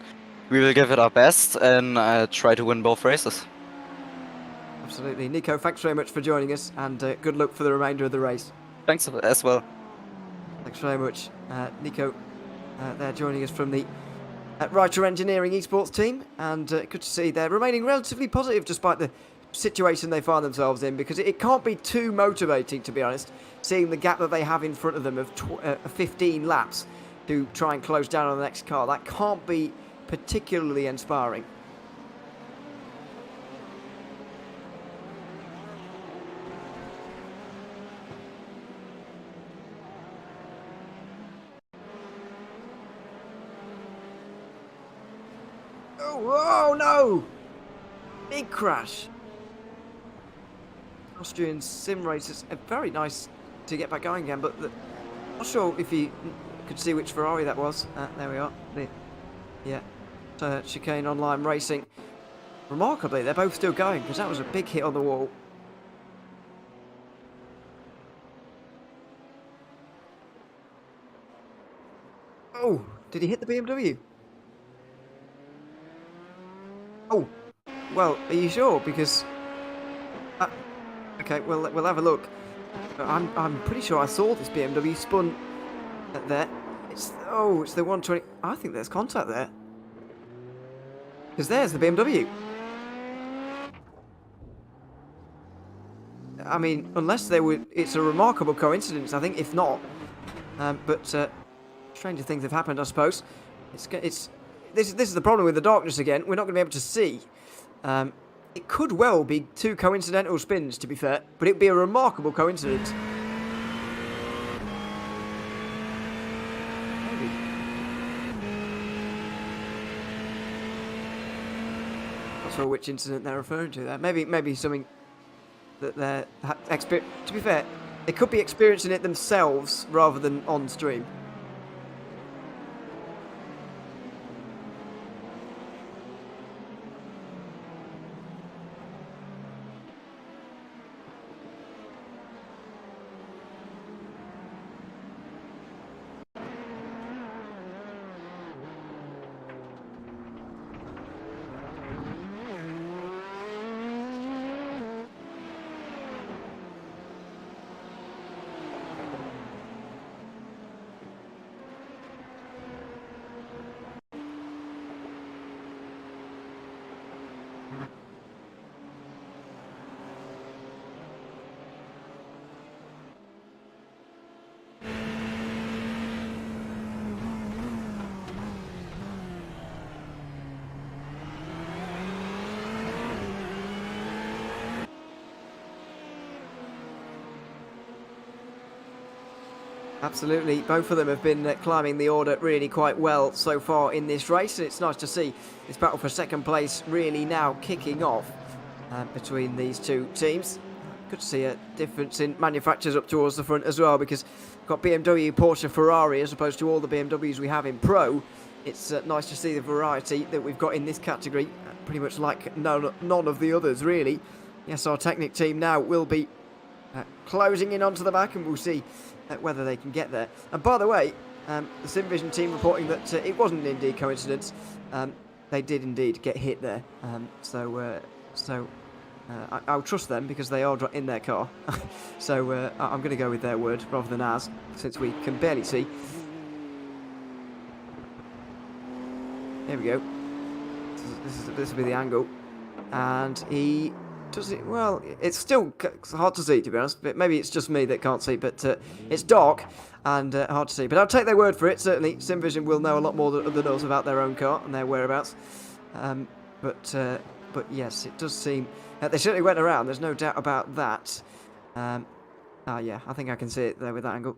we will give it our best and try to win both races. Absolutely. Nico, thanks very much for joining us, and good luck for the remainder of the race. Thanks as well. Thanks very much. Nico, they're joining us from the Writer Engineering Esports team, and good to see they're remaining relatively positive despite the situation they find themselves in, because it can't be too motivating, to be honest, seeing the gap that they have in front of them of 15 laps to try and close down on the next car. That can't be particularly inspiring. Oh no! Big crash. Austrian sim racers are very nice to get back going again, but not sure if you could see which Ferrari that was. There we are. Yeah. Chicane Online Racing. Remarkably, they're both still going, because that was a big hit on the wall. Oh, did he hit the BMW? Oh, well, are you sure? Because okay, well, we'll have a look. I'm pretty sure I saw this BMW spun there. It's the 120. I think there's contact there. Because there's the BMW. I mean, unless they were, it's a remarkable coincidence, I think, if not. But stranger things have happened, I suppose. This is the problem with the darkness again. We're not going to be able to see It could well be 2 coincidental spins, to be fair, but it'd be a remarkable coincidence. Maybe. Not sure which incident they're referring to there. Maybe something that they're... To be fair, they could be experiencing it themselves rather than on stream. Absolutely, both of them have been climbing the order really quite well so far in this race, and it's nice to see this battle for second place really now kicking off between these two teams. Good to see a difference in manufacturers up towards the front as well, because we've got BMW, Porsche, Ferrari as opposed to all the BMWs we have in Pro. It's nice to see the variety that we've got in this category, pretty much like none of the others really. Yes, our Technic team now will be closing in onto the back, and we'll see whether they can get there. And by the way, the SimVision team reporting that it wasn't indeed coincidence. They did indeed get hit there. I'll trust them because they are in their car. So I'm going to go with their word rather than ours, since we can barely see. Here we go. This will be the angle, and he does it well. It's still hard to see, to be honest. But maybe it's just me that can't see. But it's dark and hard to see. But I'll take their word for it. Certainly, SimVision will know a lot more than us about their own car and their whereabouts. But yes, it does seem they certainly went around. There's no doubt about that. Yeah, I think I can see it there with that angle.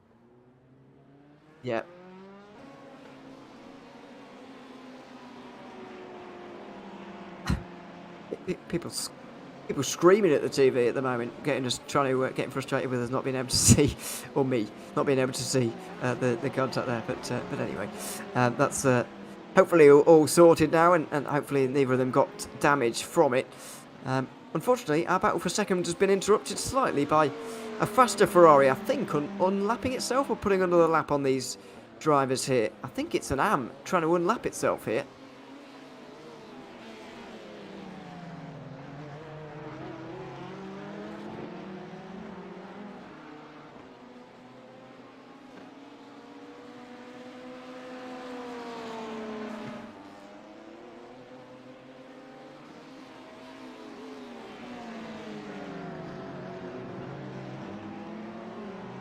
Yeah. People screaming at the TV at the moment, getting frustrated with us not being able to see, or me not being able to see the contact there. But anyway, that's hopefully all sorted now, and hopefully neither of them got damage from it. Unfortunately, our battle for second has been interrupted slightly by a faster Ferrari, I think, unlapping itself or putting another lap on these drivers here. I think it's an AM trying to unlap itself here.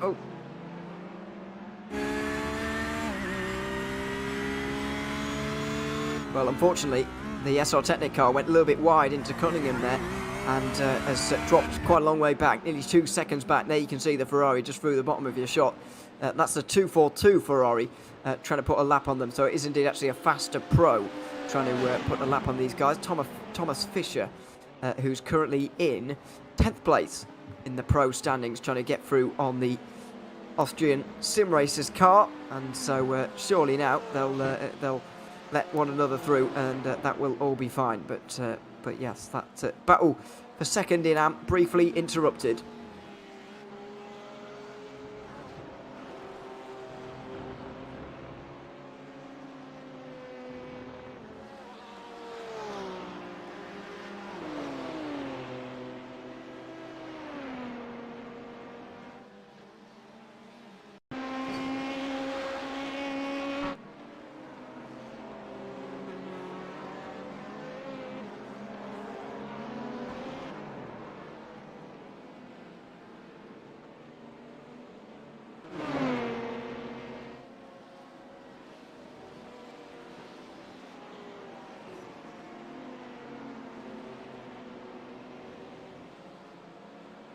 Oh. Well, unfortunately, the SR Technic car went a little bit wide into Cunningham there, and has dropped quite a long way back, nearly 2 seconds back. There you can see the Ferrari just through the bottom of your shot. That's the 242 Ferrari trying to put a lap on them. So it is indeed actually a faster Pro trying to put a lap on these guys. Thomas Fischer, who's currently in 10th place in the Pro standings, trying to get through on the Austrian Sim Racers car, and so surely now they'll let one another through, and that will all be fine. But yes, that battle for second in AMP briefly interrupted.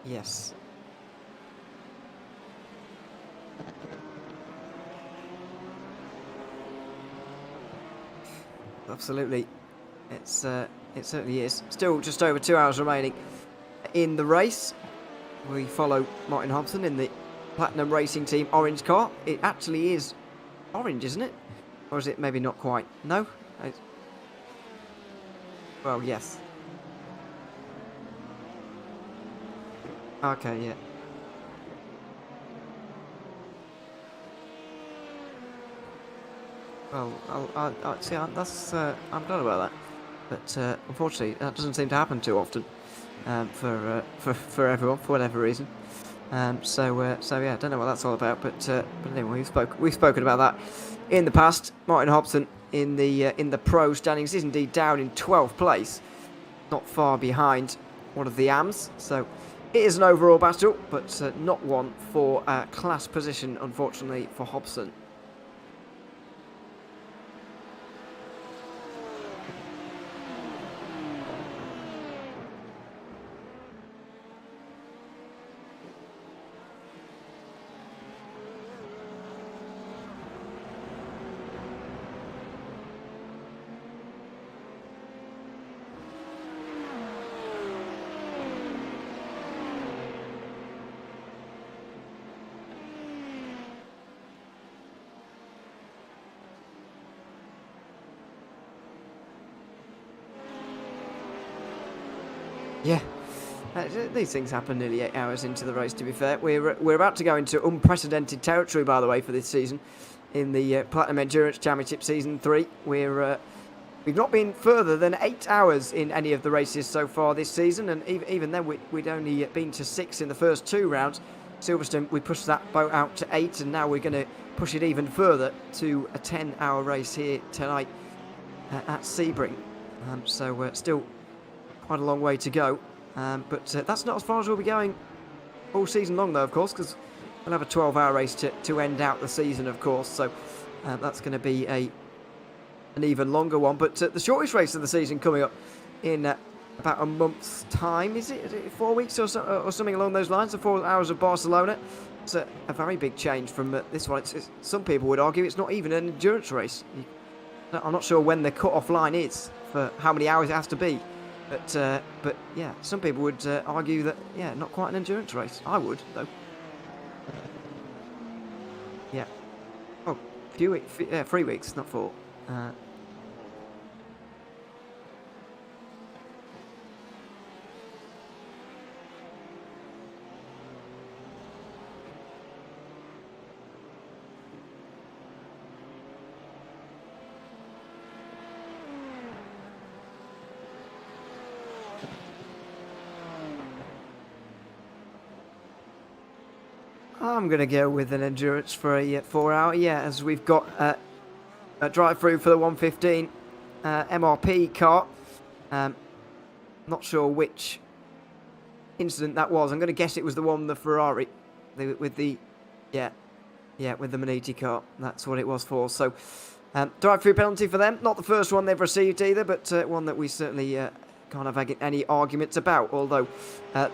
Yes. Absolutely. It certainly is. Still just over 2 hours remaining in the race. We follow Martin Hobson in the Platinum Racing Team orange car. It actually is orange, isn't it? Or is it maybe not quite? No? Well, yes. Okay, yeah. Well, I'll see. That's I'm glad about that, but unfortunately, that doesn't seem to happen too often for everyone for whatever reason. So yeah, I don't know what that's all about, but anyway, we've spoken about that in the past. Martin Hobson in the pro standings is indeed down in 12th place, not far behind one of the AMs. So it is an overall battle, but not one for class position, unfortunately, for Hobson. Yeah, these things happen nearly 8 hours into the race, to be fair. We're about to go into unprecedented territory, by the way, for this season. In the Platinum Endurance Championship Season 3, we've not been further than 8 hours in any of the races so far this season, and even then we'd only been to 6 in the first 2 rounds. Silverstone, we pushed that boat out to 8, and now we're going to push it even further to a 10-hour race here tonight at Sebring. So still quite a long way to go, but that's not as far as we'll be going all season long, though, of course, because we'll have a 12-hour race to end out the season, of course. So that's going to be an even longer one. But the shortest race of the season coming up in about a month's time. Is it 4 weeks or something along those lines? The 4 hours of Barcelona. It's a very big change from this one. Some people would argue it's not even an endurance race. I'm not sure when the cut-off line is for how many hours it has to be. But yeah, some people would argue that, yeah, not quite an endurance race. I would, though. Yeah. Oh, 3 weeks, not 4. I'm going to go with an endurance for a 4 hour, yeah, as we've got a drive-through for the 115 MRP car. Not sure which incident that was. I'm going to guess it was the one, the Ferrari, with the Maniti car. That's what it was for. So, drive-through penalty for them. Not the first one they've received either, but one that we certainly can't have any arguments about, although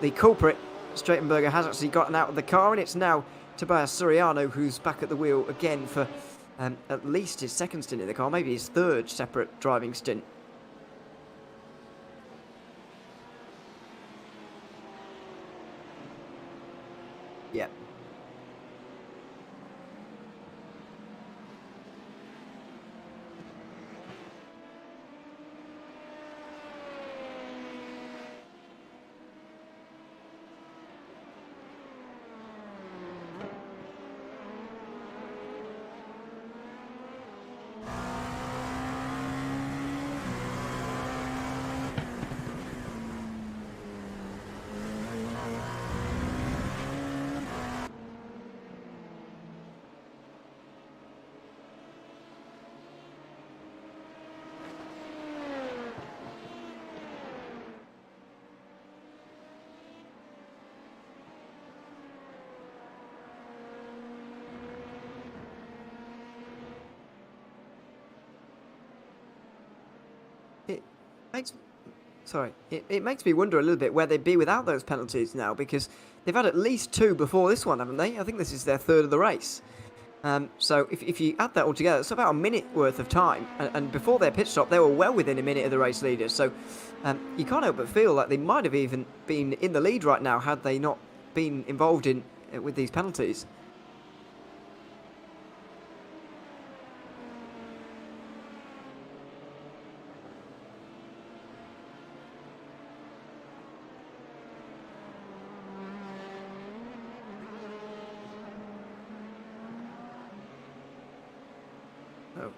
the culprit, Stratenberger, has actually gotten out of the car, and it's now Tobias Soriano who's back at the wheel again for at least his second stint in the car, maybe his third separate driving stint. Yeah. It makes Sorry, it makes me wonder a little bit where they'd be without those penalties now, because they've had at least 2 before this one, haven't they? I think this is their 3rd of the race. So if you add that all together, it's about a minute worth of time. And before their pit stop, they were well within a minute of the race leaders. So you can't help but feel like they might have even been in the lead right now had they not been involved in with these penalties. Oh.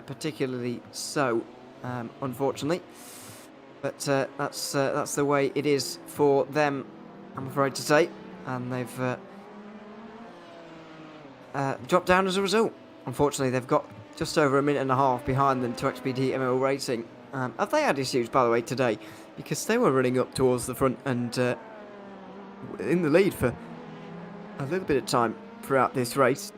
Particularly so, unfortunately. But that's the way it is for them, I'm afraid to say. And they've dropped down as a result. Unfortunately, they've got just over a minute and a half behind them to XPD ML Racing. Have they had issues, by the way, today? Because they were running up towards the front and in the lead for a little bit of time throughout this race.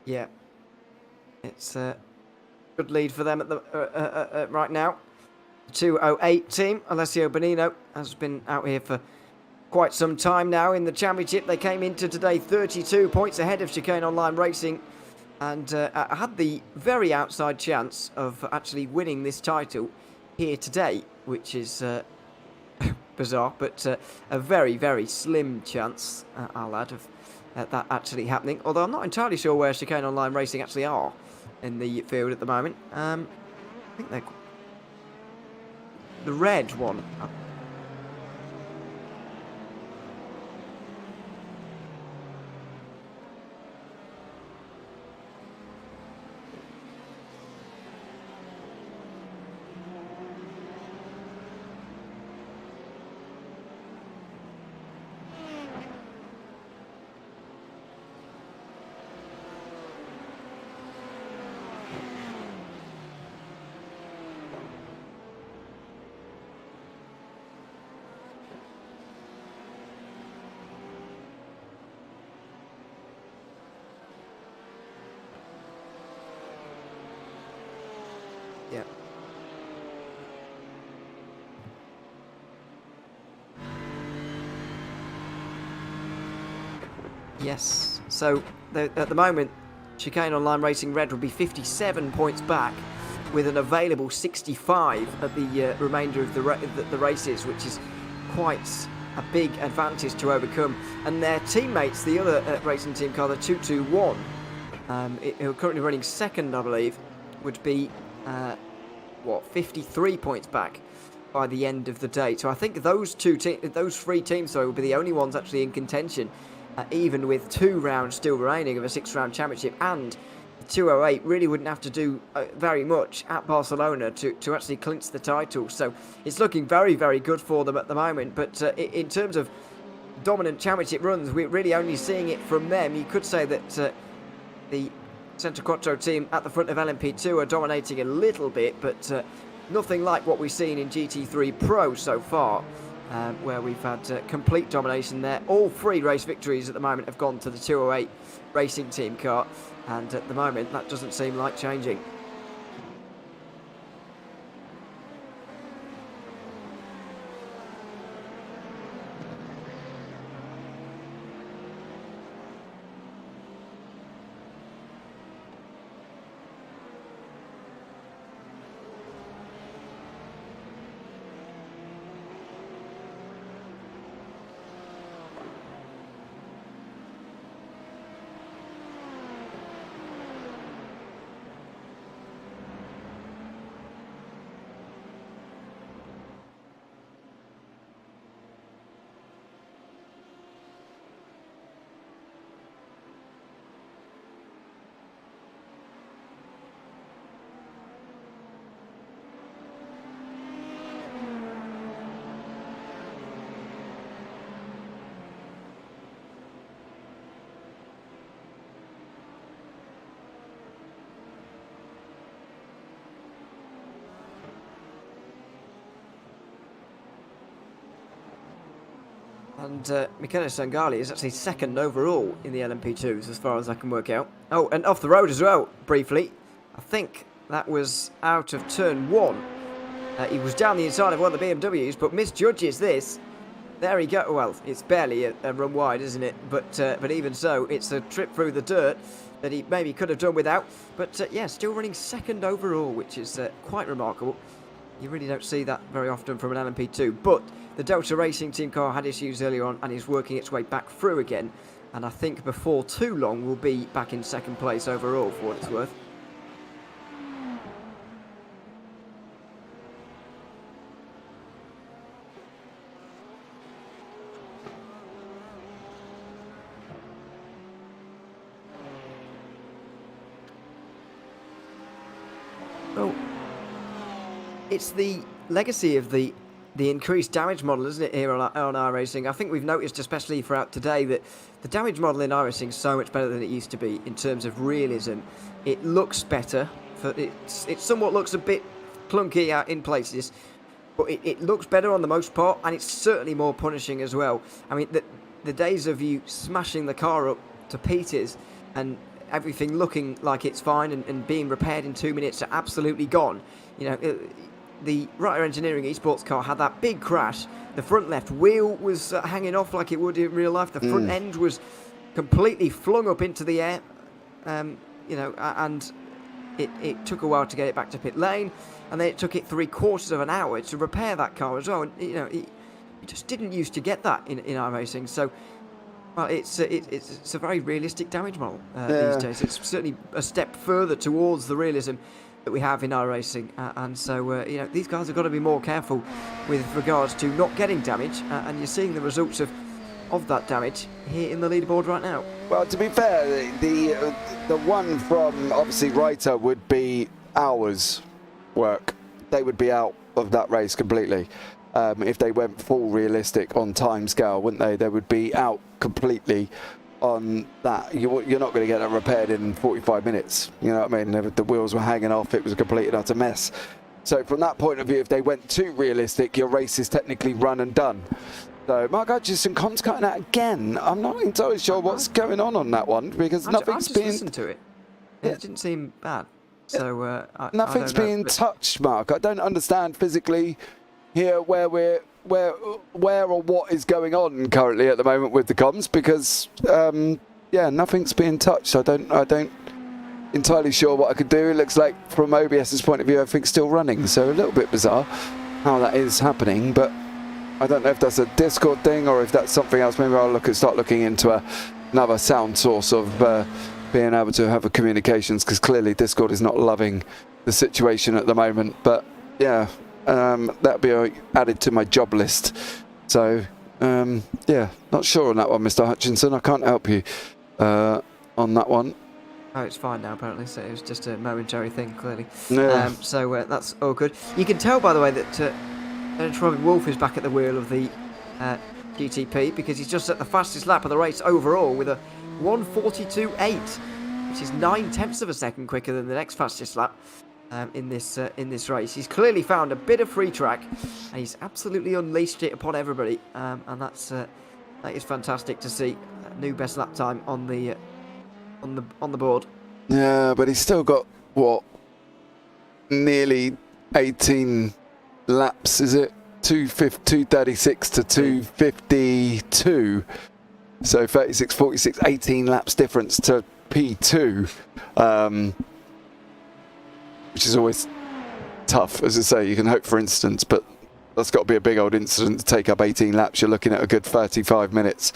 Yeah, it's a good lead for them at the right now. 208 team, Alessio Bonino has been out here for quite some time now in the championship. They came into today 32 points ahead of Chicane Online Racing and had the very outside chance of actually winning this title here today, which is bizarre, but a very, very slim chance, I'll add, of that actually happening. Although I'm not entirely sure where Chicane Online Racing actually are in the field at the moment. I think they're the red one. Yeah. Yes. So at the moment, Chicane Online Racing Red will be 57 points back, with an available 65 at the remainder of the races, which is quite a big advantage to overcome. And their teammates, the other racing team car, the 221, who are currently running second, I believe, would be 53 points back by the end of the day. So I think those three teams, will be the only ones actually in contention, even with 2 rounds still remaining of a 6-round championship. And the 208 really wouldn't have to do very much at Barcelona to actually clinch the title. So it's looking very, very good for them at the moment. But in terms of dominant championship runs, we're really only seeing it from them. You could say that the Centro Quattro team at the front of LMP2 are dominating a little bit, but nothing like what we've seen in GT3 Pro so far, where we've had complete domination there. All 3 race victories at the moment have gone to the 208 racing team car, and at the moment that doesn't seem like changing. And Michele Sangali is actually second overall in the LMP2s, as far as I can work out. Oh, and off the road as well, briefly. I think that was out of turn 1. He was down the inside of one of the BMWs, but misjudges this. There he go. Well, it's barely a run wide, isn't it? But even so, it's a trip through the dirt that he maybe could have done without. But yeah, still running second overall, which is quite remarkable. You really don't see that very often from an LMP2. But the Delta Racing team car had issues earlier on and is working its way back through again. And I think before too long we'll be back in second place overall, for what it's worth. Oh, it's the legacy of the increased damage model, isn't it, here on iRacing? I think we've noticed, especially throughout today, that the damage model in iRacing is so much better than it used to be in terms of realism. It looks better. It somewhat looks a bit clunky out in places, but it looks better on the most part, and it's certainly more punishing as well. I mean, the days of you smashing the car up to pieces and everything looking like it's fine and being repaired in 2 minutes are absolutely gone. You know, the Ryder Engineering eSports car had that big crash. The front left wheel was hanging off like it would in real life. The front end was completely flung up into the air. You know, and it took a while to get it back to pit lane, and then it took it 3/4 of an hour to repair that car as well. And you know, it just didn't used to get that in iRacing. So, well, it's a very realistic damage model these days. It's certainly a step further towards the realism that we have in iRacing, and so you know, these guys have got to be more careful with regards to not getting damage, and you're seeing the results of that damage here in the leaderboard right now. Well, to be fair, the one from obviously Reiter would be hours work. They would be out of that race completely. If they went full realistic on time scale, wouldn't they? They would be out completely on that. You're not going to get that repaired in 45 minutes. You know what I mean? The wheels were hanging off. It was a complete and utter mess. So from that point of view, if they went too realistic, your race is technically run and done. So Mark Hutchinson, comms cutting out again. I'm not entirely sure what's going on that one, because nothing's been... I just listened to it. It didn't seem bad. So nothing's being touched, Mark. I don't understand physically here where or what is going on currently at the moment with the comms, because yeah, nothing's being touched. I don't entirely sure what I could do. It looks like from OBS's point of view, everything's still running, so a little bit bizarre how that is happening, but I don't know if that's a Discord thing or if that's something else. Maybe I'll start looking into another sound source of being able to have a communications, because clearly Discord is not loving the situation at the moment. But yeah, that'll be added to my job list. So yeah, not sure on that one, Mr. Hutchinson. I can't help you on that one. Oh, it's fine now, apparently, so it was just a momentary thing, clearly. Yeah. So that's all good. You can tell, by the way, that Robin Wolf is back at the wheel of the GTP, because he's just at the fastest lap of the race overall with a 1:42.8, which is 9/10 of a second quicker than the next fastest lap in this race. He's clearly found a bit of free track, and he's absolutely unleashed it upon everybody, and that is fantastic to see. New best lap time on the board. Yeah, but he's still got what, nearly 18 laps, is it? 236 to 252. So 36, 46, 18 laps difference to P2, which is always tough, as I say. You can hope for instance, but that's got to be a big old incident to take up 18 laps. You're looking at a good 35 minutes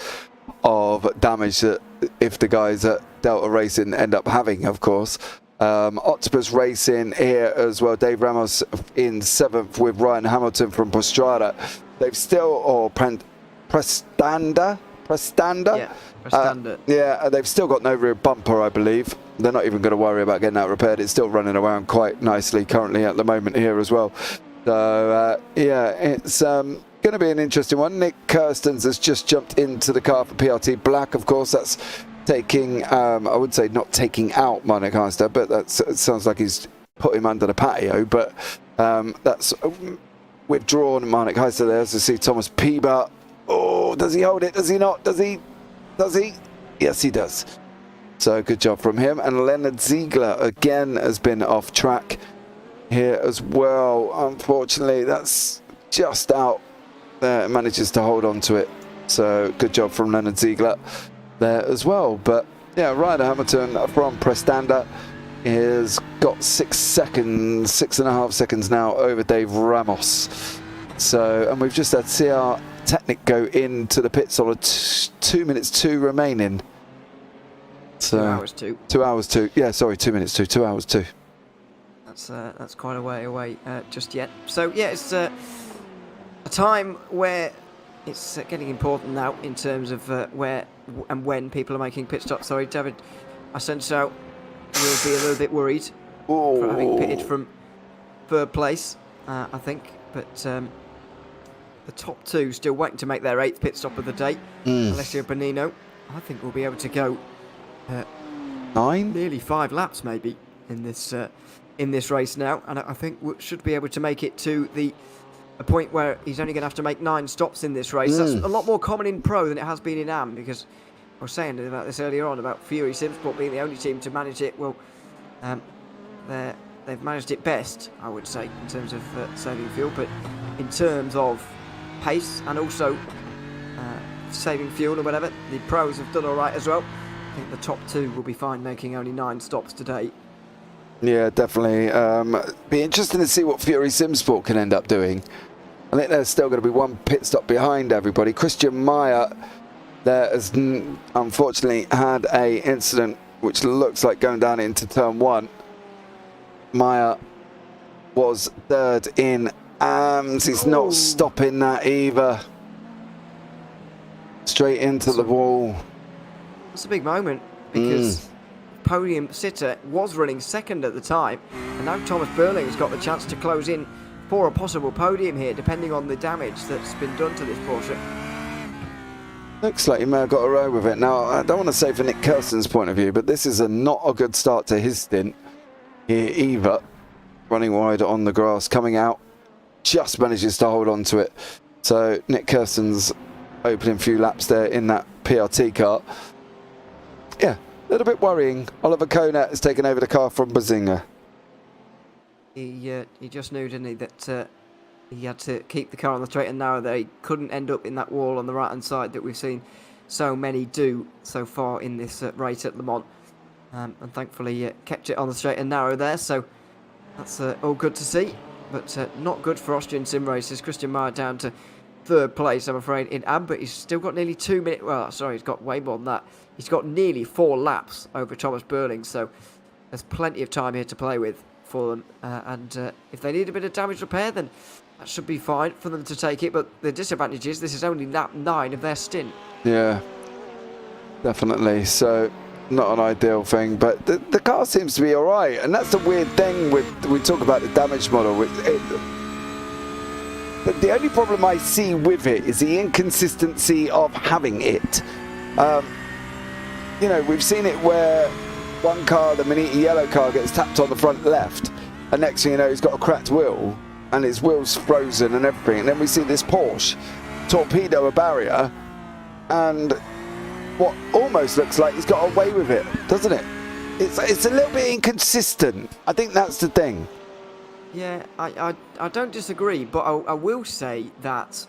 of damage that if the guys at Delta Racing end up having, of course. Octopus Racing here as well. Dave Ramos in 7th with Ryan Hamilton from Postrada. They've still, or Prestanda? Yeah, Prestanda. Yeah, they've still got no rear bumper, I believe. They're not even going to worry about getting that repaired. It's still running around quite nicely currently at the moment here as well. So yeah, it's going to be an interesting one. Nick Kirstens has just jumped into the car for PRT Black. Of course, that's taking, I would say not taking out Marnik Heister, but it sounds like he's put him under the patio. But that's withdrawn Marnik Heister there. As you see, Thomas Piebert Oh, does he hold it? Does he not? Does he? Does he? Yes, he does. So good job from him. And Leonard Ziegler again has been off track here as well. Unfortunately, that's just out there. Manages to hold on to it. So good job from Leonard Ziegler there as well. But yeah, Ryder Hamilton from Prestanda has got 6.5 seconds now over Dave Ramos. So, and we've just had CR Technic go into the pits on a 2 minutes 2 remaining. So 2 hours 2. 2 hours 2. Yeah, sorry, 2 minutes 2. 2 hours 2. That's quite a way away just yet. So yeah, it's a time where it's getting important now in terms of where and when people are making pit stops. Sorry, David, I sense out will be a little bit worried for having pitted from third place, I think. But the top two still waiting to make their 8th pit stop of the day. Alessio Bonino, I think, will be able to go 9, nearly 5 laps maybe in this race now, and I think we should be able to make it to a point where he's only going to have to make 9 stops in this race. That's a lot more common in Pro than it has been in AM, because I was saying about this earlier on about Fury Simsport being the only team to manage it. Well, they've managed it best, I would say, in terms of saving fuel, but in terms of pace and also saving fuel or whatever, the pros have done all right as well. I think the top 2 will be fine making only 9 stops today. Yeah, definitely. Be interesting to see what Fury Simsport can end up doing. I think there's still going to be 1 pit stop behind everybody. Christian Meyer there has unfortunately had a incident which looks like going down into turn 1. Meyer was 3rd in AMS. He's not stopping that either. Straight into the wall. It's a big moment because podium sitter was running 2nd at the time, and now Thomas Burling's got the chance to close in for a possible podium here, depending on the damage that's been done to this Porsche. Looks like he may have got away with it. Now, I don't want to say for Nick Kirsten's point of view, but this is not a good start to his stint here either. Running wide on the grass, coming out, just manages to hold on to it. So Nick Kirsten's opening few laps there in that PRT car. Yeah, a little bit worrying. Oliver Kona has taken over the car from Bazinga. He just knew, didn't he, that he had to keep the car on the straight and narrow there. He couldn't end up in that wall on the right-hand side that we've seen so many do so far in this race at Le Mans. And thankfully kept it on the straight and narrow there, so that's all good to see. But not good for Austrian sim races. Christian Meyer down to 3rd place, I'm afraid, in AM, but he's still got nearly 2 minutes. Well, sorry, he's got way more than that. He's got nearly 4 laps over Thomas Burling, so there's plenty of time here to play with for them. And if they need a bit of damage repair, then that should be fine for them to take it. But the disadvantage is this is only lap 9 of their stint. Yeah, definitely. So not an ideal thing, but the car seems to be all right. And that's the weird thing we talk about the damage model. But the only problem I see with it is the inconsistency of having it. You know, we've seen it where one car, the Maniti yellow car, gets tapped on the front left, and next thing you know, he's got a cracked wheel, and his wheel's frozen and everything. And then we see this Porsche torpedo a barrier, and what almost looks like he's got away with it, doesn't it? It's a little bit inconsistent. I think that's the thing. Yeah, I don't disagree, but I will say that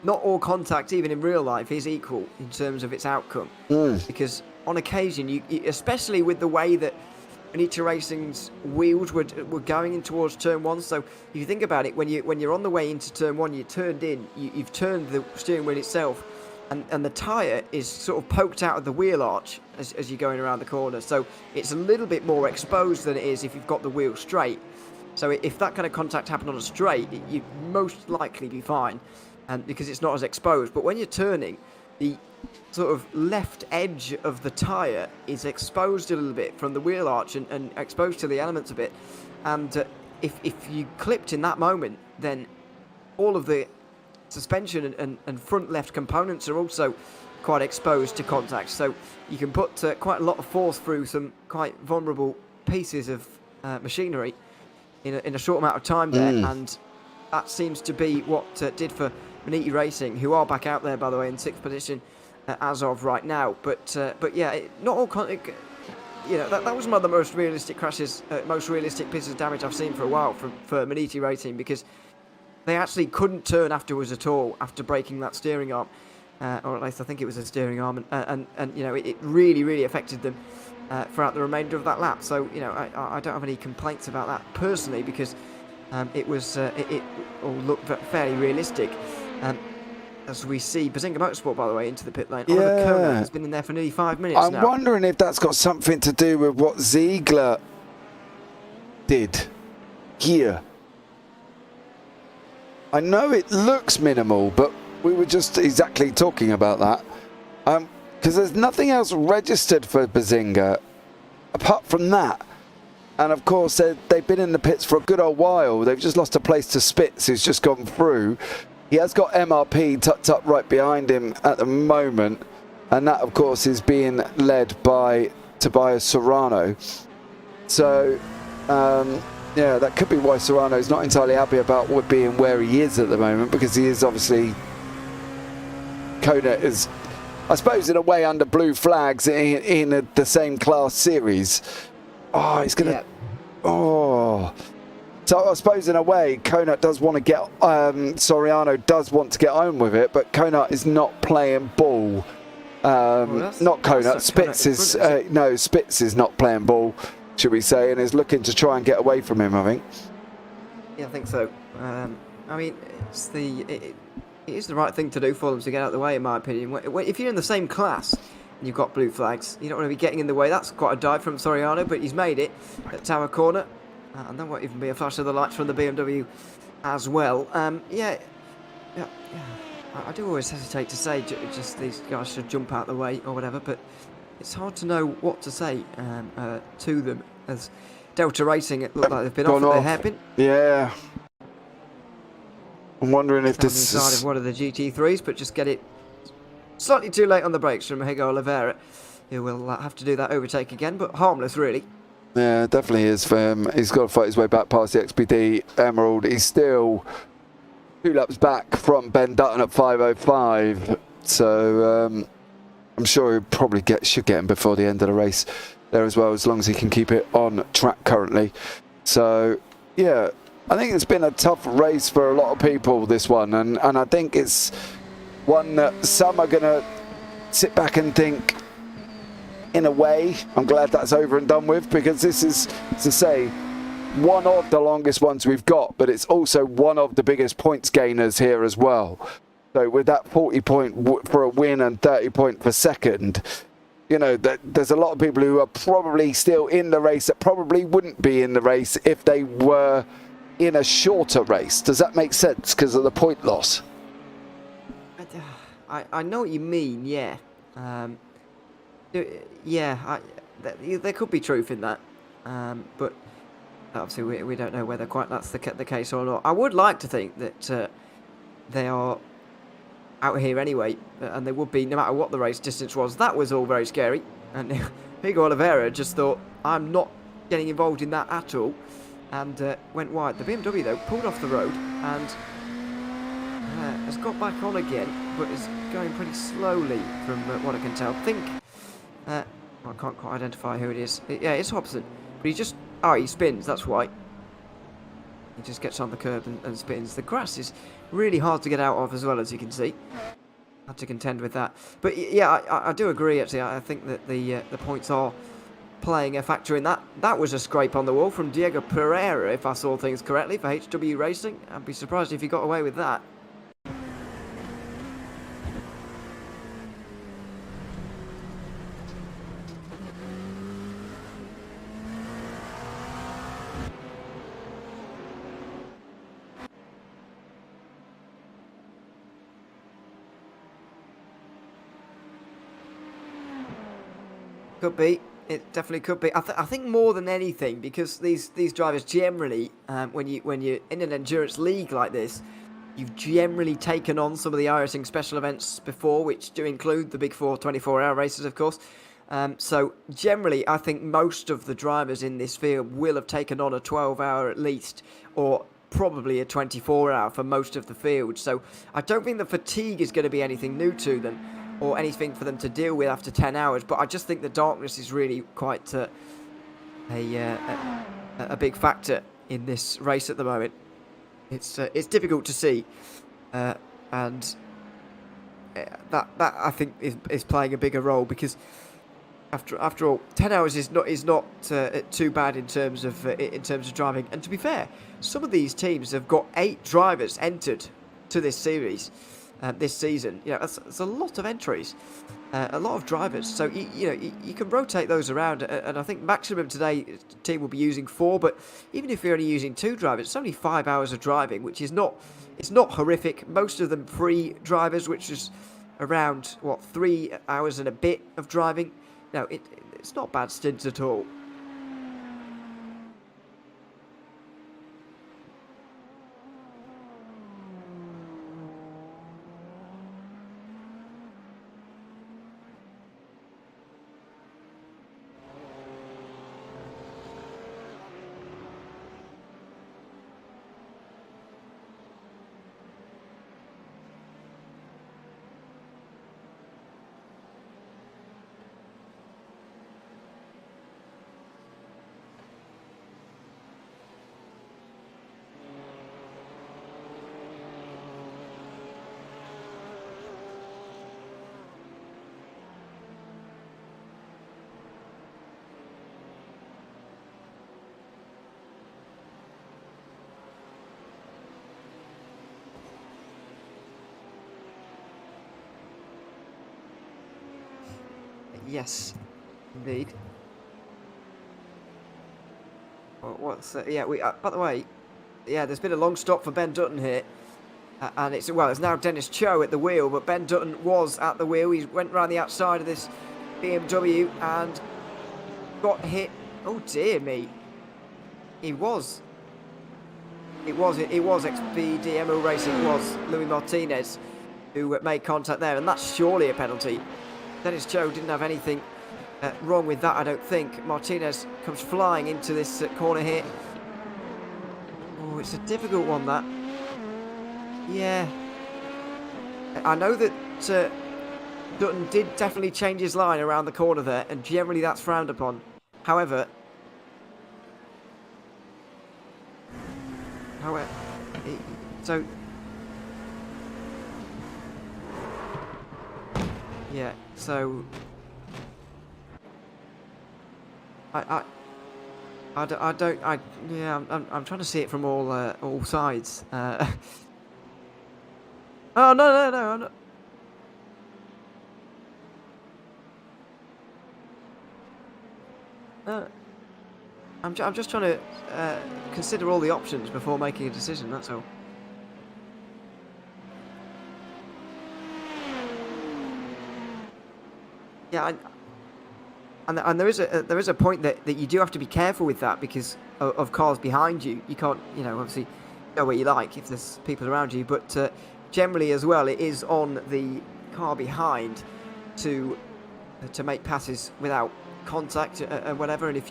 not all contact, even in real life, is equal in terms of its outcome. Because on occasion, you especially with the way that Maniti Racing's wheels were going in towards turn 1. So if you think about it, when you're on the way into turn 1, you turned in, you've turned the steering wheel itself, and the tyre is sort of poked out of the wheel arch as you're going around the corner. So it's a little bit more exposed than it is if you've got the wheel straight. So if that kind of contact happened on a straight, you'd most likely be fine, and because it's not as exposed. But when you're turning, the sort of left edge of the tyre is exposed a little bit from the wheel arch and exposed to the elements a bit. And if you clipped in that moment, then all of the suspension and front left components are also quite exposed to contact. So you can put quite a lot of force through some quite vulnerable pieces of machinery in a short amount of time there, and that seems to be what did for Maniti Racing, who are back out there, by the way, in 6th position as of right now. But yeah, not all... that was one of the most realistic crashes, most realistic pieces of damage I've seen for a while for Maniti Racing, because they actually couldn't turn afterwards at all after breaking that steering arm. Or at least I think it was a steering arm, and it really, really affected them throughout the remainder of that lap. So, I don't have any complaints about that personally, because it all looked fairly realistic. As we see Bazinga Motorsport, by the way, into the pit lane. Oliver Kona has been in there for nearly 5 minutes now. I'm wondering if that's got something to do with what Ziegler did here. I know it looks minimal, but we were just exactly talking about that. Because there's nothing else registered for Bazinga apart from that. And of course, they've been in the pits for a good old while. They've just lost a place to Spitz, who's just gone through. He has got MRP tucked up right behind him at the moment. And that, of course, is being led by Tobias Serrano. So, yeah, that could be why Serrano's not entirely happy about being where he is at the moment, because he is obviously... Kona is, I suppose, in a way under blue flags in the same class series. Oh, he's going to... Yeah. Oh... So I suppose in a way, Kona does want to get, Soriano does want to get on with it, but Kona is not playing ball. Not Kona, Spitz is, no, Spitz is not playing ball, should we say, and is looking to try and get away from him, I think. Yeah, I think so. I mean, it is the right thing to do for them to get out of the way, in my opinion. If you're in the same class and you've got blue flags, you don't want to be getting in the way. That's quite a dive from Soriano, but he's made it at Tower Corner. And there won't even be a flash of the lights from the BMW as well. Yeah, I do always hesitate to say just these guys should jump out the way or whatever, but it's hard to know what to say to them. As Delta Racing, it looked like they've been off their hairpin. Yeah. I'm wondering if this is... inside of one of the GT3s, but just get it slightly too late on the brakes from Hugo Oliveira, who will have to do that overtake again, but harmless, really. Yeah, definitely is for him. He's got to fight his way back past the XPD Emerald. He's still 2 laps back from Ben Dutton at 5:05. So I'm sure he probably should get him before the end of the race there as well, as long as he can keep it on track currently. So, yeah, I think it's been a tough race for a lot of people, this one. And I think it's one that some are going to sit back and think, in a way, I'm glad that's over and done with, because this is, to say, one of the longest ones we've got, but it's also one of the biggest points gainers here as well. So with that 40 point for a win and 30 point for second, there's a lot of people who are probably still in the race that probably wouldn't be in the race if they were in a shorter race. Does that make sense because of the point loss? I know what you mean, yeah. Yeah, there could be truth in that, but obviously we don't know whether quite that's the case or not. I would like to think that they are out here anyway, and they would be no matter what the race distance was. That was all very scary, and Hugo Oliveira just thought, I'm not getting involved in that at all, and went wide. The BMW, though, pulled off the road and has got back on again, but is going pretty slowly from what I can tell. I think... I can't quite identify who it is. Yeah, it's Hobson. But he just... Oh, he spins, that's why. He just gets on the curb and spins. The grass is really hard to get out of as well, as you can see. Had to contend with that. But yeah, I do agree, actually. I think that the points are playing a factor in that. That was a scrape on the wall from Diego Pereira, if I saw things correctly, for HW Racing. I'd be surprised if he got away with that. Could be. It definitely could be. I think more than anything, because these drivers generally, when you're in an endurance league like this, you've generally taken on some of the iRacing special events before, which do include the big 4 24-hour races, of course. So generally, I think most of the drivers in this field will have taken on a 12-hour at least, or probably a 24-hour for most of the field. So I don't think the fatigue is going to be anything new to them or anything for them to deal with after 10 hours. But I just think the darkness is really quite a big factor in this race at the moment. It's difficult to see, and that I think is playing a bigger role, because after all, 10 hours is not too bad in terms of driving. And to be fair, some of these teams have got 8 drivers entered to this series this season. That's a lot of entries, a lot of drivers. So you can rotate those around, and I think maximum today the team will be using 4. But even if you're only using 2 drivers, it's only 5 hours of driving, which is not horrific. Most of them free drivers, which is around 3 hours and a bit of driving. No, it's not bad stints at all. Yes, indeed. What's yeah? By the way, yeah, there's been a long stop for Ben Dutton here, and it's now Dennis Cho at the wheel, but Ben Dutton was at the wheel. He went round the outside of this BMW and got hit. Oh dear me! It was XPDMO Racing. It was Louis Martinez who made contact there, and that's surely a penalty. Dennis Cho didn't have anything wrong with that, I don't think. Martinez comes flying into this corner here. Oh, it's a difficult one, that. Yeah. I know that Dutton did definitely change his line around the corner there, and generally that's frowned upon. However, so... Yeah, so I'm trying to see it from all sides. Oh no, I'm not. I'm just trying to consider all the options before making a decision. That's all. Yeah, and there is a point that you do have to be careful with that, because of cars behind you. You can't, obviously go where you like if there's people around you, but generally as well, it is on the car behind to make passes without contact and whatever. And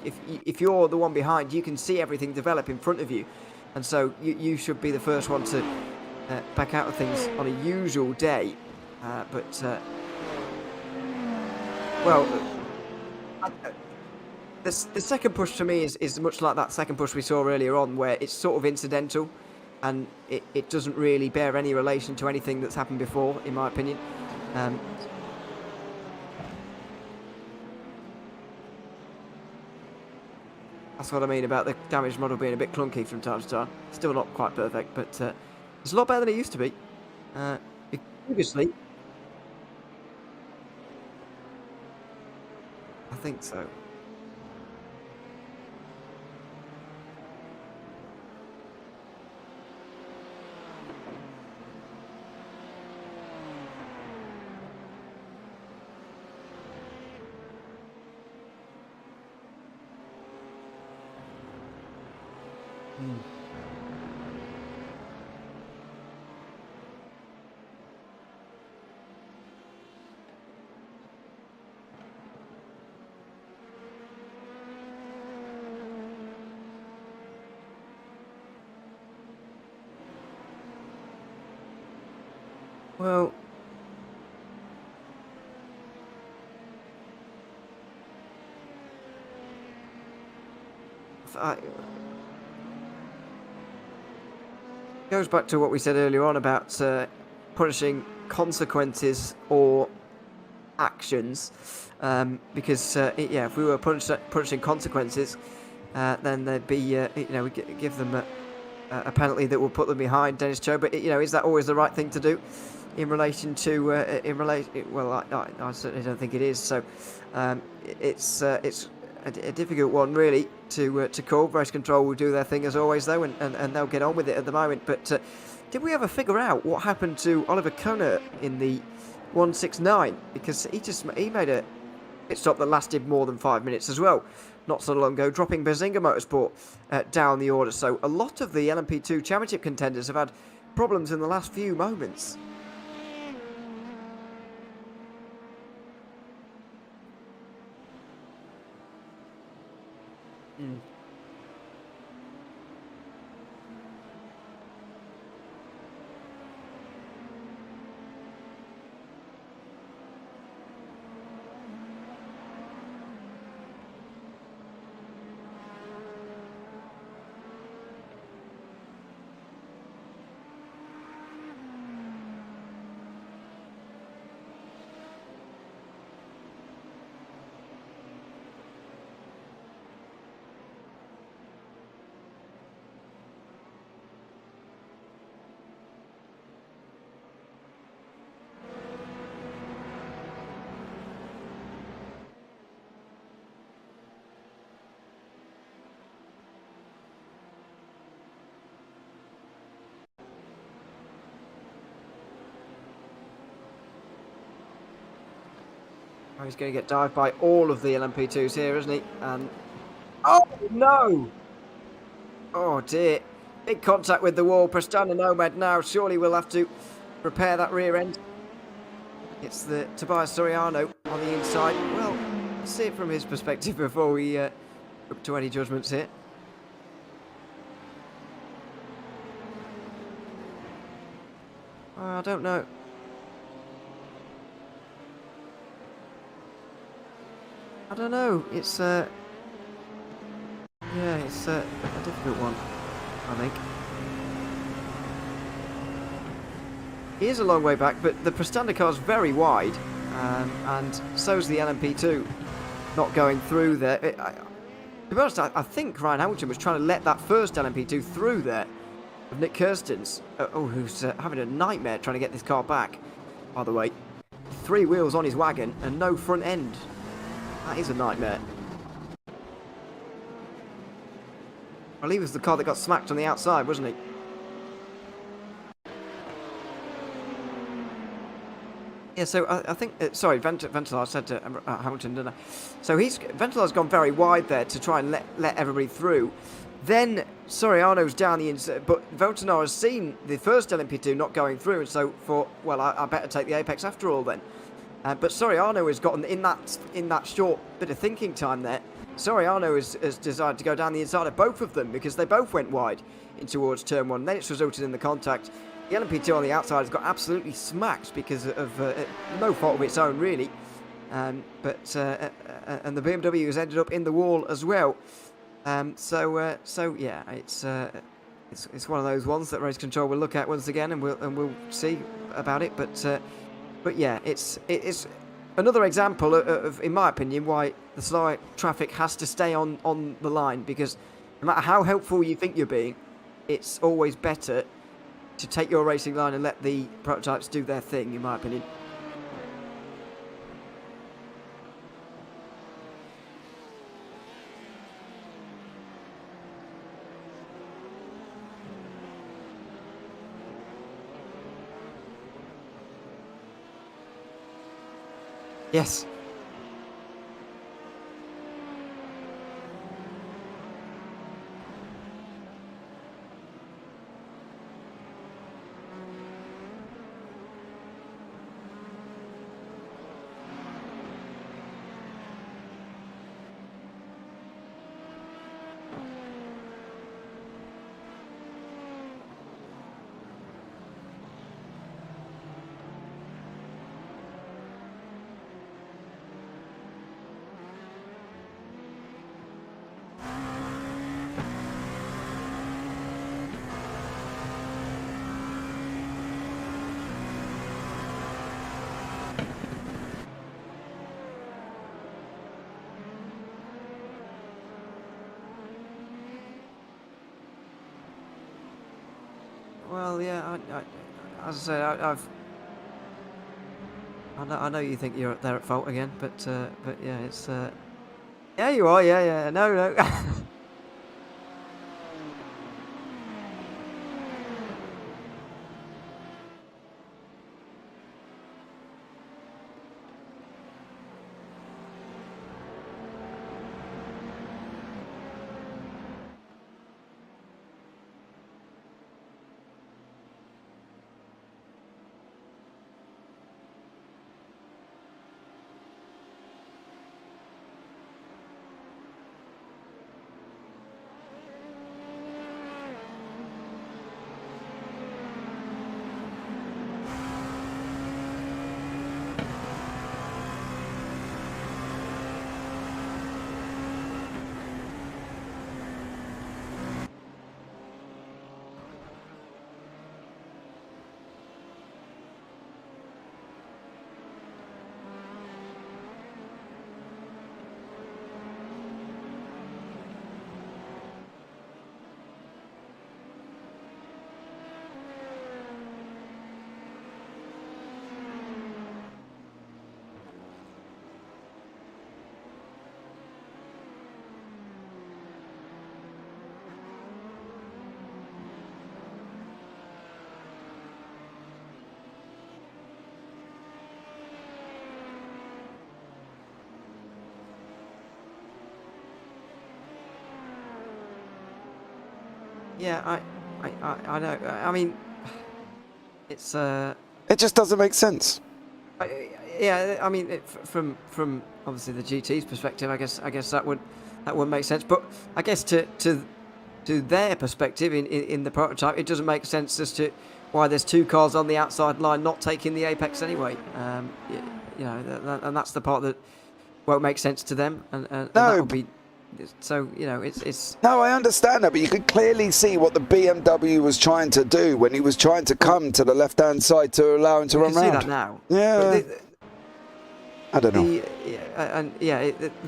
if you're the one behind, you can see everything develop in front of you, and so you should be the first one to back out of things on a usual day. Well, the second push to me is much like that second push we saw earlier on, where it's sort of incidental, and it doesn't really bear any relation to anything that's happened before, in my opinion. That's what I mean about the damage model being a bit clunky from time to time. Still not quite perfect, but it's a lot better than it used to be. Previously, I think so. Well, goes back to what we said earlier on about punishing consequences or actions, because if we were punishing consequences, then there'd be we give them a penalty that will put them behind Dennis Cho. But is that always the right thing to do in relation to Well, I certainly don't think it is. So it's a difficult one really to call. Race control will do their thing as always though, and they'll get on with it at the moment. But did we ever figure out what happened to Oliver Koner in the 169? Because he made a pit stop that lasted more than 5 minutes as well, not so long ago, dropping Berzinga Motorsport down the order. So a lot of the LMP2 Championship contenders have had problems in the last few moments. Oh, he's going to get dived by all of the LMP2s here, isn't he? And oh no! Oh dear! Big contact with the wall. Prestana Nomad now. Surely we'll have to repair that rear end. It's the Tobias Soriano on the inside. Well, let's see it from his perspective before we look to any judgments here. I don't know. I don't know. It's it's a difficult one, I think. He is a long way back, but the Prestanda car's very wide, and so's the LMP2 not going through there. To be honest, I think Ryan Hamilton was trying to let that first LMP2 through there of Nick Kirsten's, who's having a nightmare trying to get this car back, by the way. 3 wheels on his wagon and no front end. That is a nightmare. I believe it was the car that got smacked on the outside, wasn't he? Yeah, so I think... sorry, Ventilar said to Hamilton, didn't I? So Ventilar's gone very wide there to try and let everybody through. Then Soriano's down the inside, but Ventilar has seen the first LMP2 not going through, and so thought, well, I better take the apex after all then. But Soriano has gotten in that short bit of thinking time there. Soriano has decided to go down the inside of both of them because they both went wide in towards turn 1. Then it's resulted in the contact. The LMP2 on the outside has got absolutely smacked because of no fault of its own, really. And the BMW has ended up in the wall as well. So yeah, it's one of those ones that race control will look at once again, and we'll see about it. But yeah, it's another example of, in my opinion, why the slower traffic has to stay on the line, because no matter how helpful you think you're being, it's always better to take your racing line and let the prototypes do their thing, in my opinion. Yes. Well, yeah. As I say, I know you think you're there at fault again, but yeah, it's. Yeah, you are. Yeah. No. Yeah, I know. I mean, it's It just doesn't make sense. yeah. I mean, from obviously the GT's perspective, I guess that would make sense. But I guess to their perspective in the prototype, it doesn't make sense as to why there's two cars on the outside line not taking the apex anyway. You know, and that's the part that won't make sense to them, and that would be. So, you know, it's... No, I understand that, but you could clearly see what the BMW was trying to do when he was trying to come to the left-hand side to allow him to run round. You can see that now. Yeah. I don't know.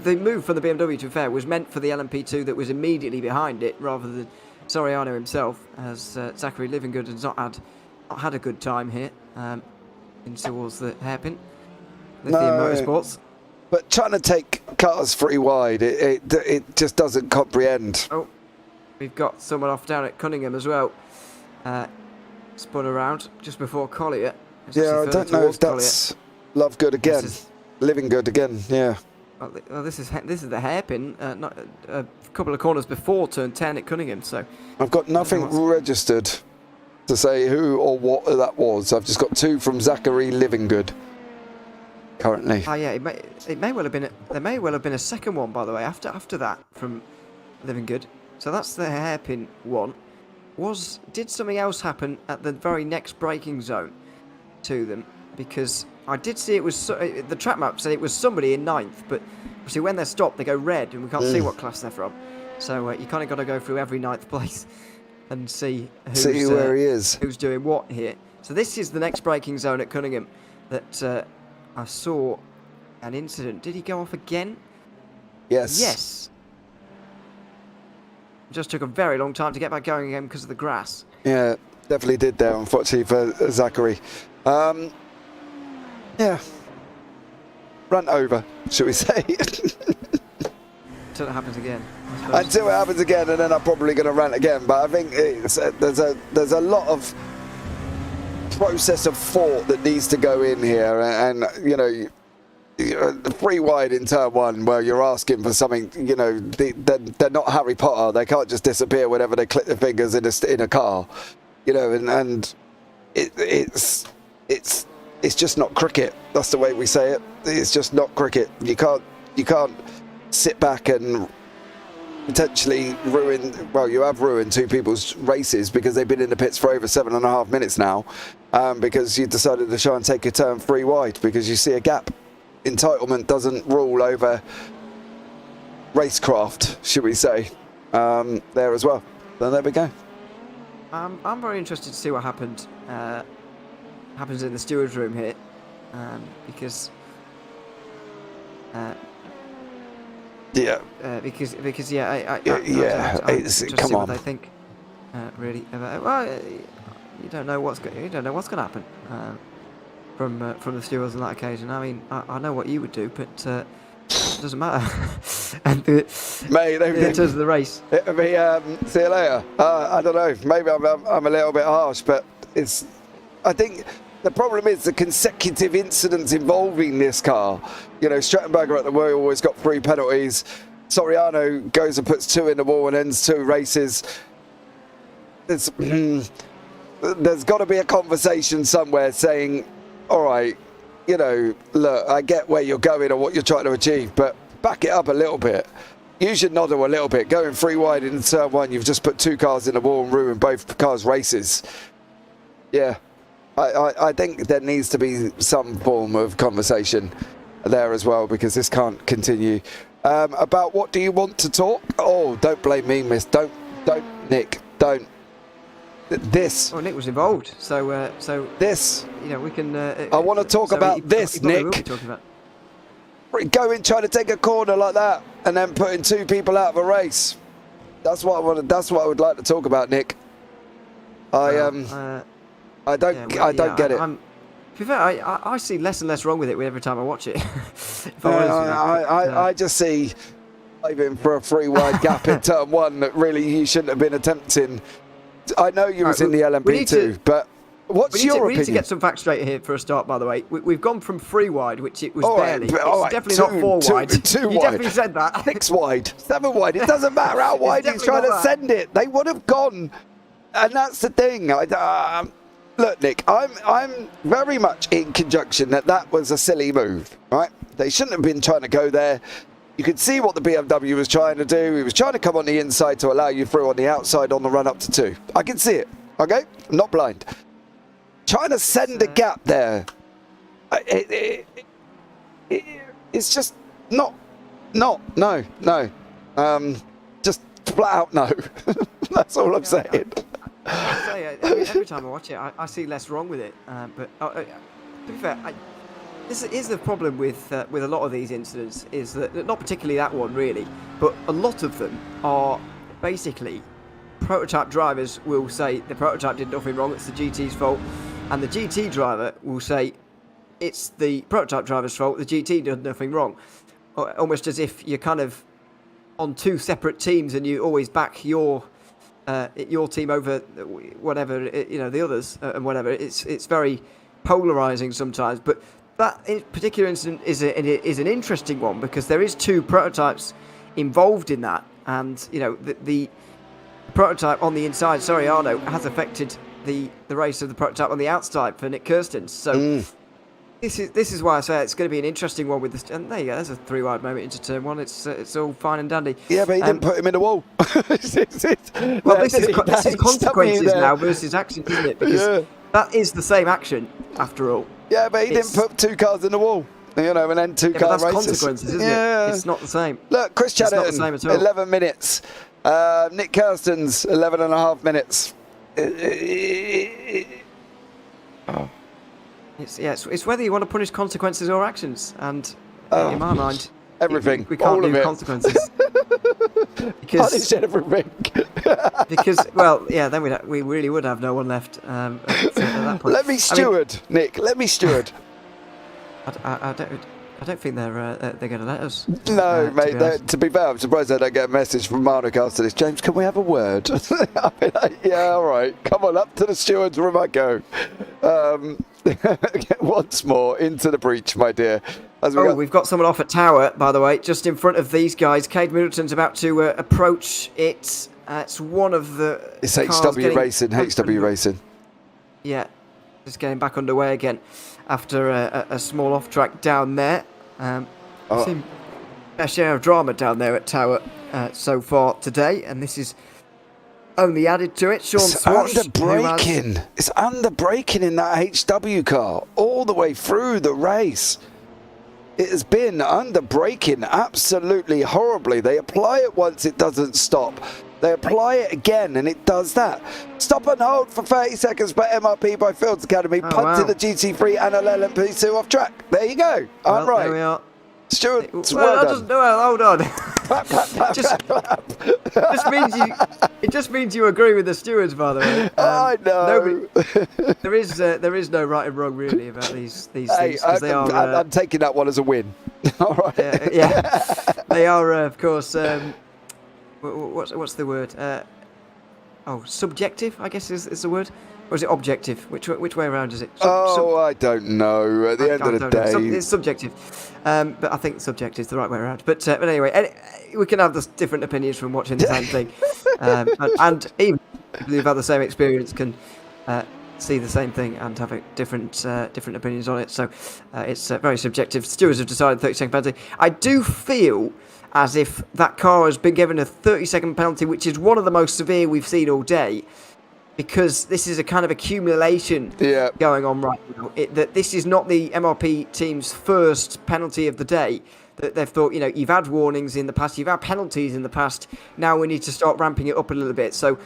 The move from the BMW, to be fair, was meant for the LMP2 that was immediately behind it, rather than Soriano himself, as Zachary Livingood has not had a good time here in towards the hairpin. Lithium Motorsports. But trying to take cars free wide, it just doesn't comprehend. Oh, we've got someone off down at Cunningham as well. Spun around just before Collier. Yeah, I don't know if that's Lovegood again. Living Good again, yeah. Well, this is the hairpin, not a couple of corners before turn 10 at Cunningham. So I've got nothing registered to say who or what that was. I've just got two from Zachary Livingood. Currently. Oh yeah, it may well have been. There may well have been a second one, by the way, after that from Livingood. So that's the hairpin one. Did something else happen at the very next braking zone to them? Because I did see it was the track map said it was somebody in 9th, but obviously when they're stopped they go red and we can't see what class they're from. So you kind of got to go through every 9th place and see where he is, who's doing what here. So this is the next braking zone at Cunningham that. I saw an incident. Did he go off again? Yes. Yes. Just took a very long time to get back going again because of the grass. Yeah, definitely did there, unfortunately, for Zachary. Yeah. Run over, should we say. Until it happens again. Until it happens again, and then I'm probably going to rant again. But I think there's a lot of process of thought that needs to go in here, and you know, the free wide in turn 1 where you're asking for something, you know, they're not Harry Potter. They can't just disappear whenever they click their fingers in a car, you know, and it's just not cricket. That's the way we say it. It's just not cricket. You can't sit back and potentially you have ruined two people's races because they've been in the pits for over 7.5 minutes now, because you decided to try and take a turn free wide because you see a gap. Entitlement doesn't rule over racecraft, should we say, there as well. So there we go. I'm very interested to see what happens in the stewards room here, because yeah. Because yeah, I come see on. what they think, really. Well, you don't know what's going to happen from the stewards on that occasion. I mean, I know what you would do, but it doesn't matter. And Mate, in terms of the race, it'll be see you later. I don't know. Maybe I'm a little bit harsh, but I think the problem is the consecutive incidents involving this car. You know, Strattenberger at the wheel always got 3 penalties. Soriano goes and puts 2 in the wall and ends 2 races. There's got to be a conversation somewhere saying, all right, you know, look, I get where you're going or what you're trying to achieve, but back it up a little bit. Use your noddle a little bit. Going 3 wide in turn 1, you've just put 2 cars in the wall and ruined both cars' races. Yeah, I think there needs to be some form of conversation there as well, because this can't continue. About what do you want to talk? Oh, don't blame me, miss. Don't, Nick, don't. This. Oh, Nick was involved, so this. You know, we can. I want to talk about this, Nick. Going trying to take a corner like that and then putting 2 people out of a race. That's what I want. That's what I would like to talk about, Nick. I don't get it. To be fair, I see less and less wrong with it every time I watch it. I just see diving for a 3 wide gap in turn 1 that really you shouldn't have been attempting. I know you was in the LMP2, but what's your opinion? We need to get some facts straight here for a start, by the way. We've gone from 3 wide, which it was barely. It's definitely not 4 wide. Two you wide. definitely said that. 6 wide, 7 wide. It doesn't matter how wide he's trying to send it. They would have gone. And that's the thing. Look, Nick, I'm very much in conjunction that was a silly move, right? They shouldn't have been trying to go there. You could see what the BMW was trying to do. He was trying to come on the inside to allow you through on the outside on the run up to 2. I can see it, okay? I'm not blind. Trying to send a gap there. It's just no. Just flat out no. That's all I'm saying. I say, every time I watch it, I see less wrong with it. But to be fair, this is the problem with a lot of these incidents, is that not particularly that one really, but a lot of them are basically prototype drivers will say the prototype did nothing wrong, it's the GT's fault, and the GT driver will say it's the prototype driver's fault, the GT did nothing wrong. Almost as if you're kind of on 2 separate teams and you always back your team over whatever, you know, the others and whatever. It's very polarizing sometimes, but that particular incident is an interesting one because there is 2 prototypes involved in that, and you know the prototype on the inside, Soriano, has affected the race of the prototype on the outside for Nick Kirsten. So this is why I say it's going to be an interesting one with this. And there you go, there's a 3 wide moment into turn 1. It's all fine and dandy. Yeah, but he didn't put him in the wall. Well, this is consequences now versus action, isn't it? Because that is the same action after all. Yeah, but he didn't put 2 cars in the wall. You know, and then 2 car races. That's consequences, isn't it? It's not the same. Look, Chris Chatterton, it's not the same at all. 11 minutes. Nick Kirsten's 11.5 minutes. It's whether you want to punish consequences or actions, and in my mind, everything. We can't do consequences. Punish everything. Because, well, yeah, then we really would have no one left at that point. Let me steward, Nick. Let me steward. I don't think they're going to let us. No, mate. To be fair, I'm surprised I don't get a message from Marnik after this. James, can we have a word? I mean, yeah, all right. Come on, up to the steward's room I go. Once more into the breach, my dear. We've got someone off at Tower, by the way, just in front of these guys. Cade Middleton's about to approach it. It's one of the. It's HW Racing. HW Racing. Yeah, just getting back underway again after a small off track down there. I've seen a share of drama down there at Tower so far today, and this is only added to it. Sean Swatch. It's under braking in that HW car all the way through the race. It has been under braking absolutely horribly. They apply it once, it doesn't stop. They apply it again and it does that. Stop and hold for 30 seconds by MRP by Fields Academy. Punted the GT3 and LMP2 off track. There you go. I'm right. There we are. Stuart, hold on. Clap, clap, clap, Just- clap, clap. It just means you agree with the stewards, by the way. I know. There is no right and wrong really about these Hey, things because they are. I'm taking that one as a win. All right. Yeah, they are of course. What's the word? Subjective, I guess is the word. Or is it objective? Which way around is it? I don't know. At the end of the day, it's subjective. But I think subjective is the right way around. But anyway, we can have different opinions from watching the same thing, and even if they've had the same experience, can see the same thing and have different opinions on it. So it's very subjective. Stewards have decided 30-second penalty. I do feel as if that car has been given a 30-second penalty, which is one of the most severe we've seen all day. Because this is a kind of accumulation going on right now. That this is not the MRP team's first penalty of the day. That they've thought, you've had warnings in the past, you've had penalties in the past. Now we need to start ramping it up a little bit. So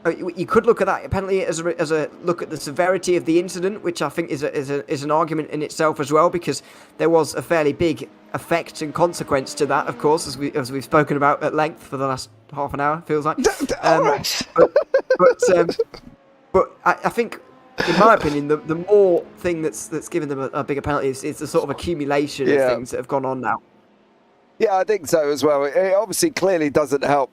you could look at that penalty as a look at the severity of the incident, which I think is an argument in itself as well, because there was a fairly big effect and consequence to that, of course, as we've spoken about at length for the last half an hour, feels like. But I think, in my opinion, the more thing that's given them a bigger penalty is the sort of accumulation of things that have gone on now. Yeah, I think so as well. It obviously clearly doesn't help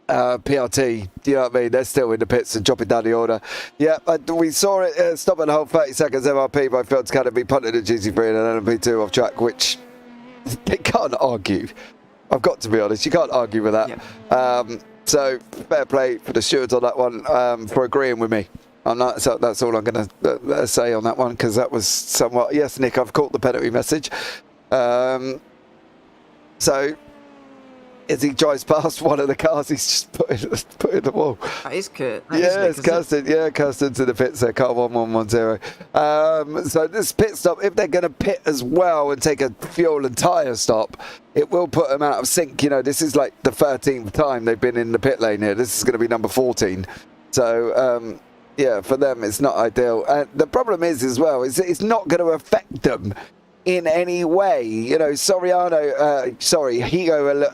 PRT. Do you know what I mean? They're still in the pits and dropping down the order. Yeah, we saw it stop and hold 30 seconds MRP by Phil's Academy, punted to GC3 and an LMP2 off track, which they can't argue. I've got to be honest, you can't argue with that. Yeah. So fair play for the stewards on that one for agreeing with me on that. So that's all I'm going to say on that one, because that was somewhat. Yes, Nick, I've caught the penalty message. So as he drives past one of the cars, he's just put in the wall. That is Kurt. It's Kirsten. Yeah, Kirsten to the pits there, car 1110. So this pit stop, if they're going to pit as well and take a fuel and tyre stop, it will put them out of sync. This is like the 13th time they've been in the pit lane here. This is going to be number 14. So, for them, it's not ideal. The problem is as well, is it's not going to affect them in any way. Higo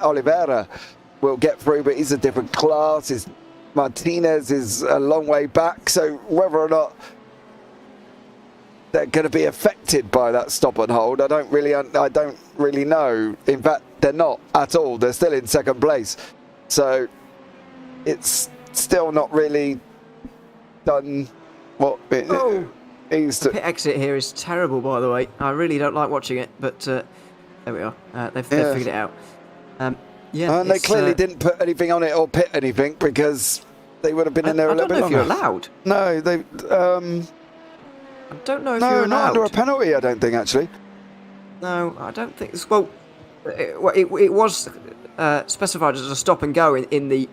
Oliveira will get through, but he's a different class. Martinez is a long way back, so whether or not they're going to be affected by that stop and hold, I don't really know. In fact, they're not at all. They're still in second place, so it's still not really done what it needs to. The pit exit here is terrible, by the way. I really don't like watching it, but there we are. They've figured it out. And they clearly didn't put anything on it or pit anything, because they would have been in there a little bit longer. I don't know if you're allowed. No, they. I don't know if you're allowed. No, not under a penalty, I don't think, actually. No, I don't think. Well, it was specified as a stop and go in the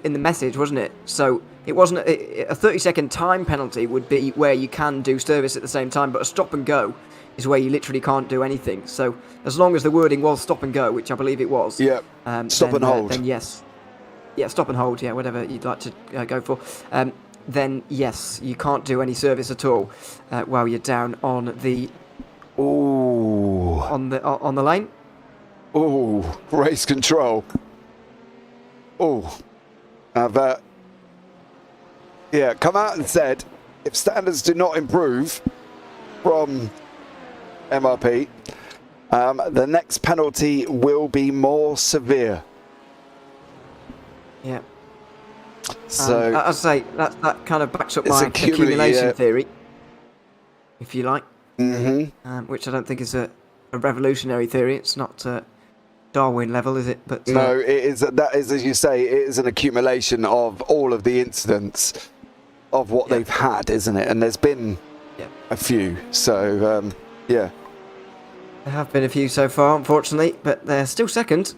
message, wasn't it? So it wasn't a 30-second time penalty would be where you can do service at the same time, but a stop and go is where you literally can't do anything. So as long as the wording was stop and go, which I believe it was, stop and hold, then yes, stop and hold, whatever you'd like to go for. Then yes, you can't do any service at all while you're down on the on the lane. Oh, race control. Oh, come out and said if standards do not improve from MRP, the next penalty will be more severe. Yeah. So I say that kind of backs up my accumulation theory, if you like. Mm-hmm. Which I don't think is a revolutionary theory. It's not Darwin level, is it? But no, it is. That is, as you say, it is an accumulation of all of the incidents of what they've had, isn't it? And there's been a few. So there have been a few so far, unfortunately, but they're still second.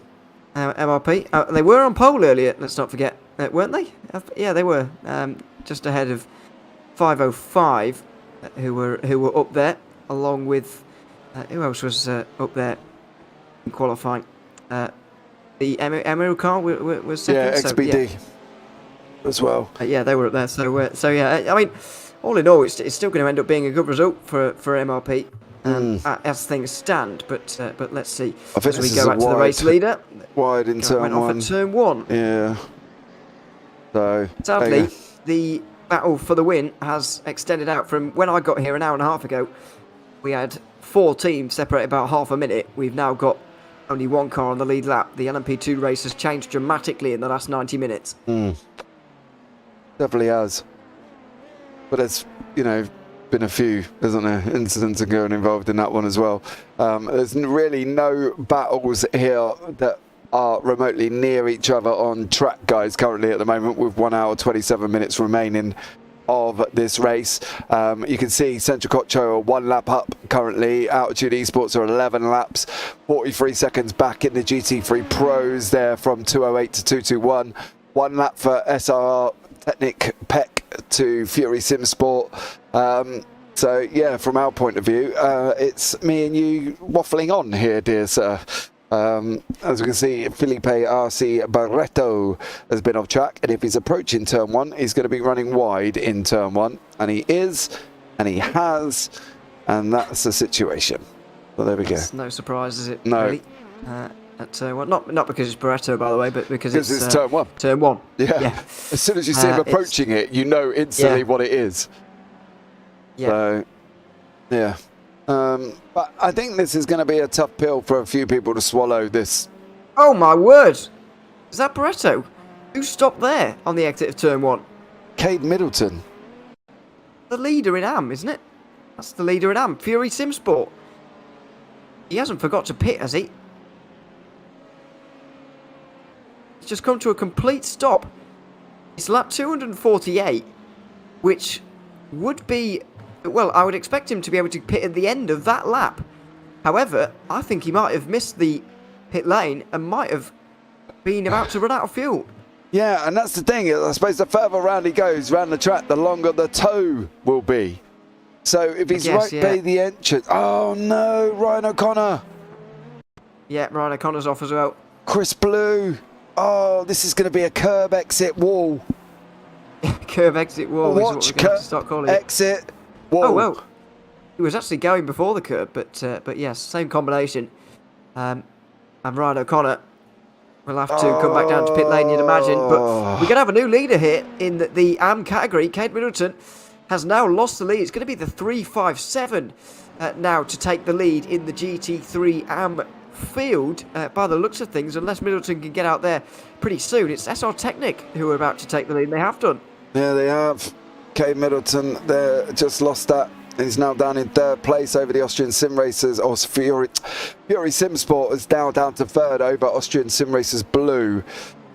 MRP. They were on pole earlier. Let's not forget, weren't they? Yeah, they were just ahead of 505, who were up there, along with who else was up there in qualifying? The Emiru car was second. XBD as well. They were up there. So I mean, all in all, it's still going to end up being a good result for MRP. as things stand. But let's see. I think As we this go is a back to the race leader. wide in turn Went off one. at turn 1. Yeah. So Sadly, the battle for the win has extended out from when I got here an hour and a half ago. We had 4 teams separated about half a minute. We've now got only 1 car on the lead lap. The LMP2 race has changed dramatically in the last 90 minutes. Definitely has. But there's, been a few, isn't there, incidents occurring involved in that one as well. There's really no battles here that are remotely near each other on track, guys, currently at the moment, with 1 hour 27 minutes remaining of this race. You can see Central Cocho are 1 lap up currently. Altitude Esports are 11 laps, 43 seconds back in the GT3 Pros there from 208 to 221. 1 lap for SRR Technic Peck to Fury Sim Sport. So yeah, from our point of view, it's me and you waffling on here, dear sir. As we can see, Felipe RC Barreto has been off track, and if he's approaching turn 1, he's going to be running wide in turn 1, and he is, and he has, and that's the situation. Well, there we go. It's no surprise, is it? No. Really? Not because it's Barreto, by the way, but because it's turn 1. Turn 1. Yeah. As soon as you see him approaching it, you know instantly what it is. Yeah. So, yeah. But I think this is going to be a tough pill for a few people to swallow this. Oh my word! Is that Barreto? Who stopped there on the exit of turn 1? Cade Middleton. The leader in AM, isn't it? That's the leader in AM, Fury Sim Sport. He hasn't forgot to pit, has he? It's just come to a complete stop. It's lap 248, which would be... Well, I would expect him to be able to pit at the end of that lap. However, I think he might have missed the pit lane and might have been about to run out of fuel. Yeah, and that's the thing. I suppose the further round he goes, round the track, the longer the tow will be. So if he's by the entrance... Oh no, Ryan O'Connor. Yeah, Ryan O'Connor's off as well. Chris Blue. Oh, this is going to be a curb exit wall. Curb exit wall is what we're going to have to start calling it. Exit wall. Oh, well. He was actually going before the curb, but yes, same combination. And Ryan O'Connor will have to come back down to pit lane, you'd imagine. But we're going to have a new leader here in the AM category. Cade Middleton has now lost the lead. It's going to be the 357 now to take the lead in the GT3 AM field, by the looks of things, unless Middleton can get out there pretty soon. It's SR Technic who are about to take the lead, and they have done. Yeah, they have. Cade Middleton, they just lost that. He's now down in 3rd place over the Austrian Sim Racers, or Fury Sim Sport is now down to 3rd over Austrian Sim Racers Blue,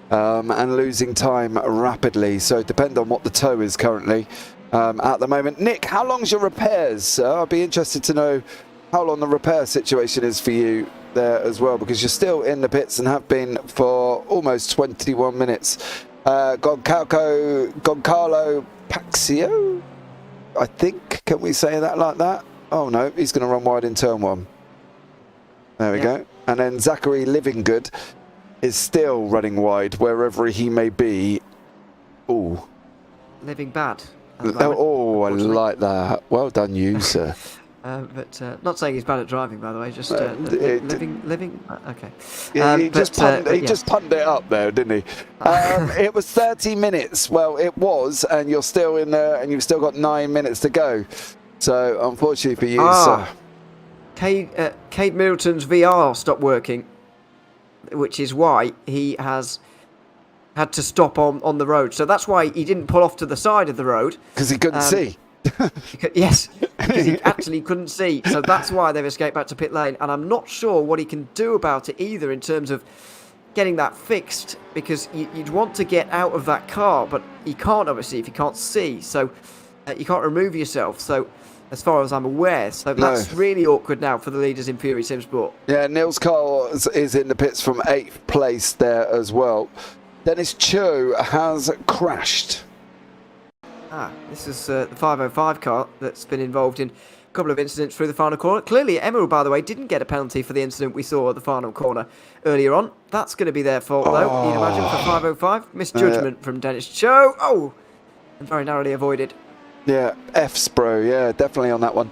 and losing time rapidly. So depend on what the tow is currently at the moment. Nick, how long's your repairs? I'd be interested to know how long the repair situation is for you there as well, because you're still in the pits and have been for almost 21 minutes. Goncalo Paxio, I think. Can we say that like that? Oh no, he's going to run wide in turn 1. There we go. And then Zachary Livinggood is still running wide wherever he may be. Ooh. Living bad. Oh, I like that. Well done, you, sir. But not saying he's bad at driving, by the way. Just living. Okay. Yeah, he just punned it up there, didn't he? It was 30 minutes. Well, it was, and you're still in there, and you've still got 9 minutes to go. So, unfortunately for you, sir. Cade Middleton's VR stopped working, which is why he has had to stop on the road. So that's why he didn't pull off to the side of the road. Because he couldn't see. Yes, because he actually couldn't see. So that's why they've escaped back to pit lane. And I'm not sure what he can do about it either in terms of getting that fixed, because you'd want to get out of that car, but you can't, obviously, if you can't see. So you can't remove yourself. So as far as I'm aware. So that's really awkward now for the leaders in Fury Sim Sport. Yeah, Nils Carl is in the pits from 8th place there as well. Dennis Cho has crashed. This is the 505 car that's been involved in a couple of incidents through the final corner. Clearly, Emerald, by the way, didn't get a penalty for the incident we saw at the final corner earlier on. That's going to be their fault, though, you'd imagine, for 505. Misjudgment from Dennis Cho. Oh! And very narrowly avoided. Yeah, F's bro, yeah, definitely on that one.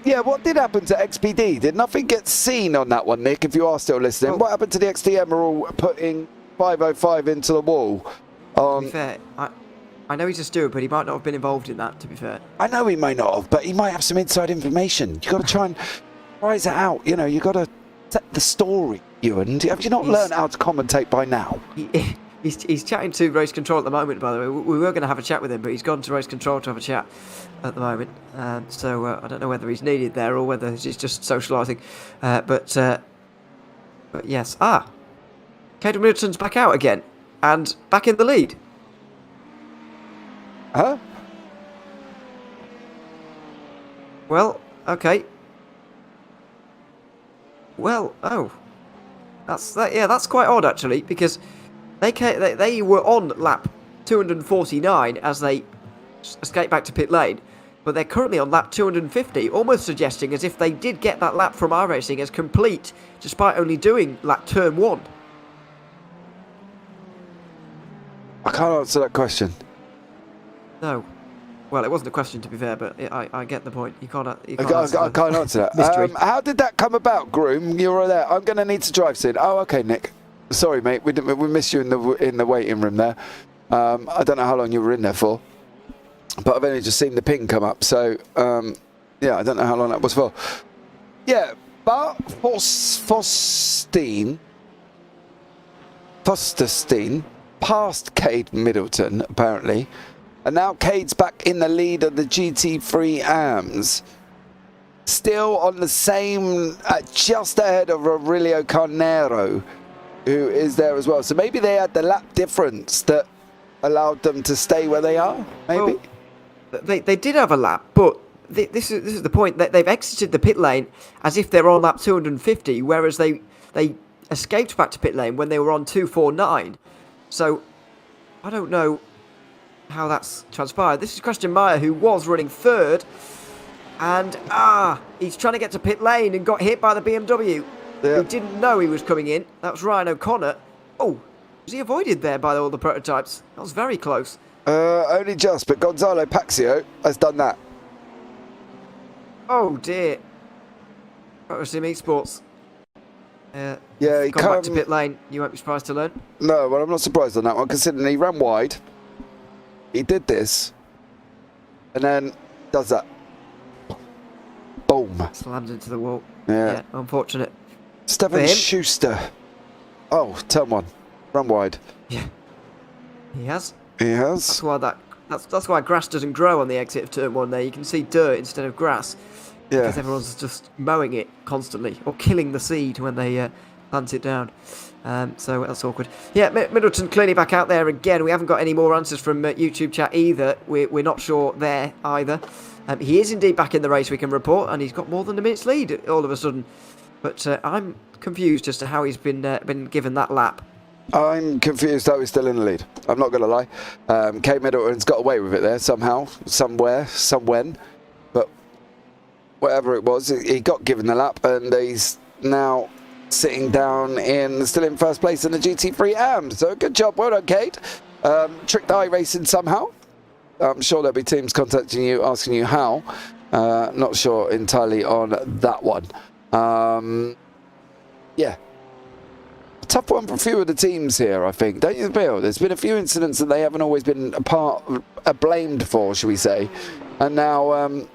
Yeah, what did happen to XPD? Did nothing get seen on that one, Nick, if you are still listening? Well, what happened to the XDM are all putting 505 into the wall? To be fair, I know he's a steward, but he might not have been involved in that, to be fair. I know he may not have, but he might have some inside information. You got to try and prize it out. You know, you got to set the story, Ewan. Have you not learned how to commentate by now? He's chatting to race control at the moment, by the way. We were going to have a chat with him, but he's gone to race control to have a chat at the moment. So I don't know whether he's needed there or whether he's just socialising. But yes. Caden Middleton's back out again and back in the lead. Huh? Well, okay. Well, oh. That's quite odd, actually, because they were on lap 249 as they escaped back to pit lane, but they're currently on lap 250, almost suggesting as if they did get that lap from iRacing as complete, despite only doing lap turn 1. I can't answer that question. No. Well, it wasn't a question, to be fair, but I get the point. You can't I can't answer that. Mystery. How did that come about, Groom? You were there. I'm going to need to drive soon. Oh, okay, Nick. Sorry, mate. We missed you in the waiting room there. I don't know how long you were in there for, but I've only just seen the ping come up. So, yeah, I don't know how long that was for. Yeah, but Fosterstein passed Cade Middleton, apparently. And now Cade's back in the lead of the GT3 AMS. Still on the same, just ahead of Aurelio Carnero, who is there as well. So maybe they had the lap difference that allowed them to stay where they are, maybe? Well, they did have a lap, but this is the point. That they've exited the pit lane as if they're on lap 250, whereas they escaped back to pit lane when they were on 249. So, I don't know how that's transpired. This is Christian Meyer, who was running third, and he's trying to get to pit lane and got hit by the BMW. Yeah. Who didn't know he was coming in. That was Ryan O'Connor. Oh, was he avoided there by all the prototypes? That was very close. Only just, but Gonzalo Paxio has done that. Oh dear. Protosim Esports. Yeah, he gone back to pit lane. You won't be surprised to learn. No, well, I'm not surprised on that one, considering he ran wide. He did this, and then does that. Boom. Slammed into the wall. Yeah. Unfortunate. Stephen Schuster. Oh, turn 1. Run wide. Yeah. He has. He has. That's why grass doesn't grow on the exit of turn 1 there. You can see dirt instead of grass. Yeah. Because everyone's just mowing it constantly, or killing the seed when they plant it down. So that's awkward. Yeah, Middleton clearly back out there again. We haven't got any more answers from YouTube chat either. We're not sure there either. He is indeed back in the race, we can report, and he's got more than a minute's lead all of a sudden. But I'm confused as to how he's been given that lap. I'm confused how he's still in the lead. I'm not going to lie. Kate Middleton's got away with it there somehow, somewhere, somewhen. But whatever it was, he got given the lap, and he's now sitting down still in first place in the GT3 AMS. So good job, well done, Kate. Tricked iRacing somehow. I'm sure there'll be teams contacting you, asking you how. Not sure entirely on that one. Yeah. A tough one for a few of the teams here, I think. Don't you feel? There's been a few incidents that they haven't always been blamed for, shall we say. And now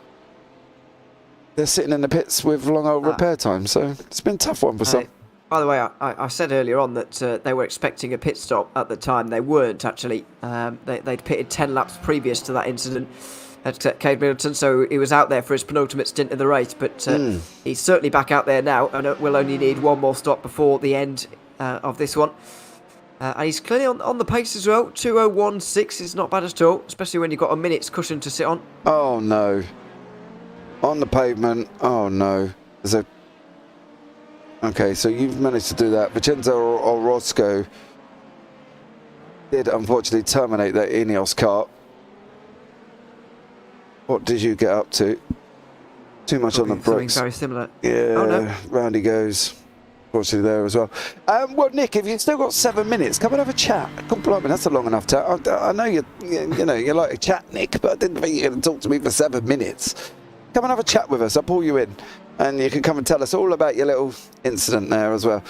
they're sitting in the pits with long old repair time. So it's been a tough one for some. By the way, I said earlier on that they were expecting a pit stop at the time. They weren't, actually. They'd pitted 10 laps previous to that incident at Cade Middleton, so he was out there for his penultimate stint in the race. But he's certainly back out there now, and we'll only need one more stop before the end of this one. And he's clearly on the pace as well. 2:01.6 is not bad at all, especially when you've got a minute's cushion to sit on. Oh, no. On the pavement. Oh, no. Okay, so you've managed to do that. Vincenzo Orozco did unfortunately terminate that Ineos kart. What did you get up to? Too much on the brakes. Something very similar. Yeah, oh, no. round he goes. Unfortunately, there as well. Well, Nick, if you've still got 7 minutes, come and have a chat. God blimey, that's a long enough chat. I know you like a chat, Nick, but I didn't think you were going to talk to me for 7 minutes. Come and have a chat with us. I'll pull you in, and you can come and tell us all about your little incident there as well.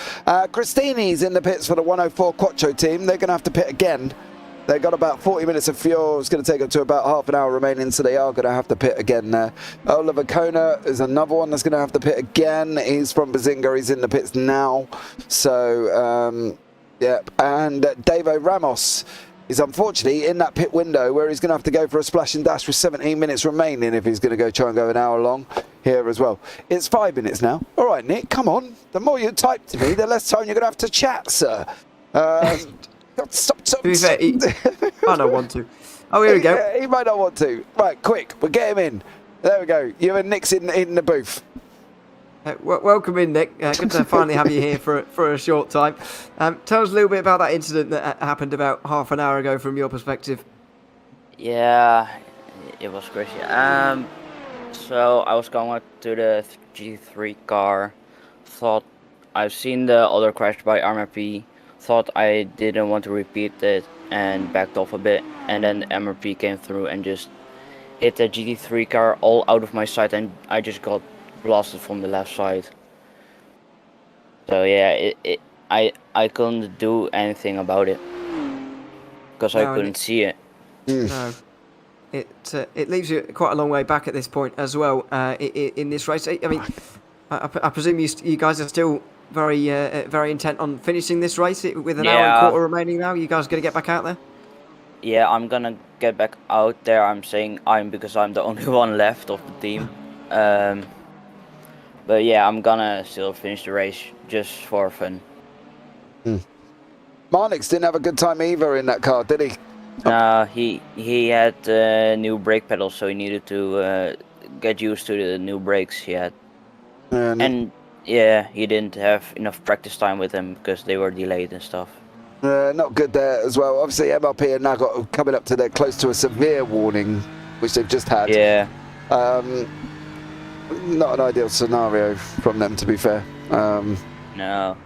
Christini's in the pits for the 104 Quattro team. They're going to have to pit again. They've got about 40 minutes of fuel. It's going to take them to about half an hour remaining, so they are going to have to pit again there. Oliver Kona is another one that's going to have to pit again. He's from Bazinga. He's in the pits now. So, yeah. And Davo Ramos is unfortunately in that pit window where he's going to have to go for a splash and dash with 17 minutes remaining if he's going to try and go an hour long here as well. It's 5 minutes now. All right, Nick, come on. The more you type to me, the less time you're going to have to chat, sir. Stop. To be fair, I don't want to. Oh, here we go. He might not want to. Right, quick, we'll get him in. There we go. You and Nick's in the booth. Welcome in, Nick. Good to finally have you here for a short time. Tell us a little bit about that incident that happened about half an hour ago from your perspective. Yeah, it was crazy. So I was going to the G3 car. Thought I've seen the other crash by MRP. Thought I didn't want to repeat it and backed off a bit, and then the MRP came through and just hit the GT3 car all out of my sight, and I just got blasted from the left side. So yeah, I couldn't do anything about it because I couldn't see it. No, it leaves you quite a long way back at this point as well in this race. I mean, I presume you guys are still very intent on finishing this race with an hour and a quarter remaining now. You guys going to get back out there? Yeah, I'm gonna get back out there. I'm saying because I'm the only one left of the team. But yeah, I'm gonna still finish the race just for fun. Marnix didn't have a good time either in that car, did he? He had new brake pedals, so he needed to get used to the new brakes he had. And yeah, he didn't have enough practice time with them because they were delayed and stuff. Not good there as well. Obviously, MRP have now got coming up to their close to a severe warning, which they've just had. Yeah. Not an ideal scenario from them, to be fair. No.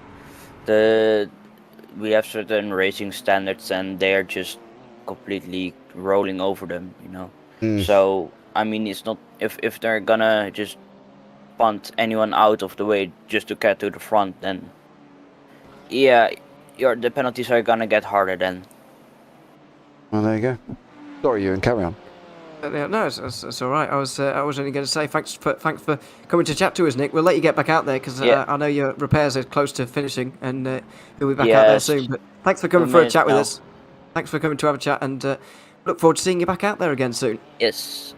We have certain racing standards, and they are just completely rolling over them, you know. So I mean, it's not if they're gonna just punt anyone out of the way just to get to the front, then yeah, the penalties are gonna get harder then. Well, there you go. Sorry, Ewan, carry on. No, it's all right. I was only going to say thanks for coming to chat to us, Nick. We'll let you get back out there because I know your repairs are close to finishing, and you'll be back out there soon. But thanks for coming for a chat with us. Thanks for coming to have a chat, and look forward to seeing you back out there again soon. Yes.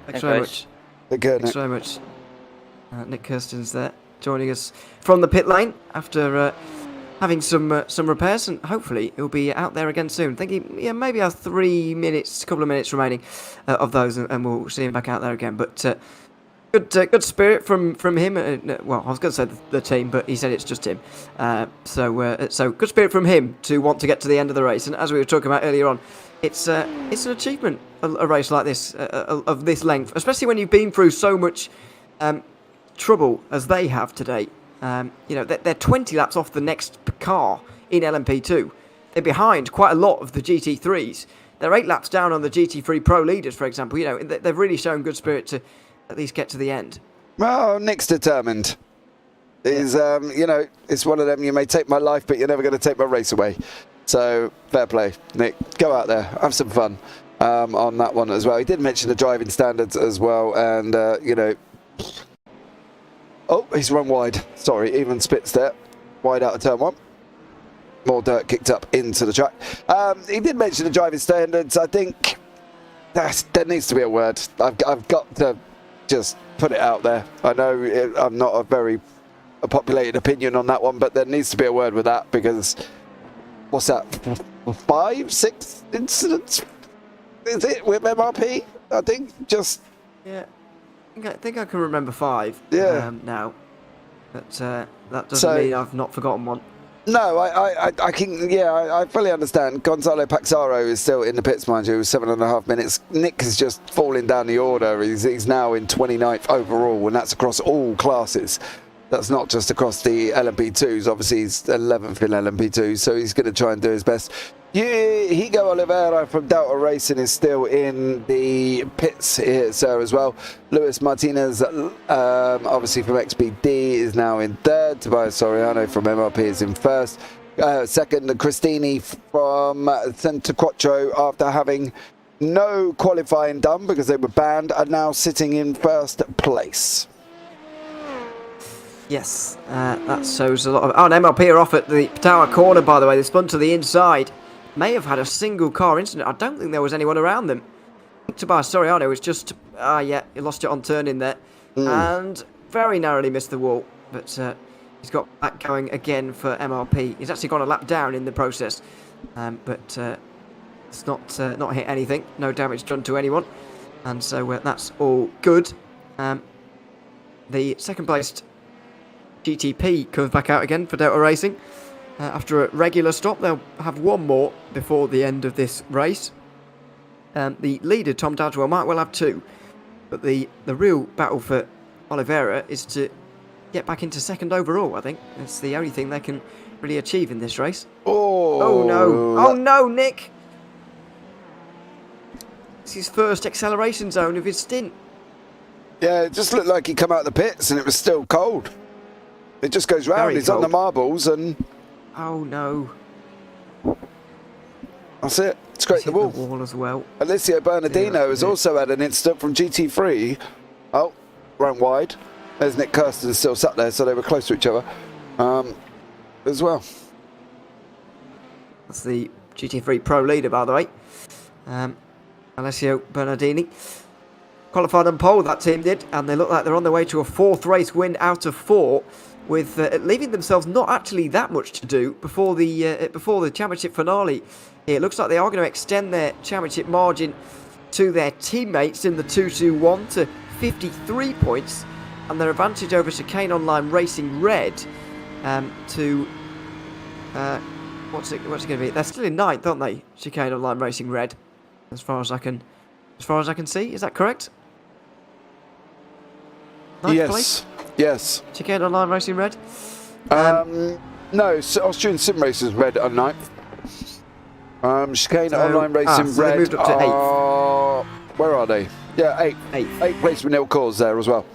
Thanks very much. Thanks very much. Nick Kirsten's there, joining us from the pit lane after having some repairs, and hopefully he'll be out there again soon. Thinking, maybe a couple of minutes remaining of those, and we'll see him back out there again. But good spirit from him. Well, I was going to say the team, but he said it's just him. So good spirit from him to want to get to the end of the race. And as we were talking about earlier on, it's an achievement, a race like this of this length, especially when you've been through so much trouble as they have today. They're 20 laps off the next car in LMP2. They're behind quite a lot of the GT3s. They're 8 laps down on the GT3 Pro leaders, for example. They've really shown good spirit to at least get to the end. Well, Nick's determined. He's, it's one of them, you may take my life, but you're never going to take my race away. So, fair play. Nick, go out there, have some fun on that one as well. He did mention the driving standards as well, and, Oh, he's run wide. Sorry, even Spitz there. Wide out of turn 1. More dirt kicked up into the track. He did mention the driving standards. I think there needs to be a word. I've got to just put it out there. I know I'm not a very populated opinion on that one, but there needs to be a word with that because, what's that, 5, 6 incidents? Is it with MRP? I think just... Yeah. I think I can remember 5 now, but that doesn't mean I've not forgotten one. No, I can. Yeah, I fully understand. Gonzalo Paxaro is still in the pits, mind you, 7.5 minutes. Nick is just falling down the order. He's now in 29th overall, and that's across all classes. That's not just across the LMP2s. Obviously, he's 11th in LMP2, so he's going to try and do his best. Hugo Oliveira from Delta Racing is still in the pits here, sir, as well. Luis Martinez, obviously from XPD, is now in third. Tobias Soriano from MRP is in first. Second, Cristini from Centro Quattro, after having no qualifying done because they were banned, are now sitting in first place. Yes, that shows a lot of... Oh, and MLP are off at the tower corner, by the way. They spun to the inside. May have had a single car incident. I don't think there was anyone around them. Tobias Soriano was just... yeah, he lost it on turning there. And very narrowly missed the wall. But he's got back going again for MLP. He's actually gone a lap down in the process. But it's not hit anything. No damage done to anyone. And so that's all good. The second placed GTP comes back out again for Delta Racing. After a regular stop, they'll have one more before the end of this race. The leader, Tom Dadwell, might well have two. But the real battle for Oliveira is to get back into second overall, I think. It's the only thing they can really achieve in this race. Oh no. Oh no, Nick! It's his first acceleration zone of his stint. Yeah, it just looked like he come out of the pits and it was still cold. It just goes round. Very He's cold. on the marbles and... Oh no. That's it. Scrape the wall. The wall as well. Alessio Bernardino has also had an incident from GT3. Oh, ran wide. There's Nick Kirsten still sat there, so they were close to each other as well. That's the GT3 Pro leader, by the way. Alessio Bernardini. Qualified on pole, that team did, and they look like they're on their way to a fourth race win out of four, with leaving themselves not actually that much to do before the championship finale. It looks like they are going to extend their championship margin to their teammates in the 2-2-1 to 53 points, and their advantage over Chicane Online Racing Red to what's it going to be? They're still in ninth, aren't they? Chicane Online Racing Red, as far as I can see. Is that correct? Ninth place? Yes. Chicane Online Racing Red? No, Austrian Sim Racers Red are ninth. Chicane Online Racing so Red they moved up to eighth. Where are they? Yeah, eighth. Eighth place with nil calls there as well.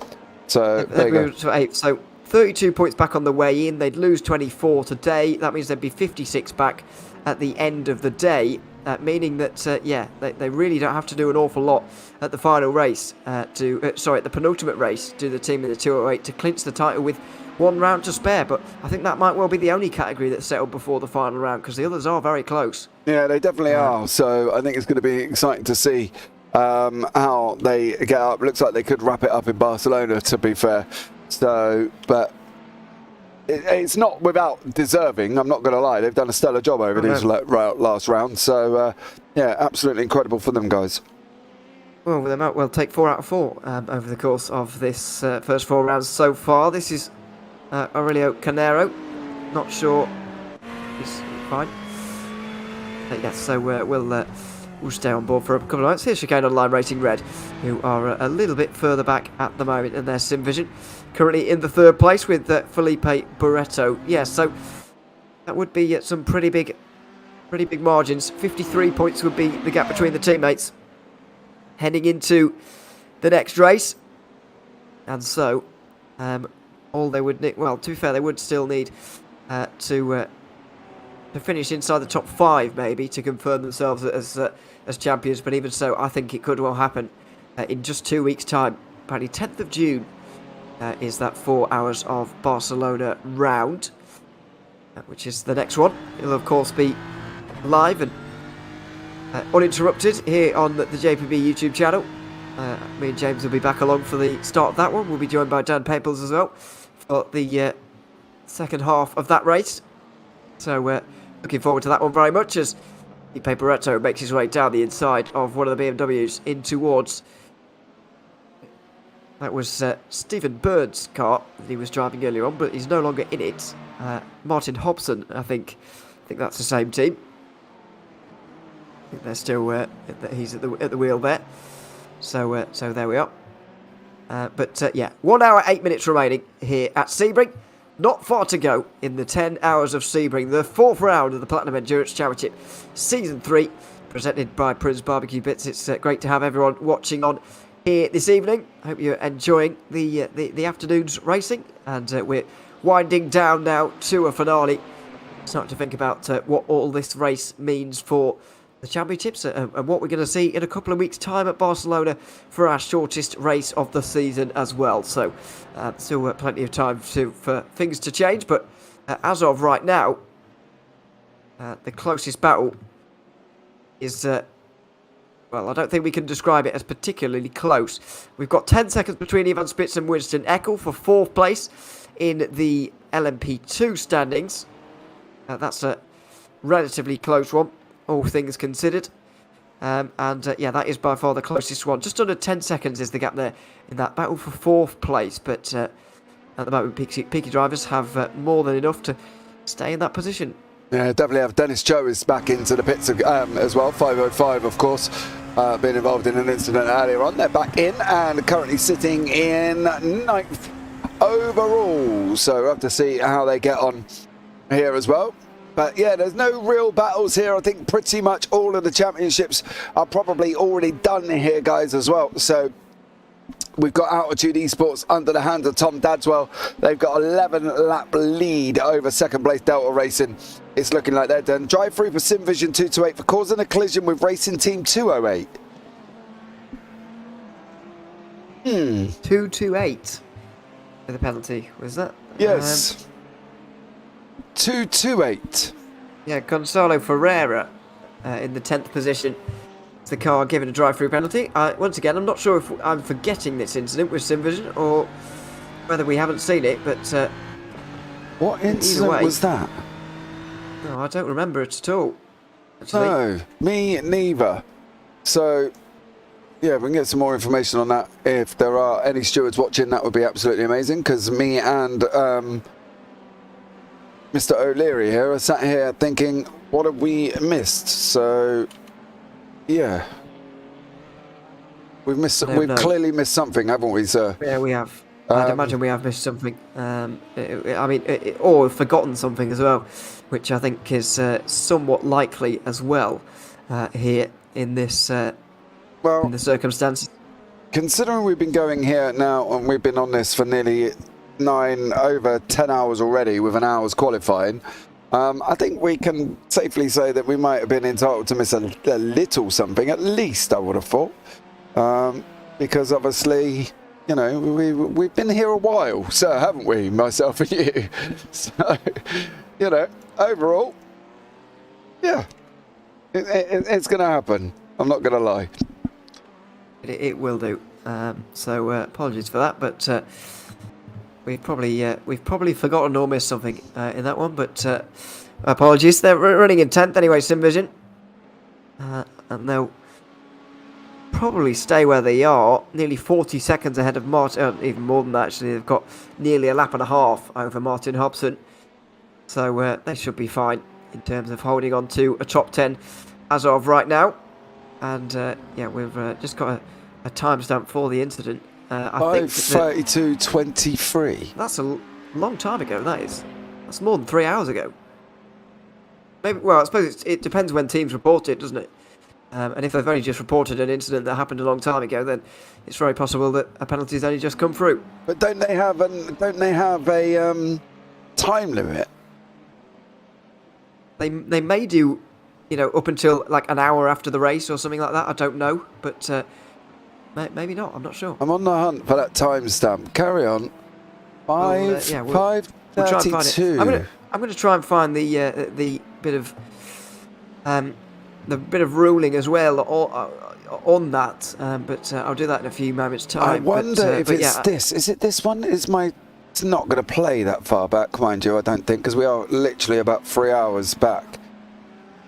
So there you go. Moved to eighth. So 32 points back on the way in. They'd lose 24 today. That means they'd be 56 back at the end of the day. Meaning that, they really don't have to do an awful lot at the final race, at the penultimate race, to the team in the 208 to clinch the title with one round to spare. But I think that might well be the only category that's settled before the final round, because the others are very close. Yeah, they definitely are. So I think it's going to be exciting to see how they get up. It looks like they could wrap it up in Barcelona, to be fair. So, but... It's not without deserving, I'm not going to lie. They've done a stellar job over these last rounds. So, yeah, absolutely incredible for them, guys. Well, they might well take 4 out of 4 over the course of this first 4 rounds so far. This is Aurelio Canero. Not sure. He's fine. Yes, so we'll stay on board for a couple of minutes. Here's Chicane Online Racing Red, who are a little bit further back at the moment in their sim vision. Currently in the third place with Felipe Barreto. Yeah, so that would be some pretty big margins. 53 points would be the gap between the teammates heading into the next race. And so, all they would need, well, to be fair, they would still need to finish inside the top 5 maybe to confirm themselves as champions. But even so, I think it could well happen in just 2 weeks' time. Apparently 10th of June. Is that 4 hours of Barcelona round, which is the next one. It'll of course be live and uninterrupted here on the JPB YouTube channel. Me and James will be back along for the start of that one. We'll be joined by Daan Pepels as well for the second half of that race. So looking forward to that one very much as Felipe Barreto makes his way down the inside of one of the BMWs in towards... That was Stephen Bird's car that he was driving earlier on, but he's no longer in it. Martin Hobson, I think that's the same team. I think they're still he's at the wheel there. So there we are. Yeah, 1 hour, 8 minutes remaining here at Sebring. Not far to go in the 10 hours of Sebring, the 4th round of the Platinum Endurance Championship Season 3, presented by Prins Barbecue Bits. It's great to have everyone watching on here this evening. Hope you're enjoying the afternoon's racing, and we're winding down now to a finale. Starting to think about what all this race means for the championships and what we're going to see in a couple of weeks' time at Barcelona for our shortest race of the season as well. So still plenty of time for things to change, but as of right now, the closest battle is, well, I don't think we can describe it as particularly close. We've got 10 seconds between Ivan Spitz and Winston Eckel for 4th place in the LMP2 standings. That's a relatively close one, all things considered. Yeah, that is by far the closest one. Just under 10 seconds is the gap there in that battle for 4th place. But at the moment, Peaky drivers have more than enough to stay in that position. Yeah, definitely have. Dennis Joe is back into the pits as well. 505, of course, been involved in an incident earlier on. They're back in and currently sitting in 9th overall. So we'll have to see how they get on here as well. But yeah, there's no real battles here. I think pretty much all of the championships are probably already done here, guys, as well. So we've got Altitude Esports under the hands of Tom Dadswell. They've got 11-lap lead over 2nd place Delta Racing. It's looking like they're done. Drive through for Simvision 228 for causing a collision with Racing Team 208. 228 for the penalty, was that? Yes. 228. Yeah, Gonzalo Ferreira in the 10th position. The car given a drive-through penalty. Once again, I'm not sure if I'm forgetting this incident with Simvision or whether we haven't seen it, but what incident was that? No, I don't remember it at all. Actually. No, me neither. So, yeah, we can get some more information on that. If there are any stewards watching, that would be absolutely amazing, because me and Mr. O'Leary here are sat here thinking, what have we missed? So, yeah. We've clearly missed something, haven't we, sir? Yeah, we have. I'd imagine we have missed something. Or forgotten something as well, which I think is somewhat likely as well here in this in the circumstances. Considering we've been going here now and we've been on this for nearly over 10 hours already with an hour's qualifying, I think we can safely say that we might have been entitled to miss a little something, at least, I would have thought. Because obviously, you know, we've been here a while, so haven't we, myself and you? So, you know, overall, yeah, it's going to happen. I'm not going to lie. It will do. So apologies for that, but we've probably forgotten or missed something in that one. But apologies. They're running in 10th anyway, Simvision, and they'll probably stay where they are, nearly 40 seconds ahead of Martin. Even more than that, actually. They've got nearly a lap and a half over Martin Hobson, so they should be fine in terms of holding on to a top 10 as of right now. And yeah, we've just got a timestamp for the incident. I think 5:32:23. That's a long time ago. That's more than 3 hours ago. Maybe. Well, I suppose it depends when teams report it, doesn't it? And if they've only just reported an incident that happened a long time ago, then it's very possible that a penalty's only just come through. But don't they have a time limit? They may do, you know, up until like an hour after the race or something like that. I don't know, but maybe not. I'm not sure. I'm on the hunt for that timestamp. Carry on. 5:32. I'm going to try and find the bit of ruling as well on that, but I'll do that in a few moments' time. I wonder if it's this. Is it this one? It's not going to play that far back, mind you, I don't think, because we are literally about 3 hours back.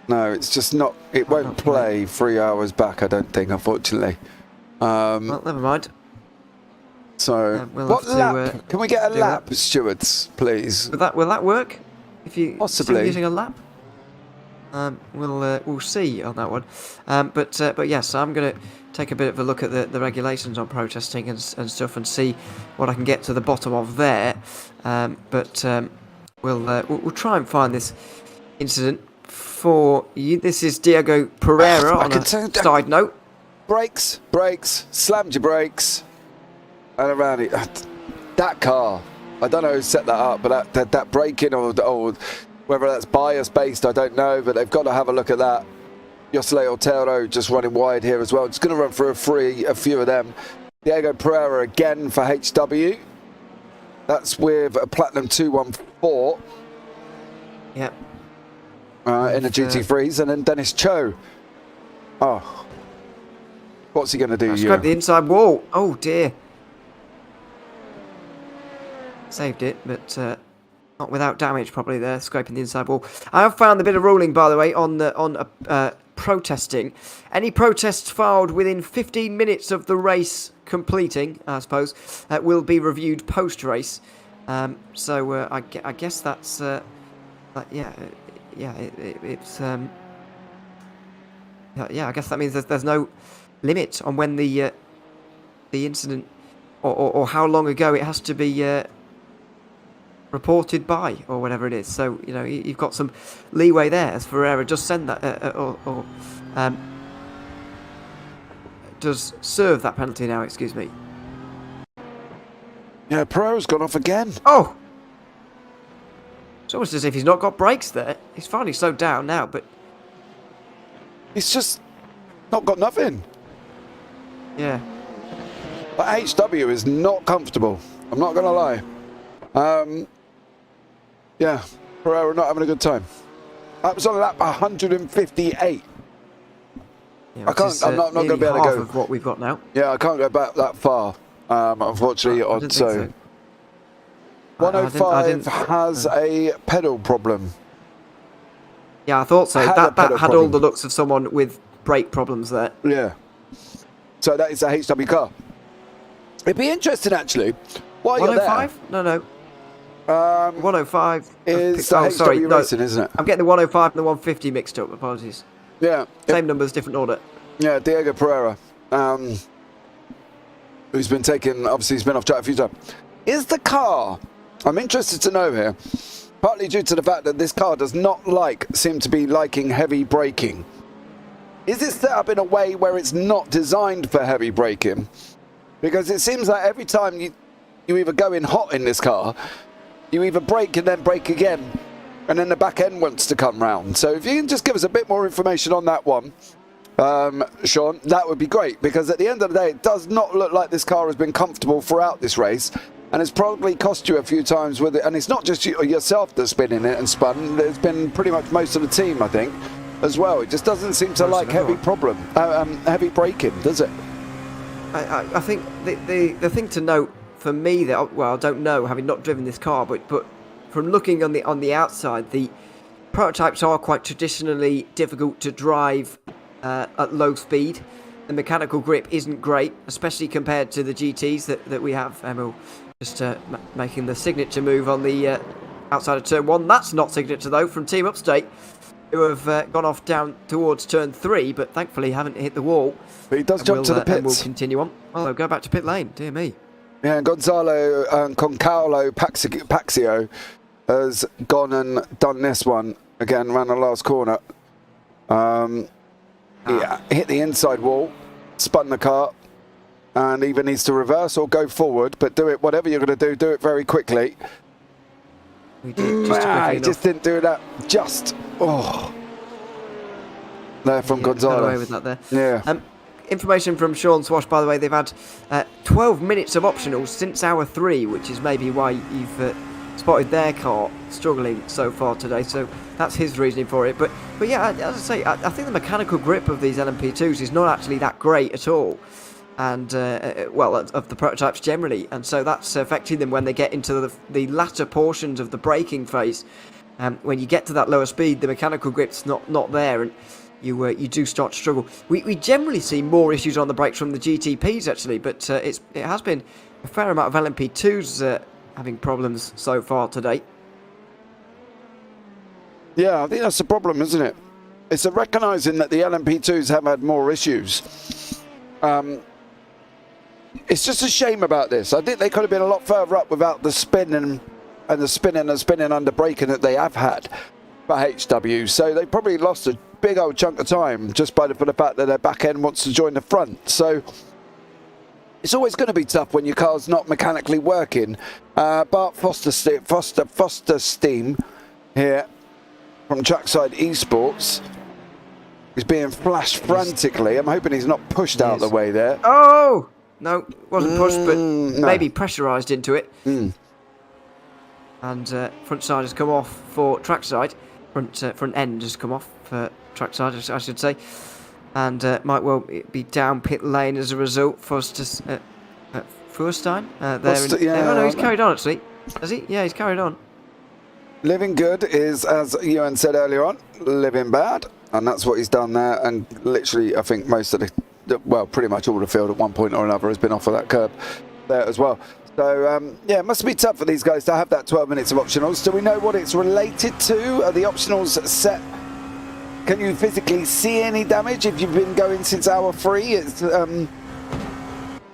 No, it's just not. It won't play 3 hours back, I don't think, unfortunately. Well, never mind. So, we'll what have lap? to, Can we get a lap, that. stewards, please? Will that work? If you Possibly using a lap? We'll see on that one. But yes, I'm going to take a bit of a look at the regulations on protesting and stuff and see what I can get to the bottom of there. We'll try and find this incident for you. This is Diego Pereira on a side note. Brakes, slammed your brakes, and around it. That car, I don't know who set that up, but that braking or whether that's bias based, I don't know, but they've got to have a look at that. Josele Otero just running wide here as well. Just going to run through a few of them. Diego Pereira again for HW. That's with a Platinum 214. Yep. In a GT3s, and then Dennis Cho. Oh. What's he going to do? Scrape the inside wall. Oh dear. Saved it, but not without damage probably there, scraping the inside wall. I have found a bit of ruling, by the way, on protesting. Any protests filed within 15 minutes of the race completing, I suppose, will be reviewed post-race. I guess that's I guess that means there's no limit on when the incident or how long ago it has to be reported by, or whatever it is. So you've got some leeway there, as Ferreira does send that does serve that penalty now. Excuse me. Yeah, Pereira's gone off again. Oh, it's almost as if he's not got brakes there. He's finally slowed down now, but he's just not got nothing. Yeah. But HW is not comfortable. I'm not going to lie. Yeah, Pereira not having a good time. That was on lap 158. Yeah, I can't. I'm not going to be able to go. Of what we've got now. Yeah, I can't go back that far. Unfortunately, I didn't think so. 105 has a pedal problem. Yeah, I thought so. That had all the looks of someone with brake problems there. Yeah. So that is a HW car. It'd be interesting, actually. While 105? You're there, no. 105 is the HW Racing, isn't it? I'm getting the 105 and the 150 mixed up. Apologies. Yeah. Same numbers, different order. Yeah, Diego Pereira, who's been taken, obviously he's been off track a few times. Is the car, I'm interested to know here, partly due to the fact that this car does not seem to be liking heavy braking. Is it set up in a way where it's not designed for heavy braking? Because it seems like every time you either go in hot in this car, you either brake and then brake again, and then the back end wants to come round. So if you can just give us a bit more information on that one, Sean, that would be great, because at the end of the day, it does not look like this car has been comfortable throughout this race, and it's probably cost you a few times with it. And it's not just yourself that's been in it and spun, it's been pretty much most of the team, I think, as well. It just doesn't seem to like heavy braking, does it? I think the thing to note for me, that, well, I don't know, having not driven this car, but from looking on the outside, the prototypes are quite traditionally difficult to drive at low speed. The mechanical grip isn't great, especially compared to the GTs that we have. Emil just making the signature move on the outside of turn 1. That's not signature though, from Team Upstate, who have gone off down towards turn 3, but thankfully haven't hit the wall. But he does jump to the pits. And we'll continue on. Oh, they'll go back to pit lane, dear me. Yeah, and Gonzalo Concaulo Paxio has gone and done this one again, ran the last corner. Yeah, hit the inside wall, spun the car, and either needs to reverse or go forward, but do it, whatever you're going to do it very quickly. We did just quickly he just didn't do that. There from Gonzalo. Got away with that there. Yeah. Information from Sean Swash, by the way, they've had 12 minutes of optionals since hour 3, which is maybe why you've spotted their car struggling so far today. So that's his reasoning for it. But yeah, as I say, I think the mechanical grip of these LMP2s is not actually that great at all. And, well, of the prototypes generally. And so that's affecting them when they get into the latter portions of the braking phase. When you get to that lower speed, the mechanical grip's not there. And you do start to struggle. We generally see more issues on the brakes from the GTPs actually, but it has been a fair amount of LMP2s having problems so far today. Yeah, I think that's the problem, isn't it? it's a recognising that the LMP2s have had more issues. It's just a shame about this. I think they could have been a lot further up without the spinning and the spinning under braking that they have had for HW. So they probably lost a big old chunk of time just for the fact that their back end wants to join the front. So it's always going to be tough when your car's not mechanically working. Bart Foster Steam here from Trackside Esports is being flashed frantically. I'm hoping he's not pushed out the way there. Oh! No, wasn't pushed, but no. maybe pressurised into it. And front side has come off for trackside. Front end has come off for trackside, I should say. And might well be down pit lane as a result. Furstein? Oh no, he's carried on actually. Has he? Yeah, he's carried on. Living good is, as Ewan said earlier on, living bad. And that's what he's done there. And literally, I think most of well, pretty much all the field at one point or another has been off of that curb there as well. So, yeah, it must be tough for these guys to have that 12 minutes of optionals. Do we know what it's related to? Are the optionals set? Can you physically see any damage if you've been going since hour 3? It's,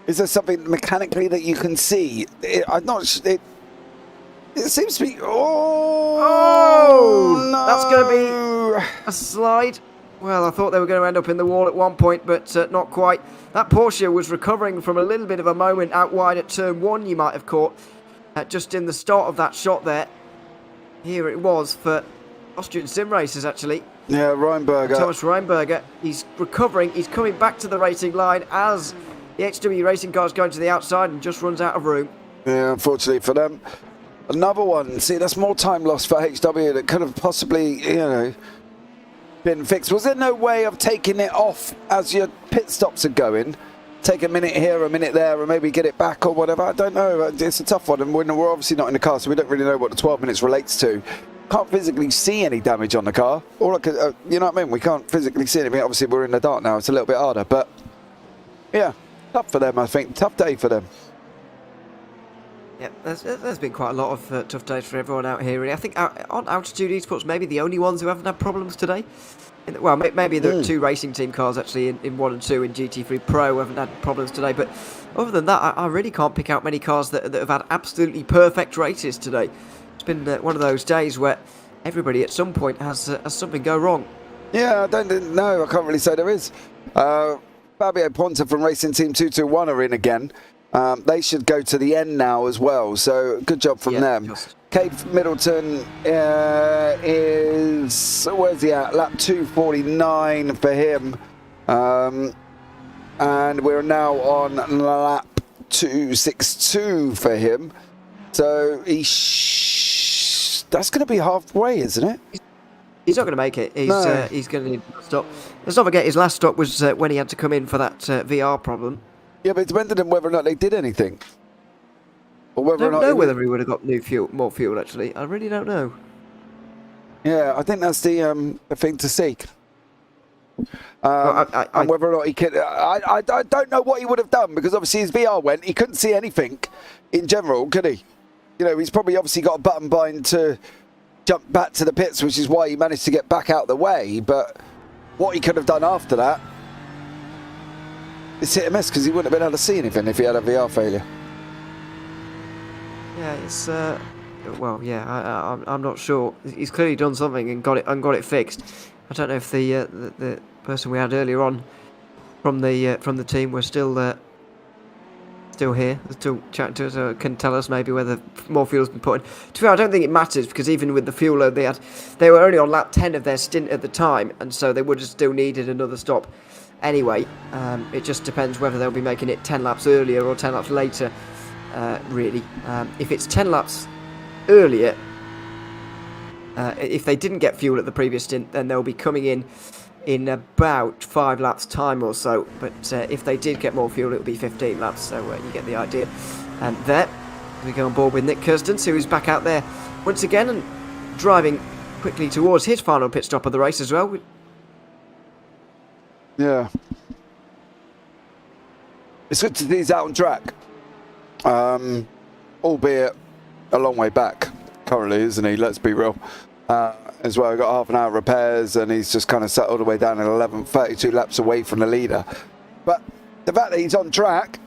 is there something mechanically that you can see? I'm not... It seems to be... Oh, no! That's going to be a slide. Well, I thought they were going to end up in the wall at one point, but not quite. That Porsche was recovering from a little bit of a moment out wide at turn 1 you might have caught. Just in the start of that shot there. Here it was for Austrian sim racers, actually. Yeah, Reinberger. Thomas Reinberger. He's recovering. He's coming back to the racing line as the HW racing car is going to the outside and just runs out of room. Yeah, unfortunately for them. Another one. See, that's more time lost for HW that could have possibly, you know, been fixed. Was there no way of taking it off as your pit stops are going? Take a minute here, a minute there, and maybe get it back or whatever? I don't know. It's a tough one, and we're obviously not in the car, so we don't really know what the 12 minutes relates to. Can't physically see any damage on the car. All I could, you know what I mean? We can't physically see anything. Obviously, we're in the dark now. It's a little bit harder, but yeah, tough for them, I think. Tough day for them. Yeah, there's been quite a lot of tough days for everyone out here. Really. I think on Altitude Esports, maybe the only ones who haven't had problems today. Well, maybe there are 2 racing team cars actually in 1 and 2 in GT3 Pro who haven't had problems today. But other than that, I really can't pick out many cars that have had absolutely perfect races today. It's been one of those days where everybody at some point has something go wrong. Yeah, I don't know. I can't really say there is. Fabio Ponta from Racing Team 221 are in again. They should go to the end now as well, so good job from them. Cade Middleton is, where's he at? Lap 249 for him. And we're now on lap 262 for him. So that's going to be halfway, isn't it? He's not going to make it. He's going to need to stop. Let's not forget his last stop was when he had to come in for that VR problem. Yeah, but it depended on whether or not they did anything. Or whether I don't know whether he would have got more fuel, actually. I really don't know. Yeah, I think that's the thing to seek. And whether or not he could... I don't know what he would have done, because obviously his VR went. He couldn't see anything in general, could he? You know, he's probably obviously got a button bind to jump back to the pits, which is why he managed to get back out the way. But what he could have done after that... It's hit and miss, because he wouldn't have been able to see anything if he had a VR failure. Yeah, it's well, yeah, I'm not sure. He's clearly done something and got it fixed. I don't know if the person we had earlier on from the team was still here, still chatting to us, or can tell us maybe whether more fuel's been put in. To be fair, I don't think it matters, because even with the fuel load they had, they were only on lap 10 of their stint at the time, and so they would have still needed another stop. Anyway, it just depends whether they'll be making it 10 laps earlier or 10 laps later, really. If it's 10 laps earlier, if they didn't get fuel at the previous stint, then they'll be coming in about 5 laps time or so. But if they did get more fuel, it'll be 15 laps, so you get the idea. And there, we go on board with Nick Kirstens, who is back out there once again and driving quickly towards his final pit stop of the race as well. Yeah. It's good to see he's out on track. Albeit a long way back currently, isn't he? Let's be real. as well. He got half an hour repairs, and he's just kind of sat all the way down in 11th, 32 laps away from the leader. But the fact that he's on track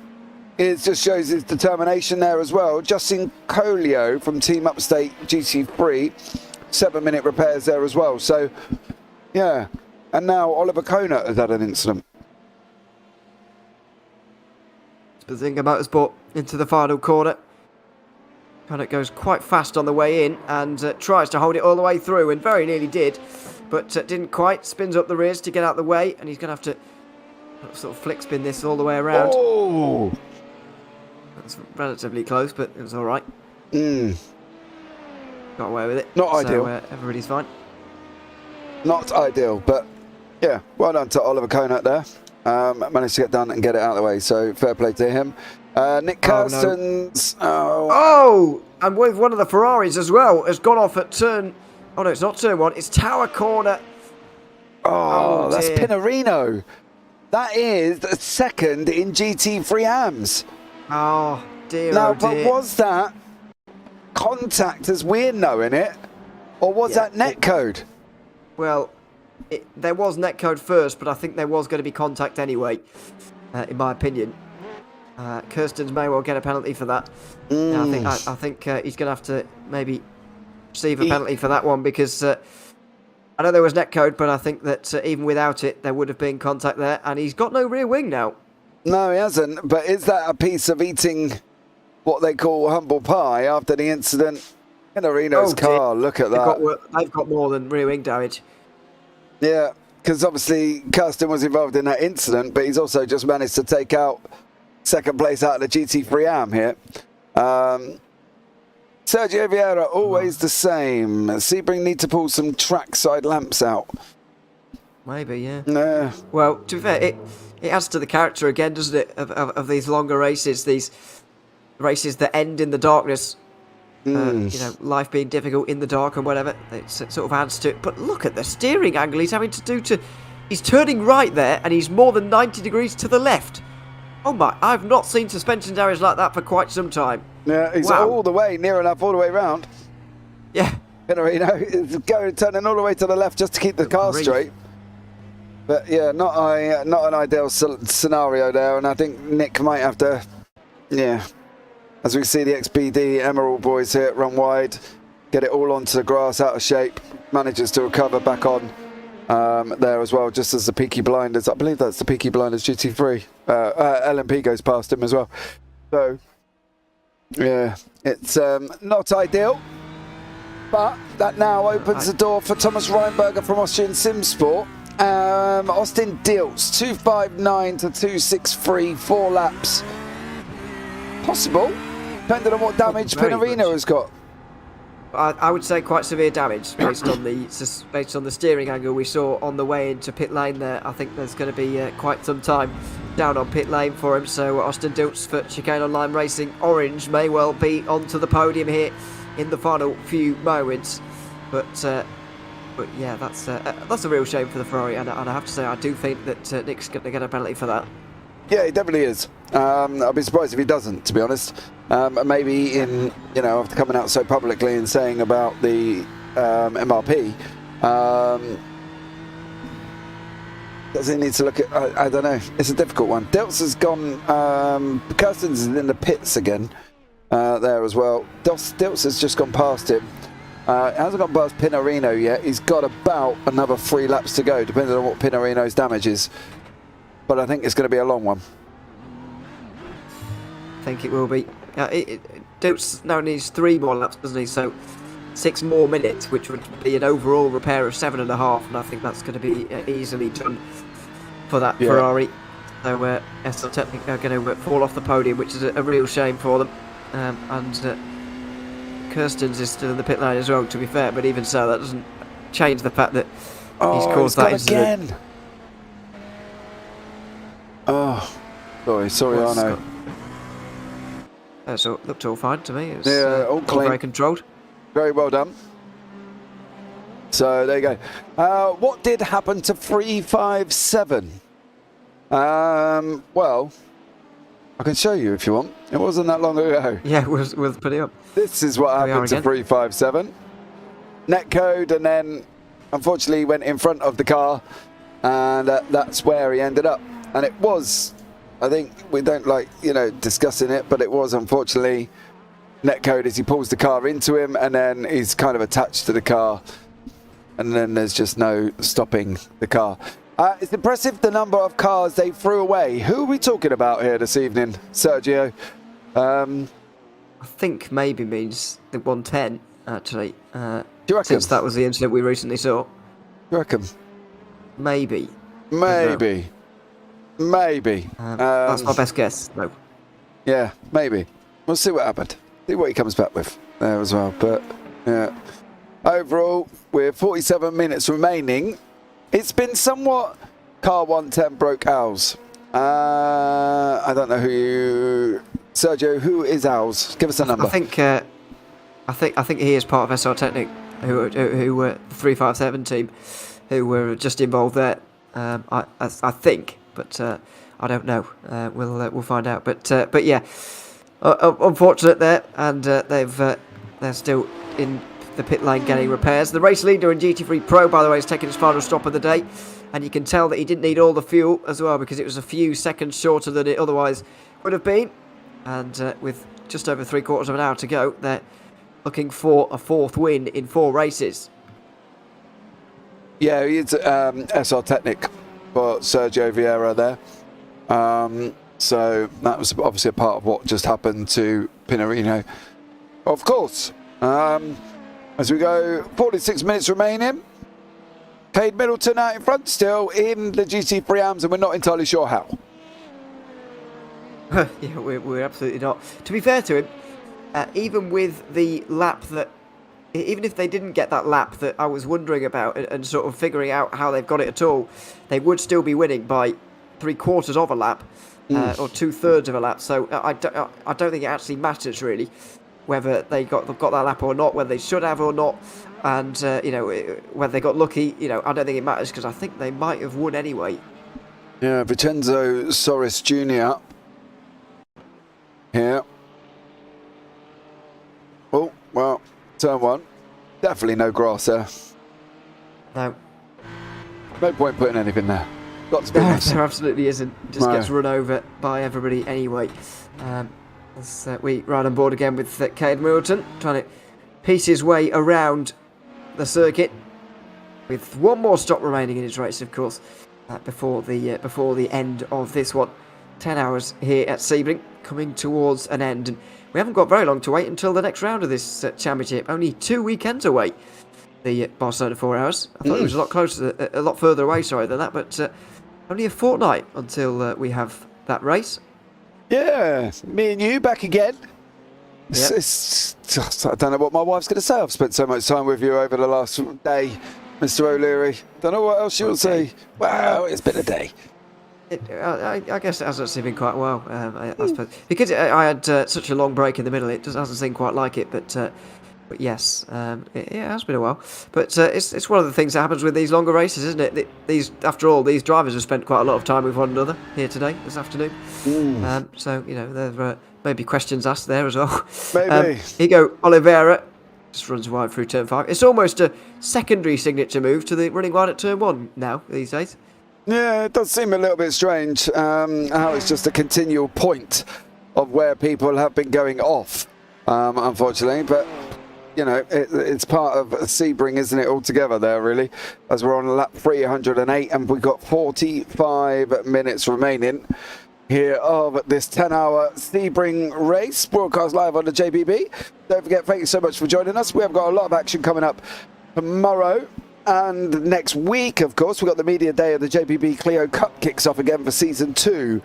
just shows his determination there as well. Justin Colio from Team Upstate GT3, 7-minute repairs there as well. So, yeah. And now Oliver Conant has had an incident. Bazinga Motorsport into the final corner. Conant goes quite fast on the way in and tries to hold it all the way through, and very nearly did, but didn't quite. Spins up the rears to get out the way, and he's going to have to sort of flick spin this all the way around. Oh! That's relatively close, but it was all right. Mm. Got away with it. Not ideal. Everybody's fine. Not ideal, but yeah, well done to Oliver Conant there. Managed to get done and get it out of the way, so fair play to him. Nick Kirsten's... Oh, and with one of the Ferraris as well, has gone off at turn... Oh, no, it's not turn 1, it's Tower Corner. Oh, that's dear. Pinarino. That is the second in GT3 AMS. Oh, dear, Now, oh dear. but was that contact as we're knowing it, or was that netcode? Well, there was netcode first, but I think there was going to be contact anyway, in my opinion. Kirstens may well get a penalty for that. I think he's going to have to maybe receive a penalty for that one, because I know there was netcode, but I think that even without it, there would have been contact there, and he's got no rear wing now. No, he hasn't. But is that a piece of eating what they call humble pie after the incident? Pinarino's car, look at that. They've got more than rear wing damage. Yeah, because obviously Kirsten was involved in that incident, but he's also just managed to take out second place out of the GT3 AM here. Sergio Vieira, always the same. Sebring need to pull some trackside lamps out. Maybe, yeah. No. Well, to be fair, it adds to the character again, doesn't it, of these longer races, these races that end in the darkness. You know, life being difficult in the dark and whatever, it sort of adds to it. But look at the steering angle he's having to do to... He's turning right there, and he's more than 90 degrees to the left. Oh my, I've not seen suspension damage like that for quite some time. Yeah, he's all the way, near enough, all the way round. Yeah. Pinarino is turning all the way to the left just to keep the car straight. But yeah, not an ideal scenario there, and I think Nick might have to, yeah, as we see the XPD Emerald boys here run wide, get it all onto the grass, out of shape, manages to recover back on there as well, just as the Peaky Blinders, I believe that's the Peaky Blinders GT3, LMP goes past him as well. So, yeah, it's not ideal, but that now opens the door for Thomas Reinberger from Austrian Simsport. Austin Dilts, 259 to 263, 4 laps. Possible, depending on what damage Pinarino has got. I would say quite severe damage based on the steering angle we saw on the way into pit lane there. I think there's going to be quite some time down on pit lane for him. So Austin Dilts for Chicane Online Racing Orange may well be onto the podium here in the final few moments. But yeah, that's a real shame for the Ferrari, and I have to say I do think that Nick's going to get a penalty for that. Yeah, he definitely is. I'll be surprised if he doesn't, to be honest. Maybe in, you know, after coming out so publicly and saying about the MRP, does he need to look at, I don't know, it's a difficult one. Dilts has gone, Kirstens is in the pits again there as well. Dilts has just gone past him. Hasn't gone past Pinarino yet. He's got about another 3 laps to go, depending on what Pinarino's damage is. But I think it's going to be a long one. I think it will be. Dilts now needs 3 more laps, doesn't he? So 6 more minutes, which would be an overall repair of 7.5, and I think that's going to be easily done for that Ferrari. So Estel Technic are going to fall off the podium, which is a real shame for them. And Kirstens is still in the pit lane as well, to be fair, but even so, that doesn't change the fact that he's caused that incident. Again. Oh, sorry, Arno. So it looked all fine to me. It was, all clean. Very controlled. Very well done. So there you go. What did happen to 357? Well, I can show you if you want. It wasn't that long ago. Yeah, we'll put it up. This is what happened to 357. netcode, and then unfortunately went in front of the car, and that's where he ended up. And it was, I think, we don't like, discussing it, but it was unfortunately netcode as he pulls the car into him, and then he's kind of attached to the car, and then there's just no stopping the car. It's impressive the number of cars they threw away. Who are we talking about here this evening, Sergio? I think maybe means the 110, actually. Do you reckon? Since that was the incident we recently saw. You reckon? Maybe. Maybe. That's my best guess, though. Yeah, maybe. We'll see what happened. See what he comes back with there as well. But, yeah. Overall, with 47 minutes remaining, it's been somewhat car 110 broke Owls. I don't know Sergio, who is Owls? Give us a number. I think he is part of SR Technic, who were the 357 team, who were just involved there. I think, but I don't know. We'll find out. But yeah, unfortunate there, and they're still in the pit lane getting repairs. The race leader in GT3 Pro, by the way, is taking his final stop of the day, and you can tell that he didn't need all the fuel as well, because it was a few seconds shorter than it otherwise would have been. And with just over 3/4 of an hour to go, they're looking for a 4th win in 4 races. Yeah, it's SR Technic for Sergio Vieira there. So that was obviously a part of what just happened to Pinarino. Of course. As we go, 46 minutes remaining. Cade Middleton out in front still in the GT3 AMS, and we're not entirely sure how. Yeah, we're absolutely not. To be fair to him, even with the lap even if they didn't get that lap that I was wondering about and sort of figuring out how they've got it at all, they would still be winning by 3/4 of a lap, or 2/3 of a lap. So I don't think it actually matters really whether they got that lap or not, whether they should have or not, and whether they got lucky. I don't think it matters, because I think they might have won anyway. Yeah, Vincenzo Soris Jr. here. Oh, well, turn 1. Definitely no grass there. No. No point putting anything there. Got to be No, honest. there absolutely isn't. Just No. gets run over by everybody anyway. As we ride on board again with Cade Middleton, trying to piece his way around the circuit, with one more stop remaining in his race, of course, before the end of this one. 10 hours here at Sebring, coming towards an end, and we haven't got very long to wait until the next round of this championship. Only 2 weekends away. The Barcelona 4 hours. I thought it was a lot closer, a lot further away, than that, but only a fortnight until we have that race. Yeah, me and you back again. Yep. I don't know what my wife's going to say. I've spent so much time with you over the last day, Mr. O'Leary. Don't know what else she will say. Wow, it's been a day. I guess it has actually been quite well, I suppose. Because I had such a long break in the middle, it doesn't seem quite like it, but yes, it has been a while. But it's one of the things that happens with these longer races, isn't it? After all, these drivers have spent quite a lot of time with one another here today, this afternoon. So, there may be questions asked there as well. Maybe. Here you go, Oliveira. Just runs wide through turn 5. It's almost a secondary signature move to the running wide at turn 1 now, these days. Yeah, it does seem a little bit strange how it's just a continual point of where people have been going off, unfortunately. But, it's part of Sebring, isn't it, altogether there, really, as we're on lap 308 and we've got 45 minutes remaining here of this 10-hour Sebring race, broadcast live on the JPB. Don't forget, thank you so much for joining us. We have got a lot of action coming up tomorrow. And next week, of course, we've got the media day of the JPB Clio Cup kicks off again for season 2.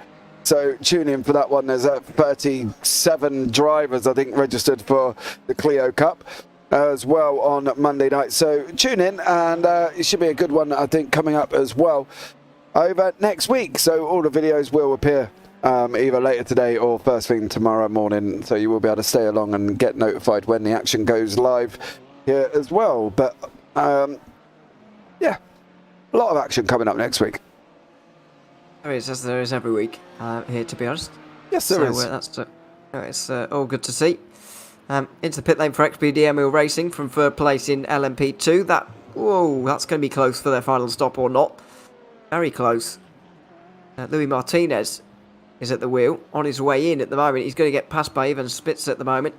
So tune in for that one. There's 37 drivers, I think, registered for the Clio Cup as well on Monday night. So tune in, and it should be a good one, I think, coming up as well over next week. So all the videos will appear either later today or first thing tomorrow morning. So you will be able to stay along and get notified when the action goes live here as well. But yeah, a lot of action coming up next week. There is, as there is every week here, to be honest. Yes, there is. It's all good to see. Into the pit lane for XPDMO Racing from third place in LMP2. That's going to be close for their final stop or not. Very close. Louis Martinez is at the wheel, on his way in at the moment. He's going to get passed by Ivan Spitz at the moment.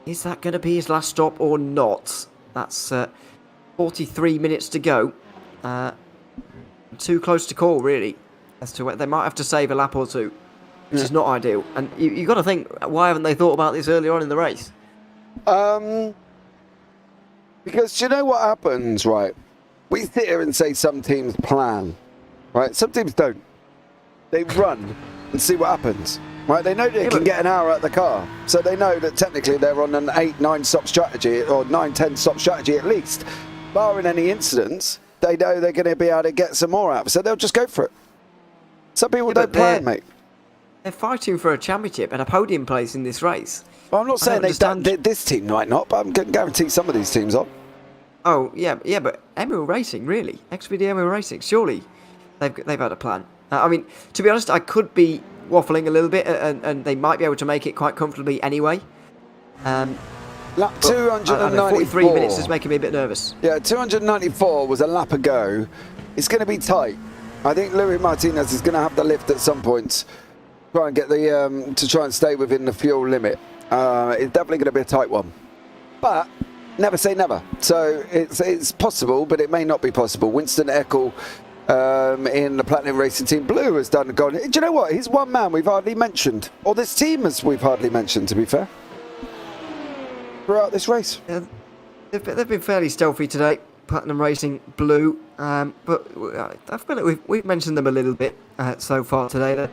Is that going to be his last stop or not? That's 43 minutes to go. Too close to call, really, as to where they might have to save a lap or two, which is not ideal. And you got to think, why haven't they thought about this earlier on in the race? Because do you know what happens, right? We sit here and say some teams plan, right? Some teams don't. They run and see what happens, right? They know they can get an hour out of the car, so they know that technically they're on an 8-9 stop strategy or 9-10 stop strategy at least. Barring any incidents, they know they're going to be able to get some more out, so they'll just go for it. Some people don't plan, mate. They're fighting for a championship and a podium place in this race. Well, I'm not saying they've done this team might not, but I'm going to guarantee some of these teams are. Oh, yeah, but Emerald Racing, really? XPD Emerald Racing, surely they've had a plan. I mean, to be honest, I could be waffling a little bit, and they might be able to make it quite comfortably anyway. Lap 294. 43 minutes is making me a bit nervous. Yeah, 294 was a lap ago. It's going to be tight. I think Louis Martinez is going to have the lift at some points. Try and get to try and stay within the fuel limit. It's definitely going to be a tight one. But never say never. So it's possible, but it may not be possible. Winston Eckel in the Platinum Racing Team Blue has gone. Do you know what? He's one man we've hardly mentioned. Or this team we've hardly mentioned, to be fair, throughout this race. Yeah, they've been fairly stealthy today, Platinum Racing Blue. But I feel like we've mentioned them a little bit so far today.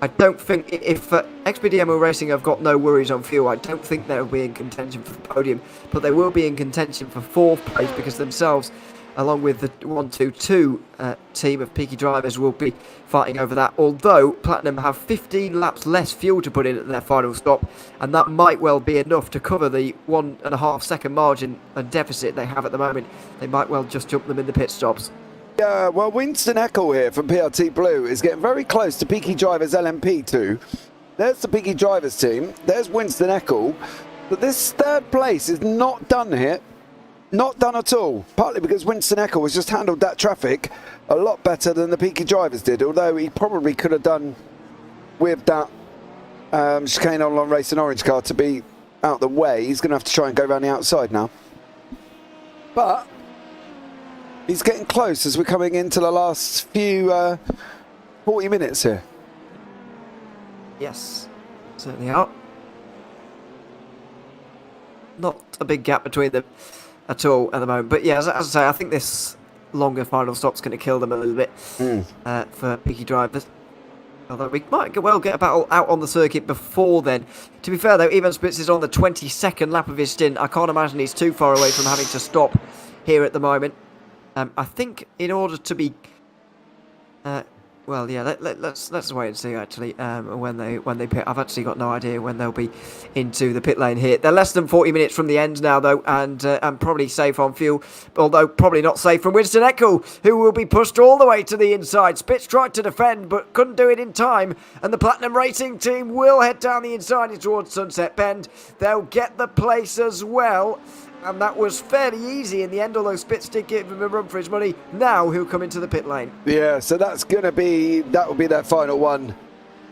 I don't think, if XPDMO Racing have got no worries on fuel, I don't think they'll be in contention for the podium, but they will be in contention for fourth place because themselves, along with the 1-2-2 team of peaky drivers, will be fighting over that. Although Platinum have 15 laps less fuel to put in at their final stop, and that might well be enough to cover the 1.5 second margin and deficit they have at the moment. They might well just jump them in the pit stops. Yeah, well, Winston Eckel here from PRT Blue is getting very close to Peaky Drivers LMP2. There's the Peaky Drivers team. There's Winston Eckel. But this third place is not done here. Not done at all. Partly because Winston Eckel has just handled that traffic a lot better than the Peaky Drivers did. Although he probably could have done with that chicane on racing orange car to be out the way. He's going to have to try and go around the outside now. But he's getting close as we're coming into the last few 40 minutes here. Yes, certainly are. Not a big gap between them at all at the moment. But yeah, as I say, I think this longer final stop's going to kill them a little bit for peaky drivers. Although we might well get a battle out on the circuit before then. To be fair though, Ivan Spitz is on the 22nd lap of his stint. I can't imagine he's too far away from having to stop here at the moment. I think in order to be, well, yeah, let's wait and see actually when they pit. I've actually got no idea when they'll be into the pit lane here. They're less than 40 minutes from the end now though, and probably safe on fuel, although probably not safe from Winston Eckel, who will be pushed all the way to the inside. Spitz tried to defend but couldn't do it in time, and the Platinum Racing team will head down the inside towards Sunset Bend. They'll get the place as well. And that was fairly easy in the end, although Spitz did give him a run for his money. Now he'll come into the pit lane. Yeah, so that will be their final one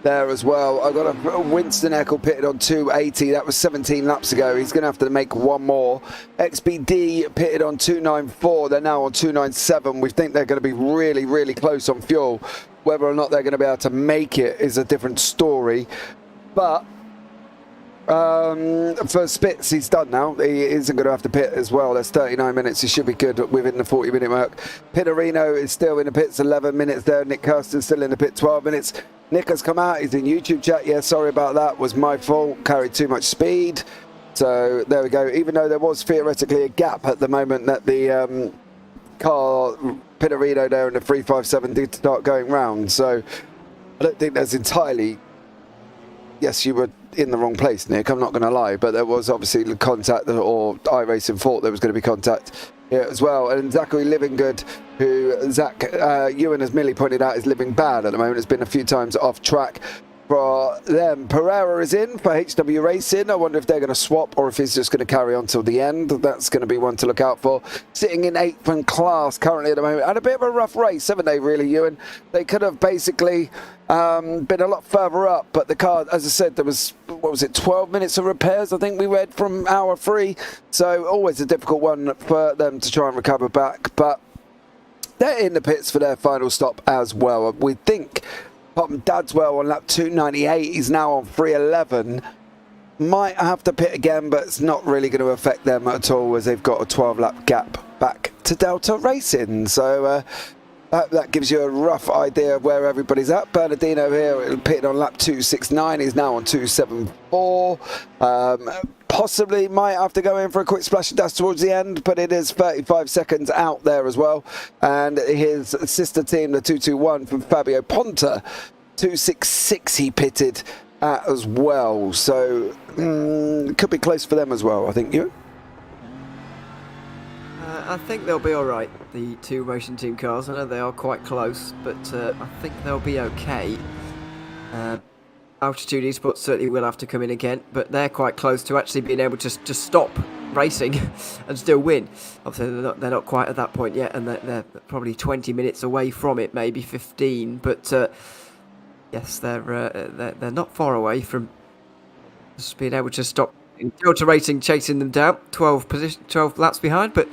there as well. I've got a Winston Eckel pitted on 280. That was 17 laps ago. He's going to have to make one more. XBD pitted on 294. They're now on 297. We think they're going to be really, really close on fuel. Whether or not they're going to be able to make it is a different story. But for Spitz, he's done now. He isn't going to have to pit as well. There's 39 minutes. He should be good within the 40-minute mark. Pitterino is still in the pits, 11 minutes there. Nick Kirsten's still in the pit, 12 minutes. Nick has come out. He's in YouTube chat. Yeah, sorry about that. Was my fault. Carried too much speed. So there we go. Even though there was theoretically a gap at the moment that the car, Pitterino there in the 357 did start going round. So I don't think there's entirely... Yes, you were in the wrong place, Nick, I'm not going to lie, but there was obviously contact, or iRacing thought there was going to be contact here as well. And Zachary Livinggood, who Ewan has merely pointed out is living bad at the moment, has been a few times off track for them. Pereira is in for HW Racing. I wonder if they're going to swap or if he's just going to carry on till the end. That's going to be one to look out for. Sitting in 8th in class currently at the moment. And a bit of a rough race, haven't they, really, Ewan? They could have basically been a lot further up, but the car, as I said, there was, what was it, 12 minutes of repairs, I think we read, from hour 3. So always a difficult one for them to try and recover back. But they're in the pits for their final stop as well. We think Dadswell on lap 298, he's now on 311. Might have to pit again, but it's not really going to affect them at all, as they've got a 12-lap gap back to Delta Racing. So that gives you a rough idea of where everybody's at. Bernardino here pitted on lap 269. He's now on 274. Possibly might have to go in for a quick splash and dash towards the end, but it is 35 seconds out there as well. And his sister team, the 221 from Fabio Ponta, 266 he pitted at as well. So could be close for them as well, I think. You? I think they'll be all right, the two racing team cars. I know they are quite close, but I think they'll be okay. Altitude Esports certainly will have to come in again, but they're quite close to actually being able to just stop racing and still win. Obviously, they're not quite at that point yet, and they're probably 20 minutes away from it, maybe 15. But yes, they're not far away from just being able to stop Delta Racing chasing them down, 12 laps behind, but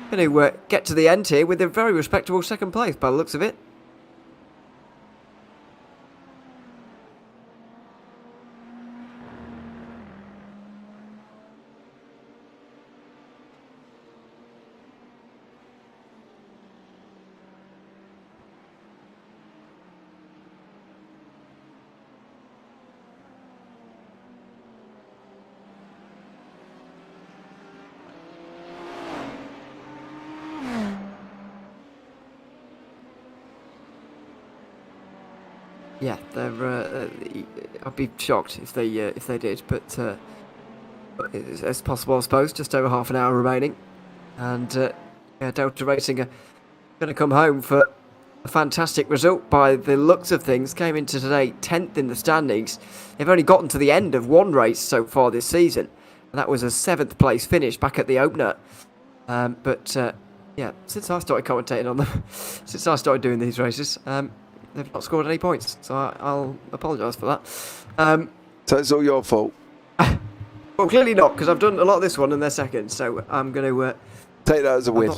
going to get to the end here with a very respectable second place by the looks of it. Yeah, I'd be shocked if they did, but it's possible, I suppose. Just over half an hour remaining, and yeah, Delta Racing are going to come home for a fantastic result by the looks of things. Came into today 10th in the standings. They've only gotten to the end of one race so far this season, and that was a 7th place finish back at the opener. But yeah, since I started commentating on them, since I started doing these races, they've not scored any points, so I'll apologise for that. So it's all your fault? Well, clearly not, because I've done a lot of this one and they're second, so I'm going to... take that as a win.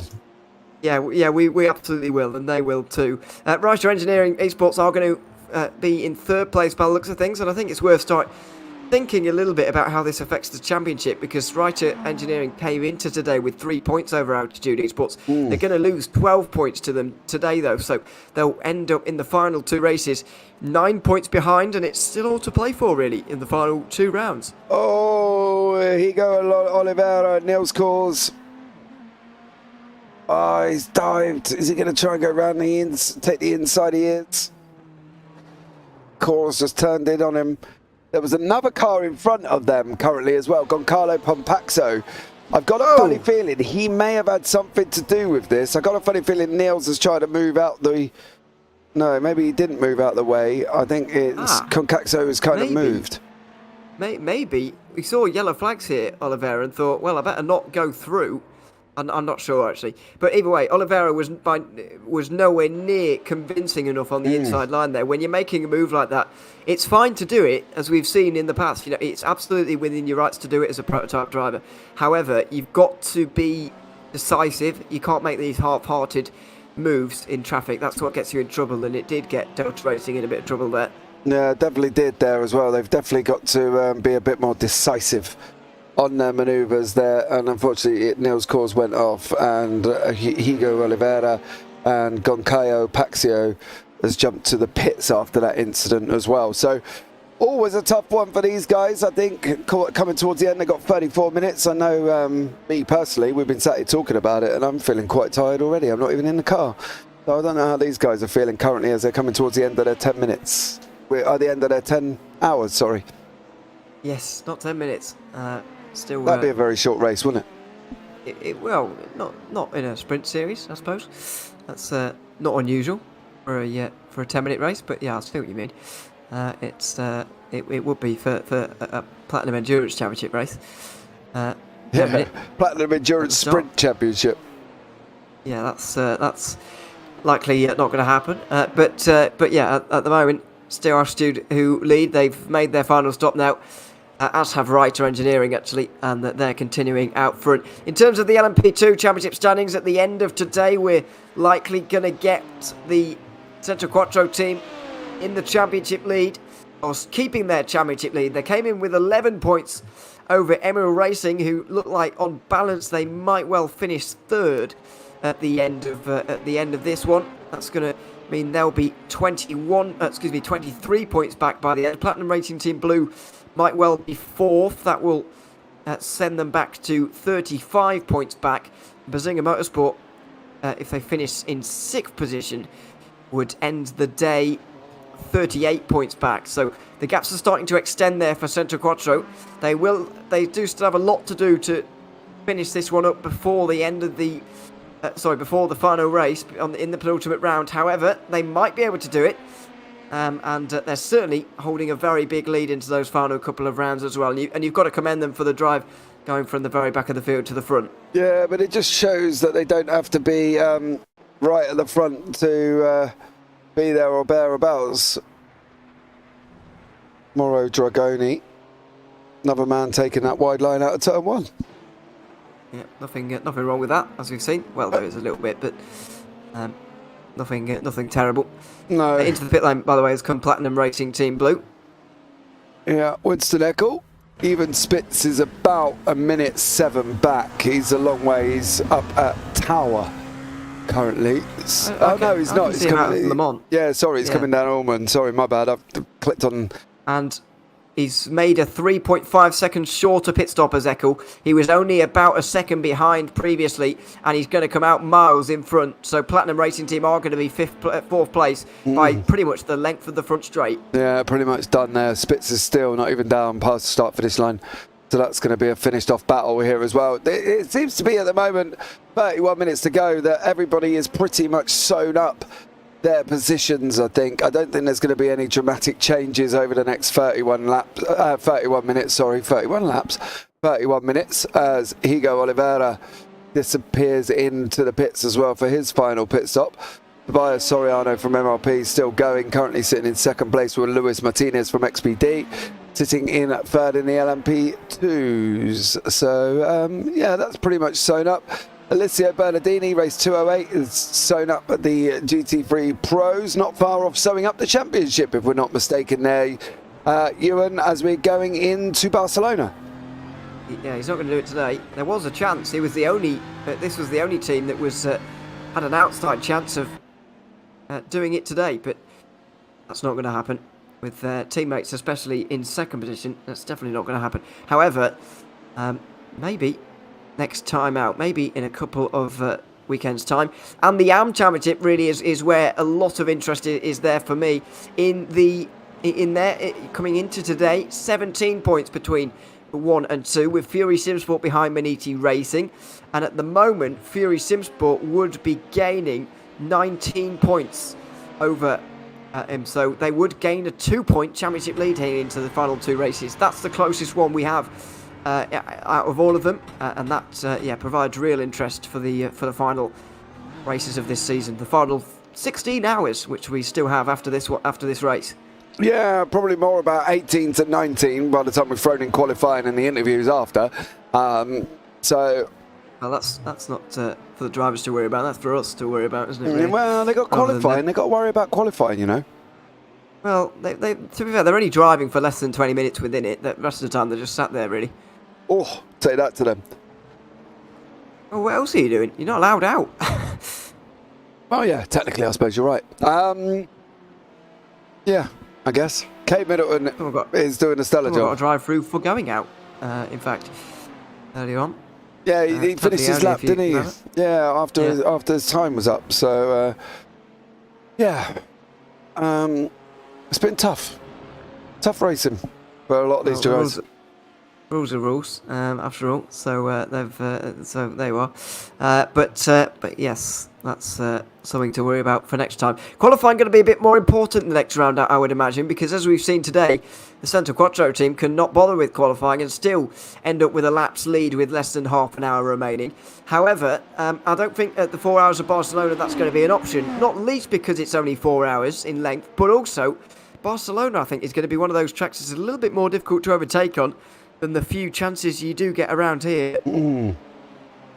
Yeah, we absolutely will, and they will too. Reiter Engineering Esports are going to be in 3rd place by the looks of things, and I think it's worth thinking a little bit about how this affects the championship, because Reiter Engineering came into today with 3 points over Altitude Esports. They're going to lose 12 points to them today, though, so they'll end up in the final 2 races 9 points behind, and it's still all to play for, really, in the final 2 rounds. Oh, here you go, Oliveira. Nils calls. Oh, he's dived. Is he going to try and go around take the inside he is? Cores just turned in on him. There was another car in front of them currently as well, Goncalo Pompaxo. I've got a funny feeling he may have had something to do with this. I've got a funny feeling Niels has tried to move out the... No, maybe he didn't move out the way. I think it's Concaxo has kind of moved. Maybe. We saw yellow flags here, Oliveira, and thought, well, I better not go through. I'm not sure, actually. But either way, Oliveira was nowhere near convincing enough on the inside line there. When you're making a move like that, it's fine to do it, as we've seen in the past. You know, it's absolutely within your rights to do it as a prototype driver. However, you've got to be decisive. You can't make these half-hearted moves in traffic. That's what gets you in trouble, and it did get Delta Racing in a bit of trouble there. Yeah, definitely did there as well. They've definitely got to be a bit more decisive on their manoeuvres there, and unfortunately Nils Kors went off, and Hugo Oliveira and Goncayo Paxio has jumped to the pits after that incident as well. So always a tough one for these guys. I think coming towards the end, they got 34 minutes. I know me personally, we've been sat here talking about it, and I'm feeling quite tired already. I'm not even in the car, so I don't know how these guys are feeling currently as they're coming towards the end of their 10 minutes. We're at the end of their 10 hours, sorry. Yes, not 10 minutes. Still, that'd be a very short race, wouldn't it? Well, not in a sprint series, I suppose. That's not unusual for a 10-minute race, but yeah, I see what you mean. it would be for a Platinum Endurance Championship race. Platinum Endurance Sprint Championship. Yeah, that's likely not going to happen. But yeah, at the moment, still Astute who lead. They've made their final stop now, as have Reiter Engineering actually, and they're continuing out front. In terms of the LMP2 Championship standings, at the end of today, we're likely going to get the Centro Quattro team in the championship lead, or keeping their championship lead. They came in with 11 points over Emerald Racing, who look like on balance they might well finish third at the end of this one. That's going to mean they'll be 23 points back by the end. Platinum Racing Team Blue might well be fourth. That will send them back to 35 points back. Bazinga Motorsport, if they finish in 6th position, would end the day 38 points back. So the gaps are starting to extend there for Centro Quattro. They do still have a lot to do to finish this one up before the end of the before the final race in the penultimate round. However, they might be able to do it, and they're certainly holding a very big lead into those final couple of rounds as well. And you've got to commend them for the drive going from the very back of the field to the front. Yeah, but it just shows that they don't have to be right at the front to be there or thereabouts. Moro Dragoni, another man taking that wide line out of turn 1. Yeah, nothing wrong with that, as we've seen. Well, there is a little bit, but nothing terrible. No. Into the pit lane, by the way, has come Platinum Racing Team Blue. Yeah, Winston Eckel. Even Spitz is about 1:07 back. He's a long way. He's up at Tower currently. No, he's not. He's coming. Le Mans. Yeah, sorry, he's coming down Allman. Sorry, my bad. I've clicked on. And he's made a 3.5 seconds shorter pit stop as Eckel. He was only about a second behind previously, and he's going to come out miles in front. So Platinum Racing Team are going to be 4th place by pretty much the length of the front straight. Yeah, pretty much done there. Spitz is still not even down past the start-finish line. So that's going to be a finished-off battle here as well. It seems to be at the moment, 31 minutes to go, that everybody is pretty much sewn up their positions, I think. I don't think there's going to be any dramatic changes over the next 31 minutes as Higo Oliveira disappears into the pits as well for his final pit stop. Tobias Soriano from MRP still going, currently sitting in 2nd place with Luis Martinez from XPD sitting in 3rd in the LMP2s. So yeah, that's pretty much sewn up. Alicio Bernardini, race 208, is sewn up at the GT3 Pros, not far off sewing up the championship, if we're not mistaken there. Ewan, as we're going into Barcelona. Yeah, he's not going to do it today. There was a chance. He was the only. This was the only team that was had an outside chance of doing it today, but that's not going to happen with their teammates, especially in 2nd position. That's definitely not going to happen. However, maybe next time out, maybe in a couple of weekends' time. And the AM Championship really is where a lot of interest is there for me. Coming into today, 17 points between 1 and 2, with Fury Simsport behind Maniti Racing. And at the moment, Fury Simsport would be gaining 19 points over him. So they would gain a 2-point championship lead heading into the final 2 races. That's the closest one we have out of all of them, and that provides real interest for the final races of this season, the final 16 hours which we still have after this race. Yeah, probably more about 18 to 19 by the time we've thrown in qualifying and the interviews after. So well, that's not for the drivers to worry about. That's for us to worry about, isn't it? Really? Well, they got qualifying. They got to worry about qualifying, you know. Well, they to be fair, they're only driving for less than 20 minutes within it. The rest of the time, they're just sat there, really. Oh, say that to them. Oh, what else are you doing? You're not allowed out. Oh, yeah, technically, I suppose you're right. Yeah, I guess. Kate Middleton is doing a stellar job. Got a drive through for going out, in fact, earlier on. Yeah, he finished his lap, didn't he? Yeah, after his time was up. So, yeah. It's been tough. Tough racing for a lot of these drivers. Rules are rules, after all. So so there you are. But yes, that's something to worry about for next time. Qualifying going to be a bit more important in the next round, I would imagine, because as we've seen today, the Centre Quattro team can not bother with qualifying and still end up with a lap's lead with less than half an hour remaining. However, I don't think at the 4 hours of Barcelona that's going to be an option, not least because it's only 4 hours in length, but also Barcelona, I think, is going to be one of those tracks that's a little bit more difficult to overtake on than the few chances you do get around here.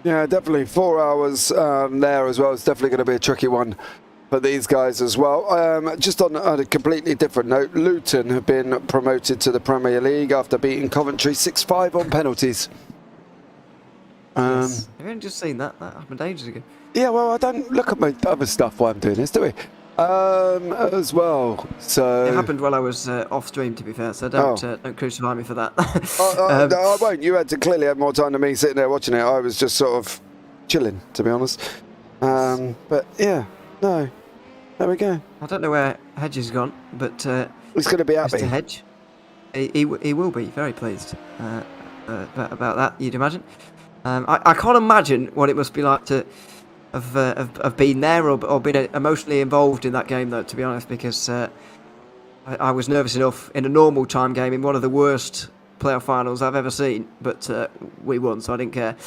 Yeah, definitely 4 hours there as well. It's definitely going to be a tricky one for these guys as well. Just on a completely different note, Luton have been promoted to the Premier League after beating Coventry 6-5 on penalties. Yes. Have you just seen that? That happened ages ago. Yeah, well, I don't look at my other stuff while I'm doing this, do we? As well, so it happened while I was off stream, to be fair, so don't crucify me for that. I won't. You had to clearly have more time than me sitting there watching it. I was just sort of chilling, to be honest. But yeah, no, there we go. I don't know where Hedge has gone, but he's going to be happy. Mr. Hedge, he will be very pleased about that, you'd imagine. I can't imagine what it must be like to have been there or been emotionally involved in that game, though, to be honest, because I was nervous enough in a normal time game in one of the worst playoff finals I've ever seen, but we won, so I didn't care.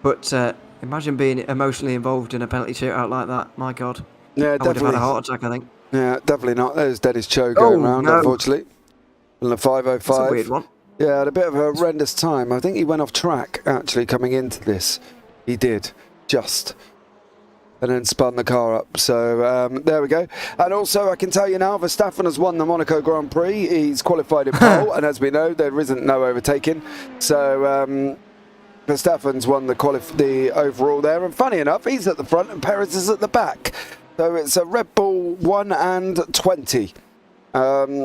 But imagine being emotionally involved in a penalty shootout like that. My God. Yeah, I would have had a heart attack, I think. Yeah, definitely not. There's Dennis Cho going around, unfortunately. In the 5:05. That's a weird one. Yeah, had a bit of a horrendous time. I think he went off track, actually, coming into this. He did. Just. And then spun the car up. So there we go. And also, I can tell you now, Verstappen has won the Monaco Grand Prix. He's qualified in pole, and as we know, there isn't no overtaking. So Verstappen's won the overall there. And funny enough, he's at the front and Perez is at the back. So it's a Red Bull 1 and 20.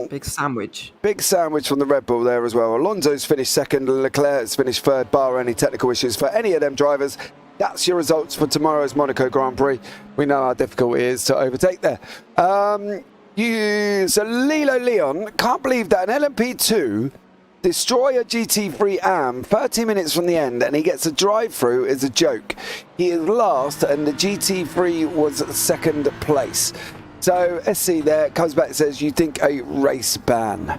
Big sandwich. Big sandwich from the Red Bull there as well. Alonso's finished second, and Leclerc's finished third, bar any technical issues for any of them drivers. That's your results for tomorrow's Monaco Grand Prix. We know how difficult it is to overtake there. So Lilo Leon, can't believe that an LMP2 destroy a GT3 AM 30 minutes from the end and he gets a drive-through is a joke. He is last and the GT3 was second place. So SC there comes back and says, you think a race ban?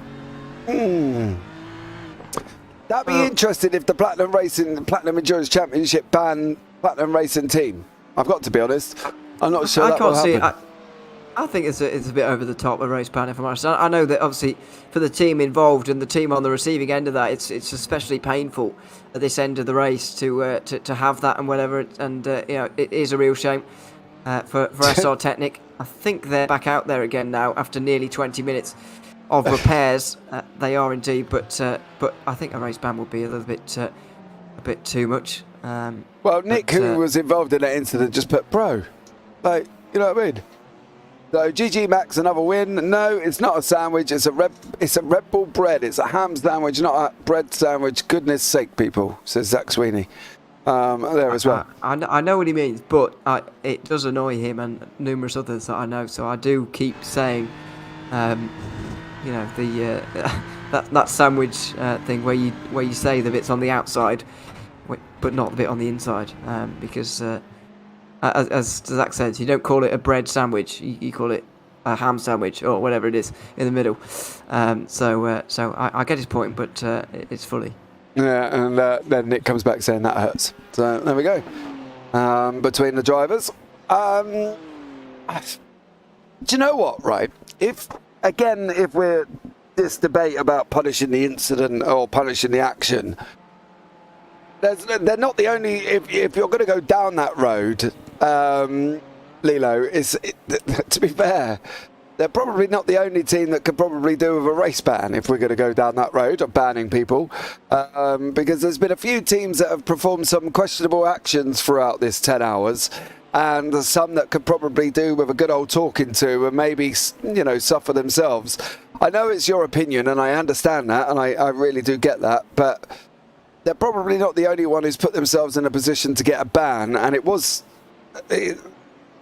That'd be interesting if the Platinum Endurance Championship ban Platinum Racing team. I've got to be honest. I'm not sure that will happen. I think it's a bit over the top, a race ban, if I'm honest. I know that obviously for the team involved and the team on the receiving end of that, it's especially painful at this end of the race to have that and whatever. And it is a real shame for SR Technic. I think they're back out there again now after nearly 20 minutes of repairs. They are indeed, but I think a race ban would be a bit too much. Well, Nick, who was involved in that incident, just put pro. Like, you know what I mean? So GG Max, another win. No, it's not a sandwich. It's a Red Bull bread. It's a ham sandwich, not a bread sandwich. Goodness sake, people, says Zach Sweeney. There as well. I know what he means, but it does annoy him and numerous others that I know. So I do keep saying, that sandwich thing where you say the bits on the outside, but not the bit on the inside, because as Zach says, you don't call it a bread sandwich, you call it a ham sandwich or whatever it is in the middle. So I get his point, but it's funny. Yeah, and then Nick comes back saying that hurts. So there we go. Between the drivers. Do you know what, right? If we're this debate about punishing the incident or punishing the action, they're not the only. If you're going to go down that road, Lilo, to be fair, they're probably not the only team that could probably do with a race ban if we're going to go down that road of banning people, because there's been a few teams that have performed some questionable actions throughout this 10 hours, and some that could probably do with a good old talking to and maybe, suffer themselves. I know it's your opinion, and I understand that, and I really do get that, but they're probably not the only one who's put themselves in a position to get a ban, and it was...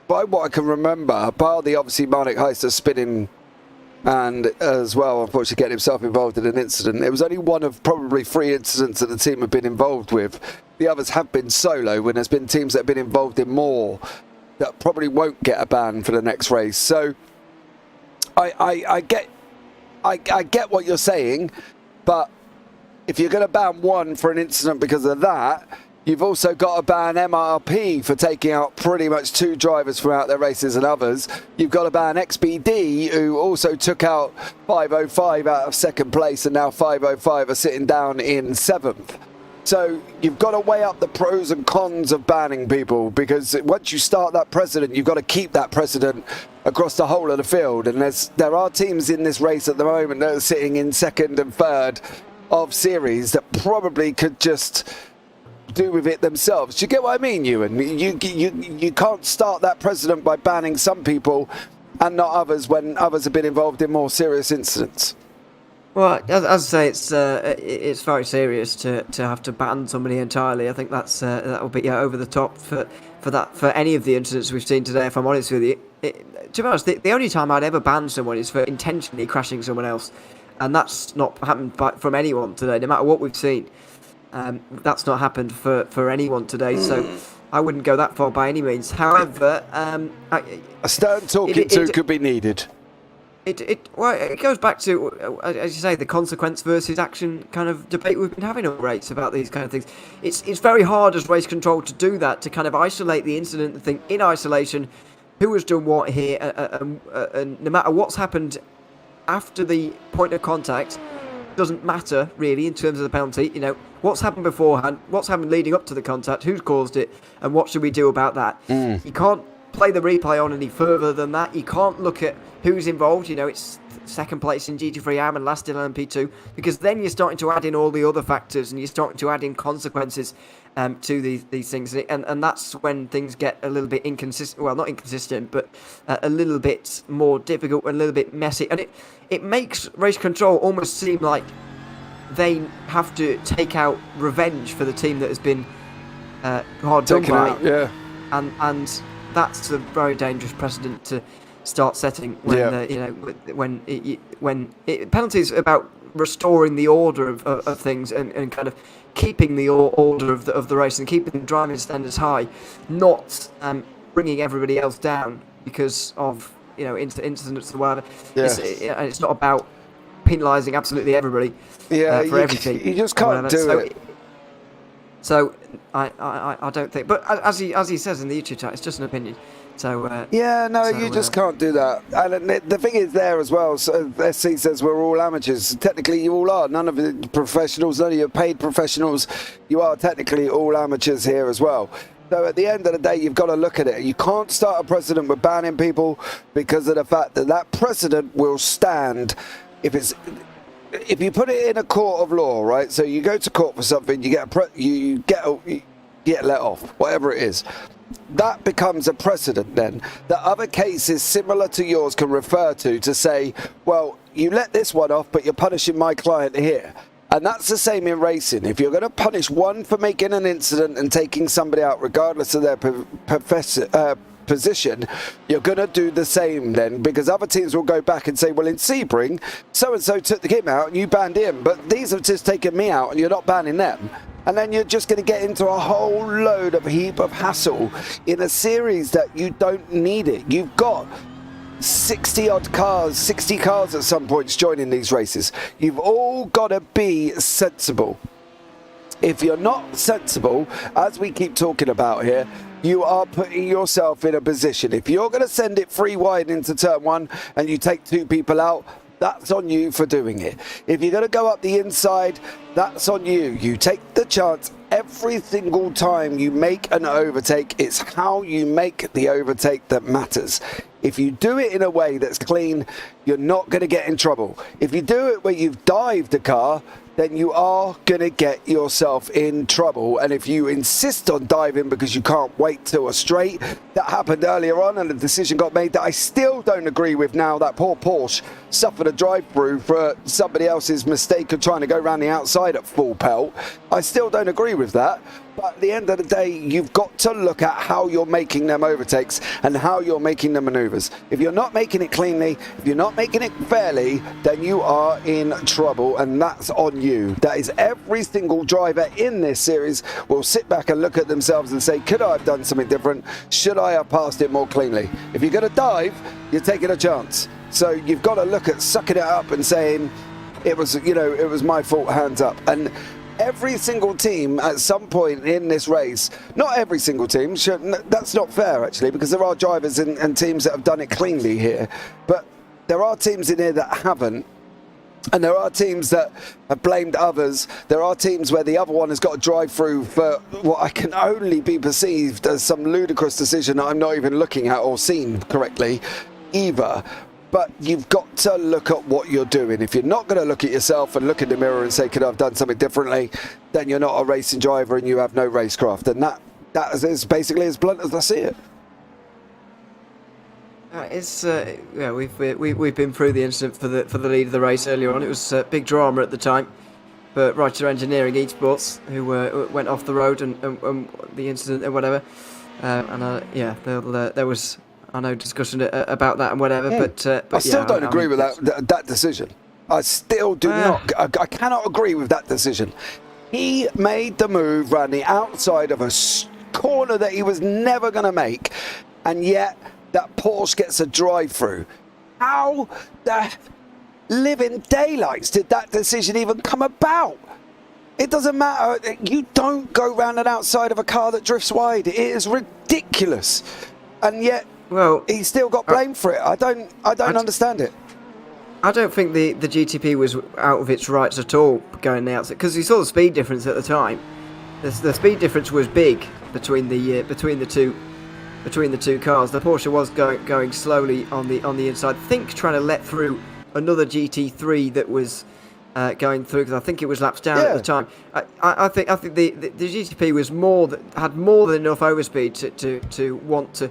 by what I can remember, bar the obviously Marnik Heister spinning and as well, unfortunately, getting himself involved in an incident. It was only one of probably 3 incidents that the team have been involved with. The others have been solo, when there's been teams that have been involved in more that probably won't get a ban for the next race. So I get what you're saying, but if you're going to ban one for an incident because of that, you've also got to ban MRP for taking out pretty much 2 drivers from out their races and others. You've got to ban XBD, who also took out 505 out of 2nd place, and now 505 are sitting down in 7th. So you've got to weigh up the pros and cons of banning people, because once you start that precedent, you've got to keep that precedent across the whole of the field. And there are teams in this race at the moment that are sitting in 2nd and 3rd of series that probably could just do with it themselves. Do you get what I mean, Ewan? You can't start that precedent by banning some people and not others when others have been involved in more serious incidents. Well, as I say, it's very serious to have to ban somebody entirely. I think that will be over the top for any of the incidents we've seen today. If I'm honest with you, to be honest, the only time I'd ever ban someone is for intentionally crashing someone else, and that's not happened from anyone today. No matter what we've seen, that's not happened for anyone today. So I wouldn't go that far by any means. However, a stern talking to could be needed. It goes back to, as you say, the consequence versus action kind of debate we've been having all race about these kind of things. It's very hard as race control to do that, to kind of isolate the incident and think in isolation who has done what here, and no matter what's happened after the point of contact doesn't matter really in terms of the penalty. You know, what's happened beforehand, what's happened leading up to the contact, who's caused it, and what should we do about that? You can't play the replay on any further than that. You can't look at who's involved. You know, it's 2nd place in GT3 AM and last in LMP2, because then you're starting to add in all the other factors, and you're starting to add in consequences to these things, and that's when things get a little bit inconsistent. Well, not inconsistent, but a little bit more difficult and a little bit messy, and it makes race control almost seem like they have to take out revenge for the team that has been hard done by. Yeah. And that's a very dangerous precedent to start setting when penalties about restoring the order of things and kind of keeping the order of the race and keeping the driving standards high, not bringing everybody else down because of incidents or whatever. Yeah. It's not about penalising absolutely everybody for every team. You just can't do it. So I don't think, but as he says in the YouTube chat, it's just an opinion. So you just can't do that. And the thing is there as well. So SC says we're all amateurs. Technically, you all are. None of the professionals, none of you paid professionals. You are technically all amateurs here as well. So at the end of the day, you've got to look at it. You can't start a precedent with banning people because of the fact that precedent will stand if you put it in a court of law, right? So you go to court for something, you get let off, whatever it is. That becomes a precedent then that other cases similar to yours can refer to say, well, you let this one off, but you're punishing my client here. And that's the same in racing. If you're going to punish one for making an incident and taking somebody out, regardless of their position, you're going to do the same then, because other teams will go back and say, well, in Sebring, so-and-so took him out and you banned him, but these have just taken me out and you're not banning them. And then you're just going to get into a whole load of heap of hassle in a series that you don't need it. You've got 60 cars at some points joining these races. You've all got to be sensible. If you're not sensible, as we keep talking about here, you are putting yourself in a position. If you're going to send it 3 wide into turn 1 and you take 2 people out, that's on you for doing it. If you're going to go up the inside, that's on you. You take the chance every single time you make an overtake. It's how you make the overtake that matters. If you do it in a way that's clean, you're not going to get in trouble. If you do it where you've dived a car, then you are going to get yourself in trouble. And if you insist on diving because you can't wait till a straight, that happened earlier on and the decision got made that I still don't agree with now. That poor Porsche suffered a drive-through for somebody else's mistake of trying to go around the outside at full pelt. I still don't agree with that. But at the end of the day, you've got to look at how you're making them overtakes and how you're making the maneuvers. If you're not making it cleanly, if you're not making it fairly, then you are in trouble, and that's on you. That is every single driver in this series will sit back and look at themselves and say, could I have done something different? Should I have passed it more cleanly? If you're going to dive, you're taking a chance. So you've got to look at sucking it up and saying, it was, it was my fault, hands up. And every single team at some point in this race, not every single team, that's not fair actually, because there are drivers and teams that have done it cleanly here, but there are teams in here that haven't, and there are teams that have blamed others. There are teams where the other one has got to drive through for what I can only be perceived as some ludicrous decision that I'm not even looking at or seen correctly either. But you've got to look at what you're doing. If you're not going to look at yourself and look in the mirror and say, could I have done something differently, then you're not a racing driver and you have no racecraft. And that is basically as blunt as I see it. We've been through the incident for the lead of the race earlier on. It was big drama at the time. But Writer Engineering Esports, who went off the road and the incident and whatever. There was, I know, discussion about that and whatever, but I still don't agree with that decision. I still do not. I cannot agree with that decision. He made the move around the outside of a corner that he was never going to make, and yet that Porsche gets a drive-through. How the living daylights did that decision even come about? It doesn't matter. You don't go round an outside of a car that drifts wide. It is ridiculous, and yet. Well, he still got blamed for it. I don't understand it. I don't think the GTP was out of its rights at all going the outside, because you saw the speed difference at the time. The speed difference was big between the two cars. The Porsche was going slowly on the inside. I think trying to let through another GT3 that was going through, because I think it was laps down at the time. I think the GTP was had more than enough overspeed to want to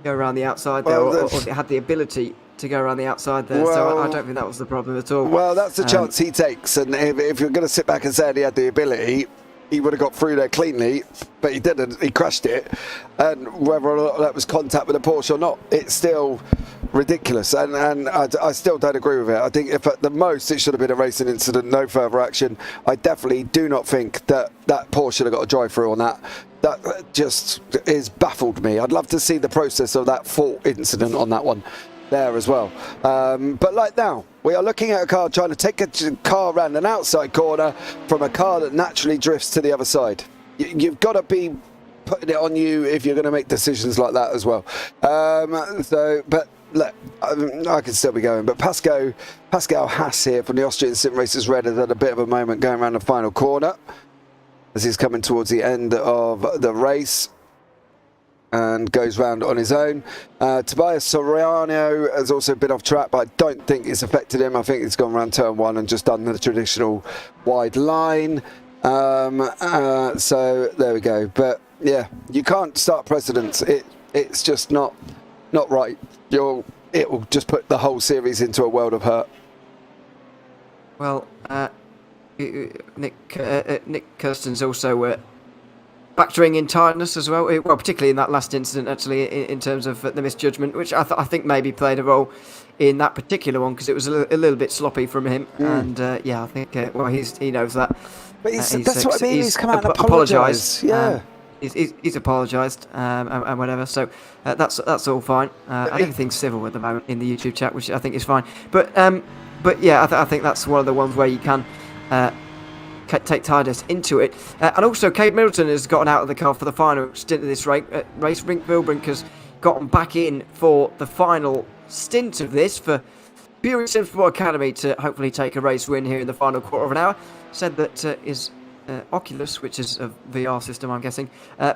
go around the outside there, or it had the ability to go around the outside there. So I don't think that was the problem at all. Well, that's the chance he takes, and if you're going to sit back and say he had the ability, he would have got through there cleanly, but he didn't. He crashed it, and whether or not that was contact with a Porsche or not, it's still ridiculous, and I still don't agree with it. I think if at the most it should have been a racing incident, no further action. I definitely do not think that Porsche should have got a drive through on that. That just is baffled me. I'd love to see the process of that fault incident on that one there as well. But like now, we are looking at a car trying to take a car around an outside corner from a car that naturally drifts to the other side. You've got to be putting it on you if you're going to make decisions like that as well. But look, I can still be going. But Pascal Haas here from the Austrian Sim Racers Red has had a bit of a moment going around the final corner as he's coming towards the end of the race and goes round on his own. Tobias Soriano has also been off track, but I don't think it's affected him. I think he's gone around turn one and just done the traditional wide line. So there we go. But yeah, you can't start precedents. It's just not right. It will just put the whole series into a world of hurt. Well, Nick Kirsten's also factoring in tiredness as well. Well, particularly in that last incident, actually, in terms of the misjudgment, which I think maybe played a role in that particular one, because it was a little bit sloppy from him. And I think he knows that. But that's what I mean. He's come out and apologised. Yeah. He's apologised and whatever, so that's all fine. Everything's civil at the moment in the YouTube chat, which I think is fine. But yeah, I think that's one of the ones where you can take tiredness into it. And also, Kate Middleton has gotten out of the car for the final stint of this race. Rink Vilbrink has gotten back in for the final stint of this for Buick Sim Sport Academy to hopefully take a race win here in the final quarter of an hour. Said that his Oculus, which is a VR system, I'm guessing,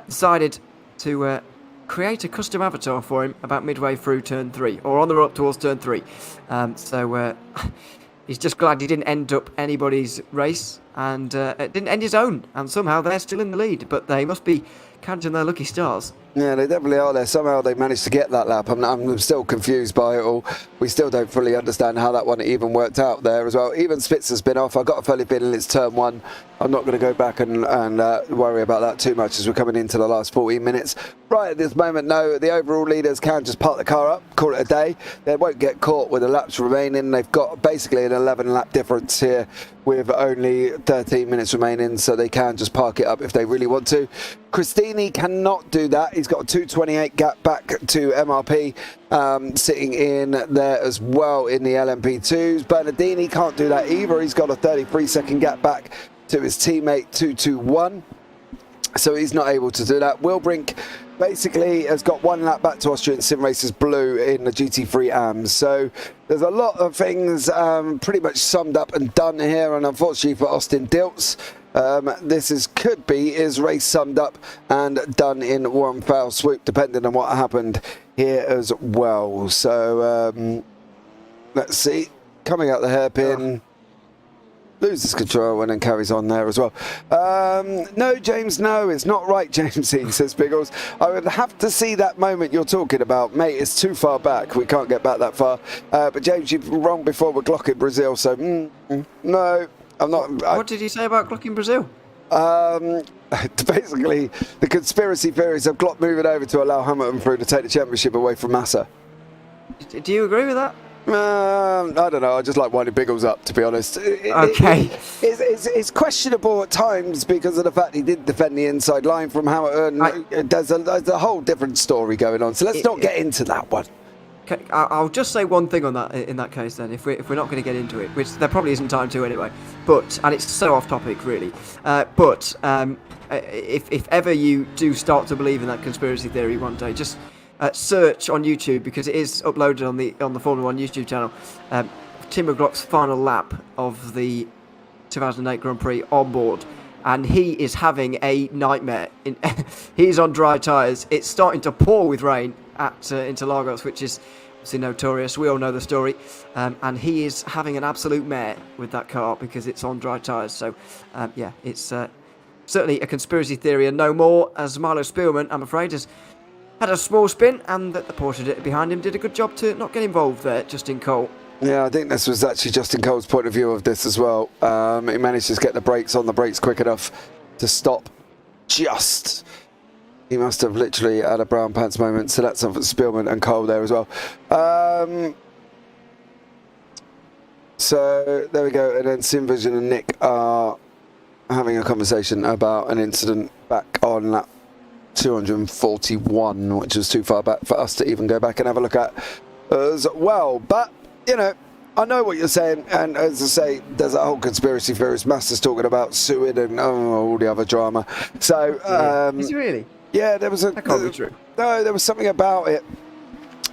decided to create a custom avatar for him about midway through turn 3, or on the road up towards turn 3. So he's just glad he didn't end up anybody's race, and it didn't end his own. And somehow they're still in the lead, but they must be counting their lucky stars. Yeah, they definitely are there. Somehow they managed to get that lap. I'm still confused by it all. We still don't fully understand how that one even worked out there as well. Even Spitzer's been off. I've got a funny feeling it's turn 1. I'm not going to go back and worry about that too much as we're coming into the last 14 minutes. Right at this moment, no, the overall leaders can just park the car up, call it a day. They won't get caught with the laps remaining. They've got basically an 11 lap difference here with only 13 minutes remaining, so they can just park it up if they really want to. Christini cannot do that. He's got a 2:28 gap back to MRP, sitting in there as well in the LMP2s. Bernardini can't do that either. He's got a 33-second gap back to his teammate 2:21. So he's not able to do that. Wilbrink basically has got 1 lap back to Austrian Sim Racers Blue in the GT3 AMS. So there's a lot of things pretty much summed up and done here. And unfortunately for Austin Diltz, this could be his race summed up and done in one foul swoop, depending on what happened here as well. So let's see. Coming out the hairpin. Loses control and then carries on there as well. No, James, no, it's not right, James, he says Biggles. I would have to see that moment you're talking about. Mate, it's too far back. We can't get back that far. But James, you've been wrong before with Glock in Brazil, so no, I'm not. What did you say about Glock in Brazil? Basically, the conspiracy theories of Glock moving over to allow Hamilton through to take the championship away from Massa. Do you agree with that? I don't know. I just like winding Biggles up, to be honest. Okay. It's questionable at times because of the fact he did defend the inside line from Hamilton. There's a whole different story going on. So let's not get into that one. Okay, I'll just say one thing on that in that case then, if we're not going to get into it, which there probably isn't time to anyway. But and it's so off topic really. If ever you do start to believe in that conspiracy theory one day, just search on YouTube, because it is uploaded on the Formula 1 YouTube channel. Tim McGlock's final lap of the 2008 Grand Prix on board, and he is having a nightmare. He's on dry tyres. It's starting to pour with rain at Interlagos, which is obviously notorious. We all know the story, and he is having an absolute mare with that car because it's on dry tyres. So yeah, it's certainly a conspiracy theory and no more, as Milo Spielman, I'm afraid, has had a small spin, and that the Porsche behind him did a good job to not get involved there, Justin Cole. Yeah, I think this was actually Justin Cole's point of view of this as well. He managed to get the brakes on the brakes quick enough to stop just. He must have literally had a brown pants moment, so that's something Spielman and Cole there as well. So there we go, and then Simvision and Nick are having a conversation about an incident back on lap 241, which was too far back for us to even go back and have a look at as well. But, you know, I know what you're saying, and as I say, there's a whole conspiracy theorist Master's talking about suing and all the other drama. So, is he really? Yeah, there was that can't be true. No, there was something about it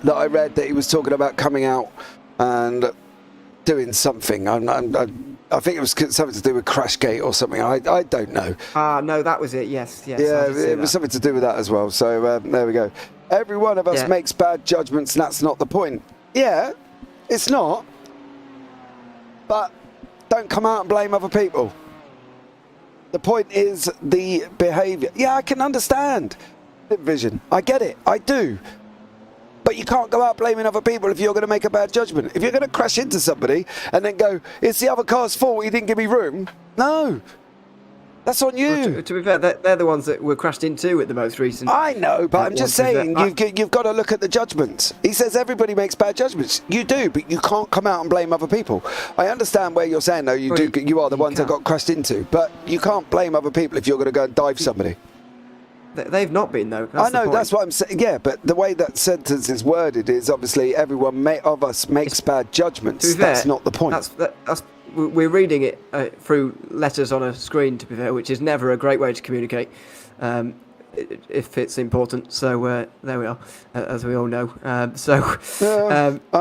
that I read that he was talking about coming out and doing something. I think it was something to do with Crashgate or something. I don't know. No, that was it. Yes. Yeah, it was something to do with that as well. So there we go. Every one of us makes bad judgments, and that's not the point. Yeah, it's not. But don't come out and blame other people. The point is the behaviour. Yeah, I can understand vision. I get it. I do. But you can't go out blaming other people if you're going to make a bad judgment. If you're going to crash into somebody and then go, it's the other car's fault, he didn't give me room. No. That's on you. Well, to be fair, they're the ones that were crashed into at the most recent. I know, but I'm just saying, you've got to look at the judgments. He says everybody makes bad judgments. You do, but you can't come out and blame other people. I understand where you're saying, though, you are the ones that got crashed into. But you can't blame other people if you're going to go and dive somebody. They've not been, though. I know, that's what I'm saying. Yeah, but the way that sentence is worded is obviously everyone of us makes bad judgments. That's not the point. We're reading it through letters on a screen, to be fair, which is never a great way to communicate if it's important. So there we are, as we all know. I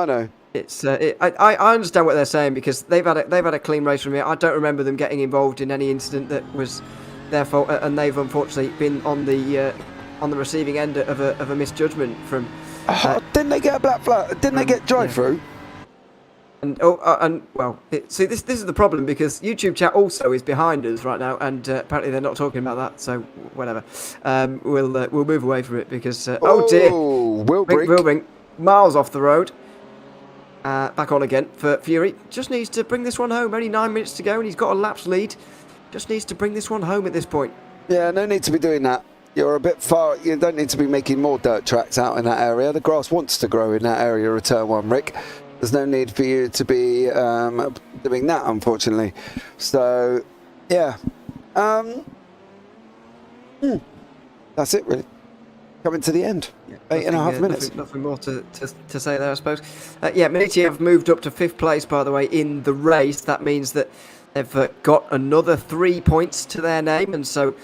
know. It's I understand what they're saying, because they've had a clean race from here. I don't remember them getting involved in any incident that was their fault, and they've unfortunately been on the receiving end of a misjudgment from. Didn't they get a black flag? Didn't they get drive through? And see, this is the problem, because YouTube chat also is behind us right now, and apparently they're not talking about that. So whatever, we'll move away from it because oh dear, Wilbrink miles off the road. Back on again for Fury. Just needs to bring this one home. Only 9 minutes to go, and he's got a lapse lead. Just needs to bring this one home at this point. Yeah, no need to be doing that. You're a bit far. You don't need to be making more dirt tracks out in that area. The grass wants to grow in that area of turn 1, Rick. There's no need for you to be doing that, unfortunately. So, yeah. That's it, really. Coming to the end. Yeah, 8.5 minutes. Nothing more to say there, I suppose. Miniti have moved up to 5th place, by the way, in the race. That means that they've got another 3 points to their name, and so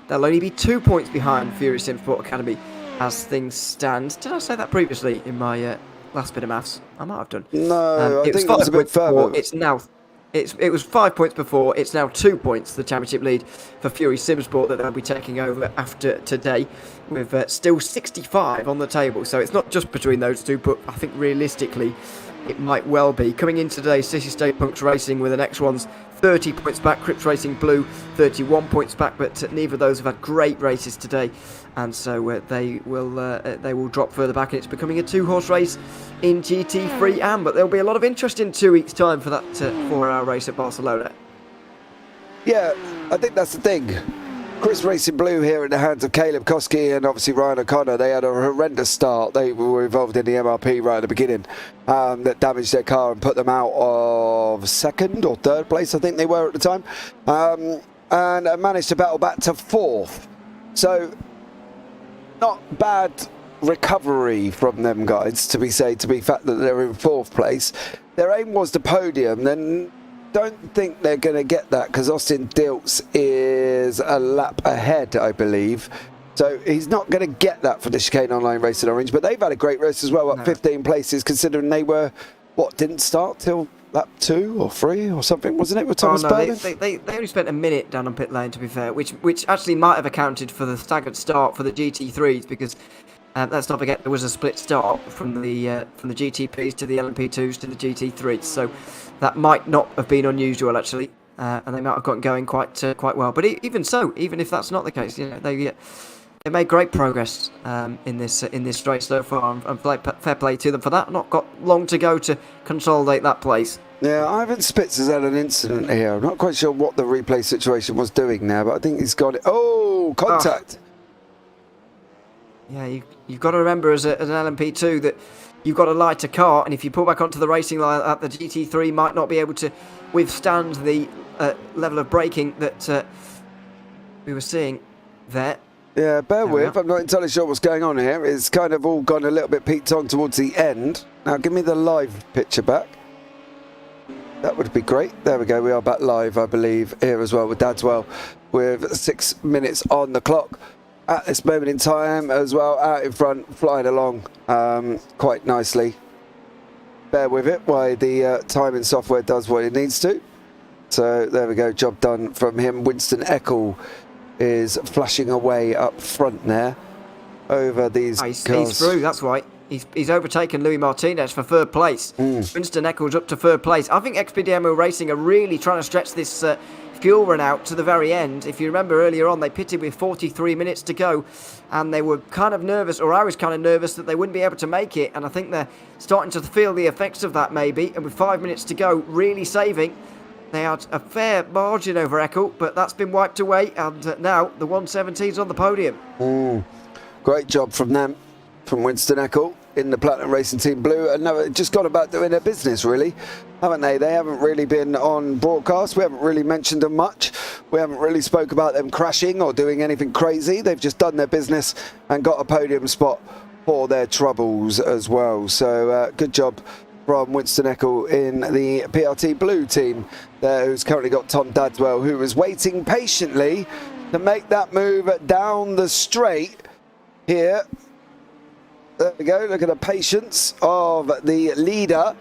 they'll only be 2 points behind Fury Sim Sport Academy as things stand. Did I say that previously in my last bit of maths? I might have done. No, I think it was a bit further. It was 5 points before. It's now 2 points, the championship lead for Fury Sim Sport, that they'll be taking over after today, with still 65 on the table. So it's not just between those two, but I think realistically it might well be. Coming in today, City State Punks Racing with the next one's 30 points back, Crips Racing Blue 31 points back, but neither of those have had great races today, and so they will drop further back, and it's becoming a 2-horse race in GT3 AM, but there'll be a lot of interest in 2 weeks' time for that 4-hour race at Barcelona. Yeah, I think that's the thing. Crips Racing Blue here in the hands of Caleb Koski and obviously Ryan O'Connor. They had a horrendous start. They were involved in the MRP right at the beginning that damaged their car and put them out of 2nd or 3rd place, I think they were at the time, and managed to battle back to 4th. So not bad recovery from them guys, to be fact that they're in 4th place. Their aim was the podium. Then don't think they're going to get that, because Austin Dilts is a lap ahead, I believe. So he's not going to get that for the Chicane Online Racing Orange, but they've had a great race as well, up 15 places, considering they were, didn't start till lap 2 or 3 or something, wasn't it, with Thomas Berlin? They only spent a minute down on pit lane, to be fair, which actually might have accounted for the staggered start for the GT3s, because let's not forget there was a split start from the GTPs to the LMP2s to the GT3s, so that might not have been unusual, actually, and they might have gotten going quite well. But even so, even if that's not the case, they made great progress in this race so far, and fair play to them for that. Not got long to go to consolidate that place. Yeah, Ivan Spitz has had an incident here. I'm not quite sure what the replay situation was doing now, but I think he's got it. Oh, contact! Yeah, you've got to remember as an LMP2 that you've got a lighter car, and if you pull back onto the racing line, the GT3 might not be able to withstand the level of braking that we were seeing there. Yeah, bear with. I'm not entirely sure what's going on here. It's kind of all gone a little bit peaked on towards the end. Now, give me the live picture back. That would be great. There we go. We are back live, I believe, here as well with Dadswell, with 6 minutes on the clock at this moment in time as well, out in front, flying along quite nicely. Bear with it while the timing software does what it needs to. So there we go, job done from him. Winston Eckel is flashing away up front there over these cars. He's through, that's right. He's overtaken Louis Martinez for 3rd place. Winston Eccles up to 3rd place. I think XPDMO Racing are really trying to stretch this fuel run out to the very end. If you remember earlier on, they pitted with 43 minutes to go, and they were kind of nervous, or I was kind of nervous, that they wouldn't be able to make it, and I think they're starting to feel the effects of that maybe, and with 5 minutes to go, really saving. They had a fair margin over Eckel, but that's been wiped away, and now the 117's on the podium. Great job from them, from Winston Eckel in the Platinum Racing Team Blue, and now just gone about doing their business, really, haven't they? They haven't really been on broadcast. We haven't really mentioned them much. We haven't really spoke about them crashing or doing anything crazy. They've just done their business and got a podium spot for their troubles as well. So good job from Winston Eckel in the PRT Blue team there, who's currently got Tom Dadswell, who is waiting patiently to make that move down the straight here. There we go, look at the patience of the leader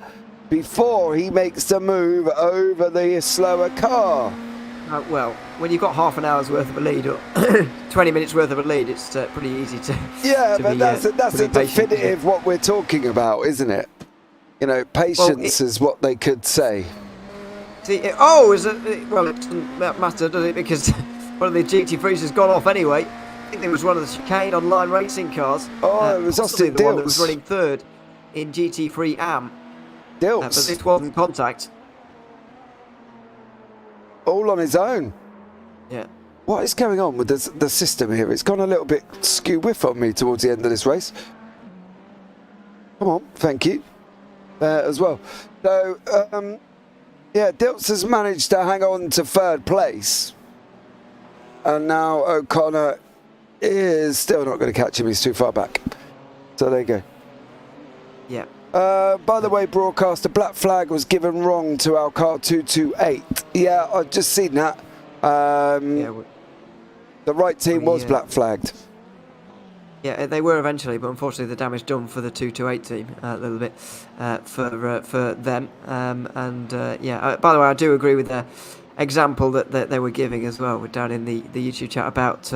before he makes the move over the slower car. Well, when you've got half an hour's worth of a lead, or 20 minutes worth of a lead, it's pretty easy to... Yeah, but that's a definitive what we're talking about, isn't it? patience is what they could say. See, it doesn't matter, does it? Because one of the GT3s has gone off anyway. I think there was one of the chicane online racing cars. Oh, it was Austin the one that Dills. was running third in GT3 AM. Dills. But this wasn't contact. All on his own. Yeah. What is going on with the system here? It's gone a little bit skew-whiff on me towards the end of this race. Come on, thank you. As well. So, Dilts has managed to hang on to third place. And now O'Connor is still not going to catch him. He's too far back. So there you go. Yeah. By the way, broadcaster, black flag was given wrong to our car 228. Yeah, I've just seen that. The right team was black flagged. Yeah, they were eventually, but unfortunately the damage done for the 228 team a little bit for them. By the way, I do agree with the example that they were giving as well down in the YouTube chat about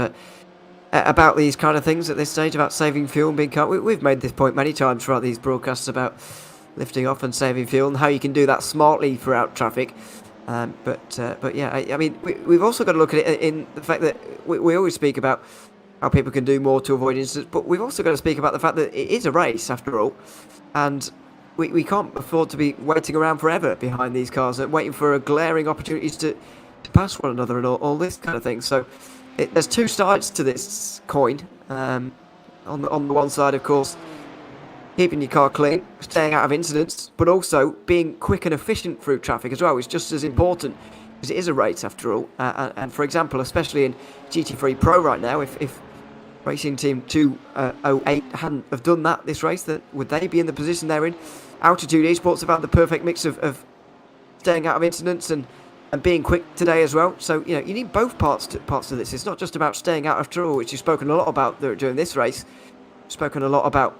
these kind of things at this stage, about saving fuel and being calm. We've made this point many times throughout these broadcasts about lifting off and saving fuel and how you can do that smartly throughout traffic. We've also got to look at it in the fact that we always speak about how people can do more to avoid incidents, but we've also got to speak about the fact that it is a race after all, and we can't afford to be waiting around forever behind these cars and waiting for glaring opportunities to pass one another and all this kind of thing. So there's two sides to this coin. On the one side, of course, keeping your car clean, staying out of incidents, but also being quick and efficient through traffic as well is just as important, because it is a race after all. And for example, especially in GT3 Pro right now, if Racing Team 208 hadn't have done that this race, would they be in the position they're in? Altitude Esports have had the perfect mix of staying out of incidents and being quick today as well. So you need both parts to this. It's not just about staying out after all, which you've spoken a lot about during this race. You've spoken a lot about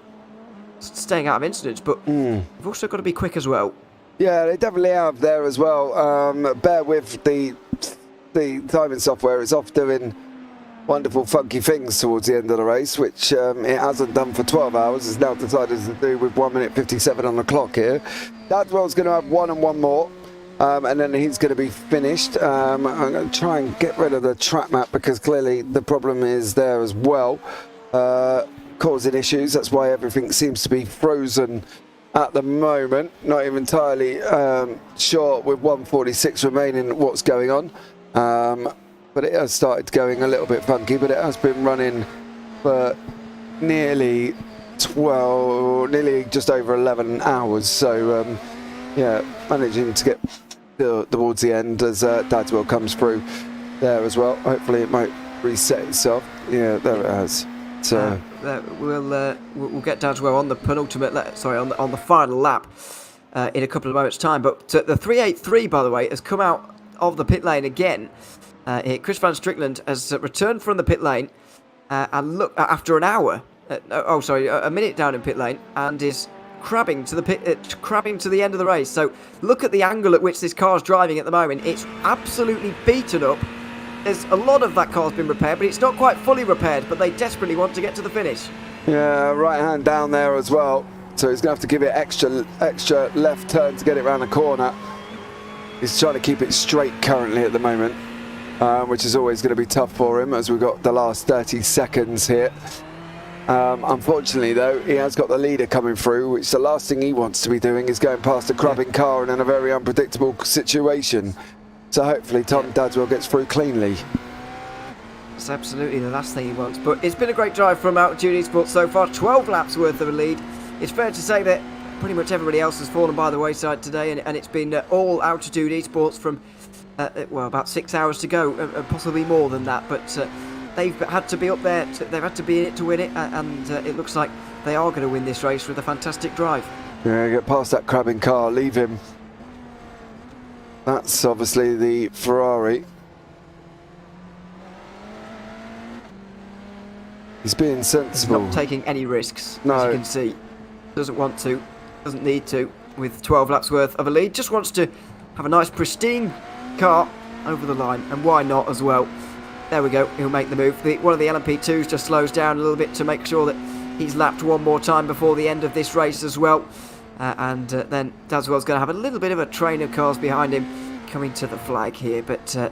staying out of incidents, but you've also got to be quick as well. Yeah, they definitely have there as well. Bear with the timing software. It's off doing wonderful funky things towards the end of the race, which it hasn't done for 12 hours. It's now decided to do with 1 minute 57 on the clock here. Dadwell's going to have one and one more, and then he's going to be finished. I'm going to try and get rid of the track map because clearly the problem is there as well, causing issues. That's why everything seems to be frozen at the moment. Not even entirely sure with 146 remaining what's going on. But it has started going a little bit funky, but it has been running for nearly just over 11 hours. So, managing to get towards the end as Dadswell comes through there as well. Hopefully it might reset itself. Yeah, there it has. So we'll get Dadswell on the on the final lap in a couple of moments' time. But the 383, by the way, has come out of the pit lane again. Chris Van Strickland has returned from the pit lane and look after an hour. A minute down in pit lane, and is crabbing to the end of the race. So look at the angle at which this car's driving at the moment. It's absolutely beaten up. There's a lot of that car's been repaired, but it's not quite fully repaired. But they desperately want to get to the finish. Yeah, right hand down there as well. So he's going to have to give it extra left turn to get it around the corner. He's trying to keep it straight currently at the moment. Which is always going to be tough for him as we've got the last 30 seconds here. Unfortunately though, he has got the leader coming through, which the last thing he wants to be doing is going past a crabbing car and in a very unpredictable situation. So hopefully Tom Dadswell gets through cleanly. That's absolutely the last thing he wants. But it's been a great drive from Altitude Esports so far, 12 laps worth of a lead. It's fair to say that pretty much everybody else has fallen by the wayside today, and it's been all Altitude Esports from about 6 hours to go, and possibly more than that. But they've had to be up there. They've had to be in it to win it, and it looks like they are going to win this race with a fantastic drive. Yeah, get past that crabbing car, leave him. That's obviously the Ferrari. He's being sensible. He's not taking any risks, no. As you can see. Doesn't want to, doesn't need to, with 12 laps worth of a lead. Just wants to have a nice pristine car over the line, and why not as well. There we go, he'll make the move. One of the LMP2s just slows down a little bit to make sure that he's lapped one more time before the end of this race as well. and then Daswell's going to have a little bit of a train of cars behind him coming to the flag here, but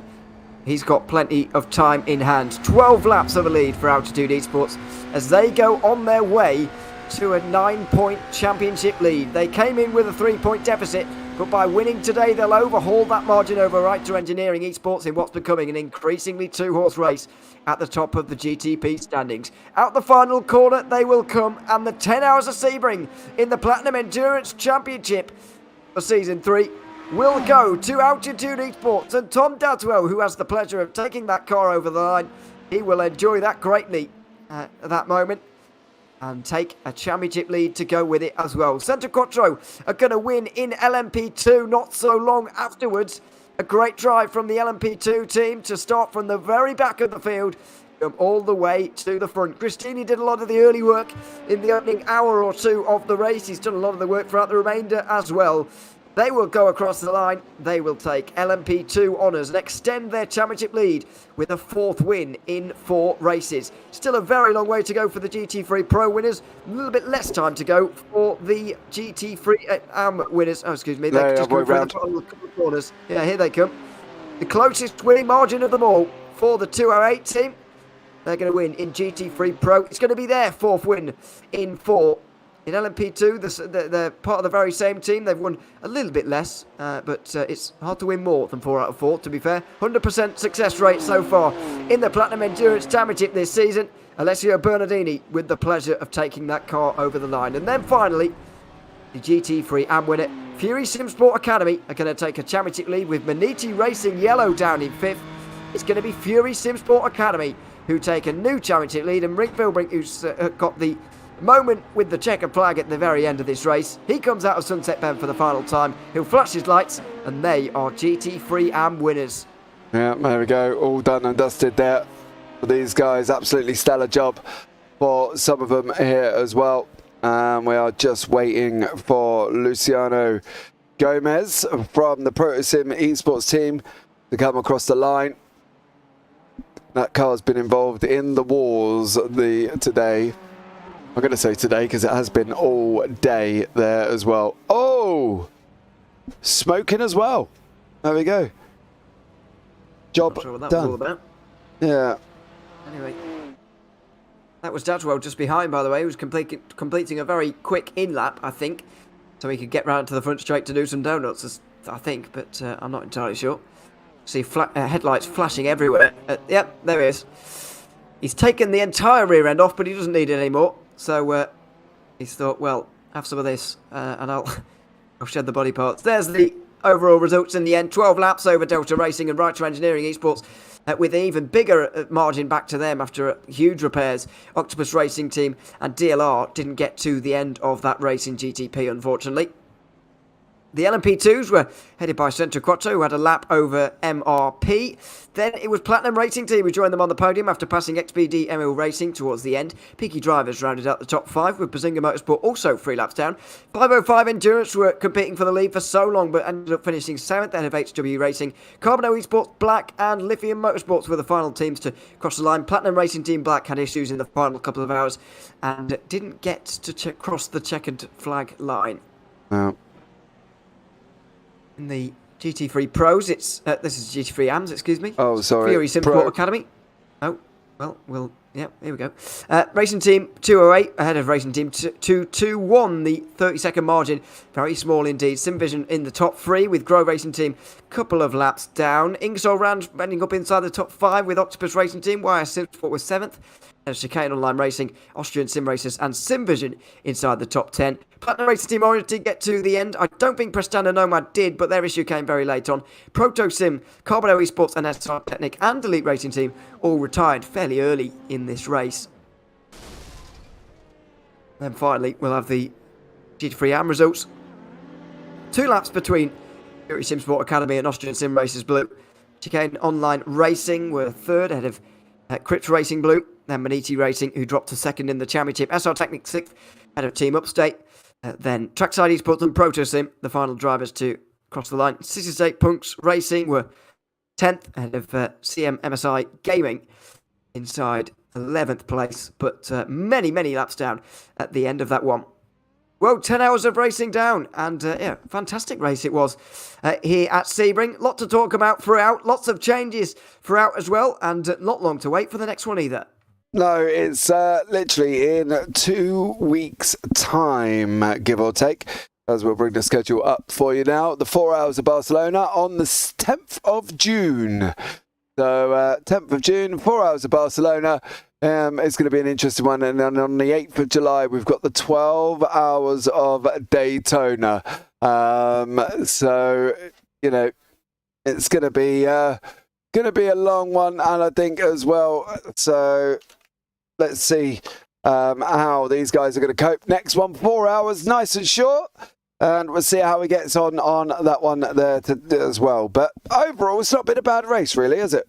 he's got plenty of time in hand. 12 laps of a lead for Altitude Esports as they go on their way to a 9-point championship lead. They came in with a 3-point deficit, but by winning today they'll overhaul that margin over Right to Engineering Esports in what's becoming an increasingly two-horse race at the top of the GTP standings. Out the final corner they will come, and the 10 Hours of Sebring in the Platinum Endurance Championship for Season 3 will go to Altitude Esports, and Tom Dadwell, who has the pleasure of taking that car over the line, he will enjoy that greatly at that moment and take a championship lead to go with it as well. Centre Quattro are going to win in LMP2 not so long afterwards. A great drive from the LMP2 team to start from the very back of the field, come all the way to the front. Christini did a lot of the early work in the opening hour or two of the race. He's done a lot of the work throughout the remainder as well. They will go across the line. They will take LMP2 honours and extend their championship lead with a 4th win in 4 races. Still a very long way to go for the GT3 Pro winners. A little bit less time to go for the GT3 AM winners. Oh, excuse me. They just go through the couple of corners. Yeah, here they come. The closest winning margin of them all for the 208 team. They're going to win in GT3 Pro. It's going to be their 4th win in 4. In LMP2, they're part of the very same team. They've won a little bit less, but it's hard to win more than 4 out of 4, to be fair. 100% success rate so far in the Platinum Endurance Championship this season. Alessio Bernardini with the pleasure of taking that car over the line. And then finally, the GT3 AM winner, Fury Simsport Academy, are going to take a championship lead with Maniti Racing Yellow down in 5th. It's going to be Fury Simsport Academy who take a new championship lead, and Rick Vilbrink, who's got the moment with the checkered flag at the very end of this race. He comes out of Sunset Bend for the final time. He'll flash his lights, and they are GT3 AM winners. Yeah, there we go. All done and dusted there for these guys. Absolutely stellar job for some of them here as well. And we are just waiting for Luciano Gomez from the Protosim Esports team to come across the line. That car's been involved in the wars today. I'm going to say today because it has been all day there as well. Oh! Smoking as well. There we go. Job Not sure what that done. was all about. Yeah. Anyway, that was Dadwell just behind, by the way. He was completing a very quick in-lap, I think, so he could get round to the front straight to do some donuts, I think, but I'm not entirely sure. See headlights flashing everywhere. Yep, there he is. He's taken the entire rear end off, but he doesn't need it anymore. So he's thought, well, have some of this, and I'll shed the body parts. There's the overall results in the end. 12 laps over Delta Racing and Right to Engineering Esports, with an even bigger margin back to them after huge repairs. Octopus Racing Team and DLR didn't get to the end of that race in GTP, unfortunately. The LMP2s were headed by Centro Quattro, who had a lap over MRP. Then it was Platinum Racing Team who joined them on the podium after passing XPD ML Racing towards the end. Peaky Drivers rounded out the top 5, with Bazinga Motorsport also 3 laps down. 505 Endurance were competing for the lead for so long, but ended up finishing 7th ahead of HW Racing. Carbino Esports Black and Lithium Motorsports were the final teams to cross the line. Platinum Racing Team Black had issues in the final couple of hours and didn't get to cross the checkered flag line. No. In the GT3 Pros, it's this is GT3 AMS, excuse me. Oh, sorry. Fury Simsport Academy. Oh, well, yeah, here we go. Racing Team 208 ahead of Racing Team 221, the 30-second margin. Very small indeed. Simvision in the top 3 with Grow Racing Team couple of laps down. Ingersoll Rand ending up inside the top 5 with Octopus Racing Team. YS Simsport was 7th. And Chicane Online Racing, Austrian Sim Racers and Simvision inside the top 10. Platinum Racing Team Orange did get to the end. I don't think Prestana Nomad did, but their issue came very late on. Proto Sim, Carbino Esports and SR Technic and Elite Racing Team all retired fairly early in this race. Then finally, we'll have the GT3 AM results. 2 laps between Fury Simsport Academy and Austrian Sim Racers Blue. Chicane Online Racing were 3rd ahead of Crips Racing Blue. Then Maniti Racing, who dropped to 2nd in the championship. SR Technic 6th ahead of Team Upstate. Then Trackside Esports and Protosim, the final drivers to cross the line. City State Punks Racing were 10th ahead of CM MSI Gaming inside 11th place. But many laps down at the end of that one. Well, 10 hours of racing down, and fantastic race it was here at Sebring. Lot to talk about throughout, lots of changes throughout as well, and not long to wait for the next one either. No, it's literally in 2 weeks' time, give or take, as we'll bring the schedule up for you now. The 4 hours of Barcelona on the 10th of June. So 10th of June, 4 hours of Barcelona. It's going to be an interesting one. And then on the 8th of July, we've got the 12 hours of Daytona. So, you know, it's going to be a long one. And I think as well, so let's see how these guys are going to cope. Next one, 4 hours, nice and short. And we'll see how he gets on that one there as well. But overall, it's not been a bad race, really, is it?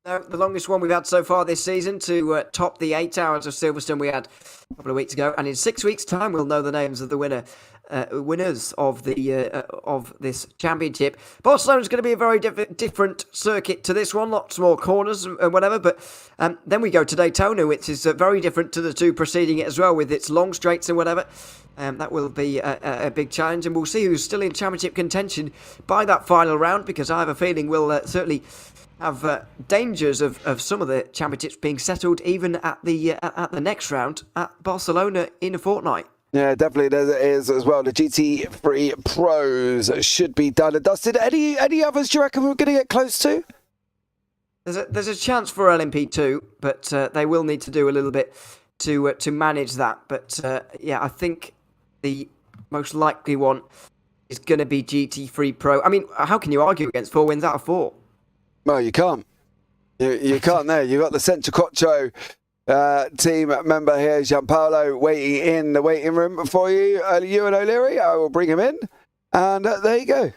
No, the longest one we've had so far this season to top the 8 hours of Silverstone we had a couple of weeks ago. And in 6 weeks' time, we'll know the names of the winners of this championship. Barcelona's going to be a very different circuit to this one. Lots more corners and whatever. But then we go to Daytona, which is very different to the two preceding it as well, with its long straights and whatever. That will be a big challenge, and we'll see who's still in championship contention by that final round, because I have a feeling we'll certainly have dangers of some of the championships being settled even at the next round at Barcelona in a fortnight. Yeah, definitely there is as well. The GT3 Pros should be done and dusted. Any others do you reckon we're going to get close to? There's a chance for LMP2, but they will need to do a little bit to manage that. But I think the most likely one is going to be GT3 Pro. I mean, how can you argue against 4 wins out of 4? Well, you can't. You can't there. You've got the Centroquattro team member here, Gianpaolo, waiting in the waiting room for you. Ewan O'Leary, I will bring him in. And there you go.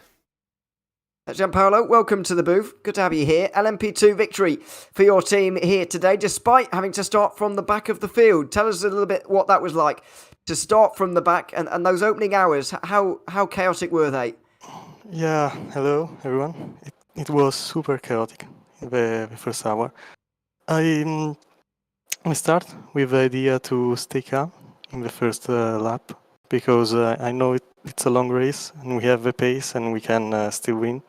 Gianpaolo, welcome to the booth. Good to have you here. LMP2 victory for your team here today, despite having to start from the back of the field. Tell us a little bit what that was like to start from the back, and those opening hours. How chaotic were they? Yeah, hello everyone. It was super chaotic the first hour. I start with the idea to stay calm in the first lap, because I know it's a long race and we have the pace and we can still win.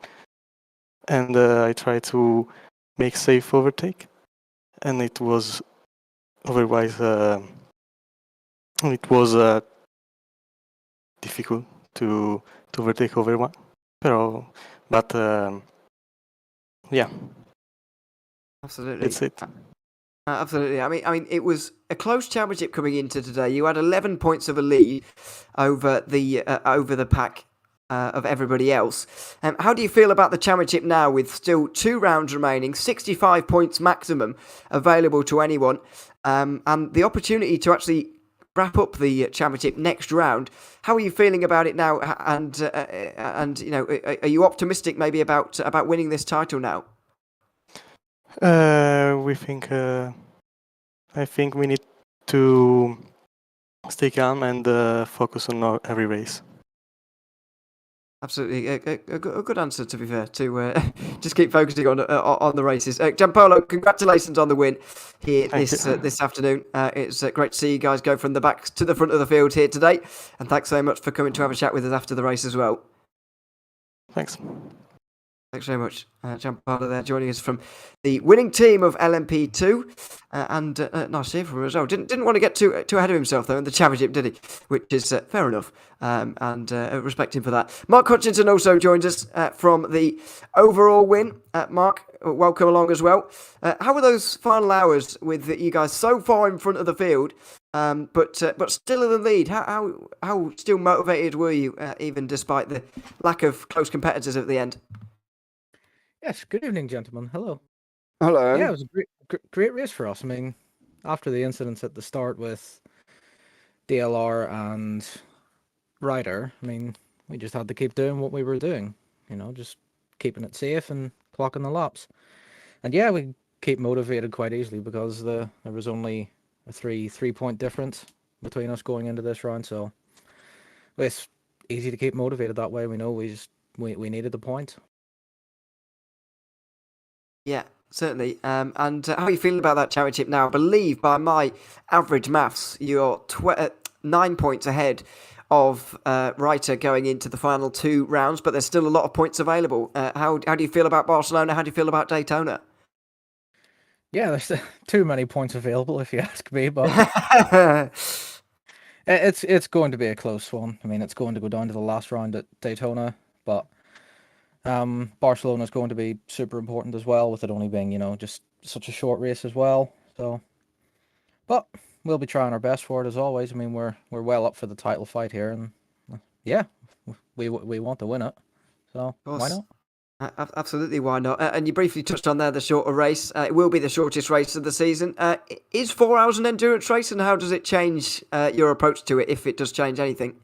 And I try to make safe overtake, and it was otherwise difficult to overtake everyone. But yeah, absolutely. That's it. Absolutely. I mean, it was a close championship coming into today. You had 11 points of a lead over the pack of everybody else. How do you feel about the championship now, with still 2 rounds remaining, 65 points maximum available to anyone, and the opportunity to actually wrap up the championship next round? How are you feeling about it now? And you know, are you optimistic maybe about winning this title now? I think we need to stay calm and focus on every race. Absolutely, a good answer, to be fair. To just keep focusing on the races. Gianpaolo, congratulations on the win here this afternoon. It's great to see you guys go from the back to the front of the field here today, and thanks so much for coming to have a chat with us after the race as well. Thanks. Thanks very much, Gianpaolo there, joining us from the winning team of LMP2, and nice to hear from him as well. Didn't want to get too ahead of himself though in the championship, did he? Which is fair enough, and respect him for that. Mark Hutchinson also joins us from the overall win. Mark, welcome along as well. How were those final hours with you guys so far in front of the field, but still in the lead? How still motivated were you, even despite the lack of close competitors at the end? Yes, good evening, gentlemen. Hello. Hello. Yeah, it was a great race for us. I mean, after the incidents at the start with DLR and Ryder, I mean, we just had to keep doing what we were doing, you know, just keeping it safe and clocking the laps. And yeah, we keep motivated quite easily, because there was only a three-point difference between us going into this round, so it's easy to keep motivated that way. We know we needed the point. Yeah, certainly. And how are you feeling about that championship now? I believe by my average maths, you're 9 points ahead of Reiter going into the final 2 rounds, but there's still a lot of points available. How do you feel about Barcelona? How do you feel about Daytona? Yeah, there's too many points available, if you ask me, but it's going to be a close one. I mean, it's going to go down to the last round at Daytona, but Barcelona is going to be super important as well, with it only being, just such a short race as well. So, but we'll be trying our best for it as always. I mean, we're well up for the title fight here, and yeah, we want to win it. So why not? Absolutely, why not? And you briefly touched on there the shorter race. It will be the shortest race of the season. Is 4 hours an endurance race, and how does it change your approach to it, if it does change anything?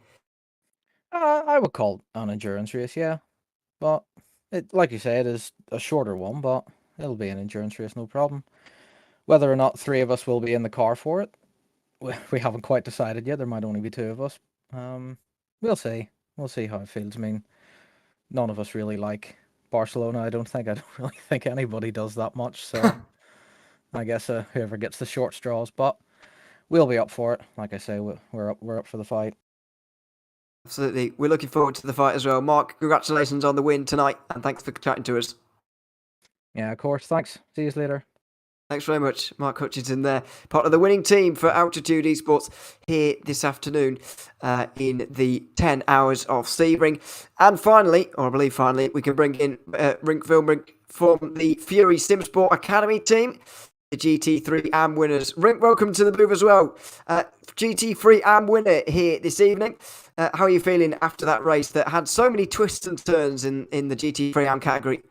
I would call it an endurance race, yeah. But it, like you say, it is a shorter one, but it'll be an endurance race, no problem. Whether or not 3 of us will be in the car for it, we haven't quite decided yet. There might only be 2 of us. We'll see. We'll see how it feels. I mean, none of us really like Barcelona. I don't really think anybody does that much. So I guess whoever gets the short straws. But we'll be up for it. Like I say, we're up for the fight. Absolutely. We're looking forward to the fight as well. Mark, congratulations on the win tonight, and thanks for chatting to us. Yeah, of course. Thanks. See you later. Thanks very much, Mark Hutchinson there, part of the winning team for Altitude Esports here this afternoon in the 10 hours of Sebring. And finally, or I believe finally, we can bring in Rink Vilbrink from the Fury Simsport Academy team, the GT3 AM winners. Rink, welcome to the booth as well. GT3 AM winner here this evening. How are you feeling after that race that had so many twists and turns in the GT3 AM category?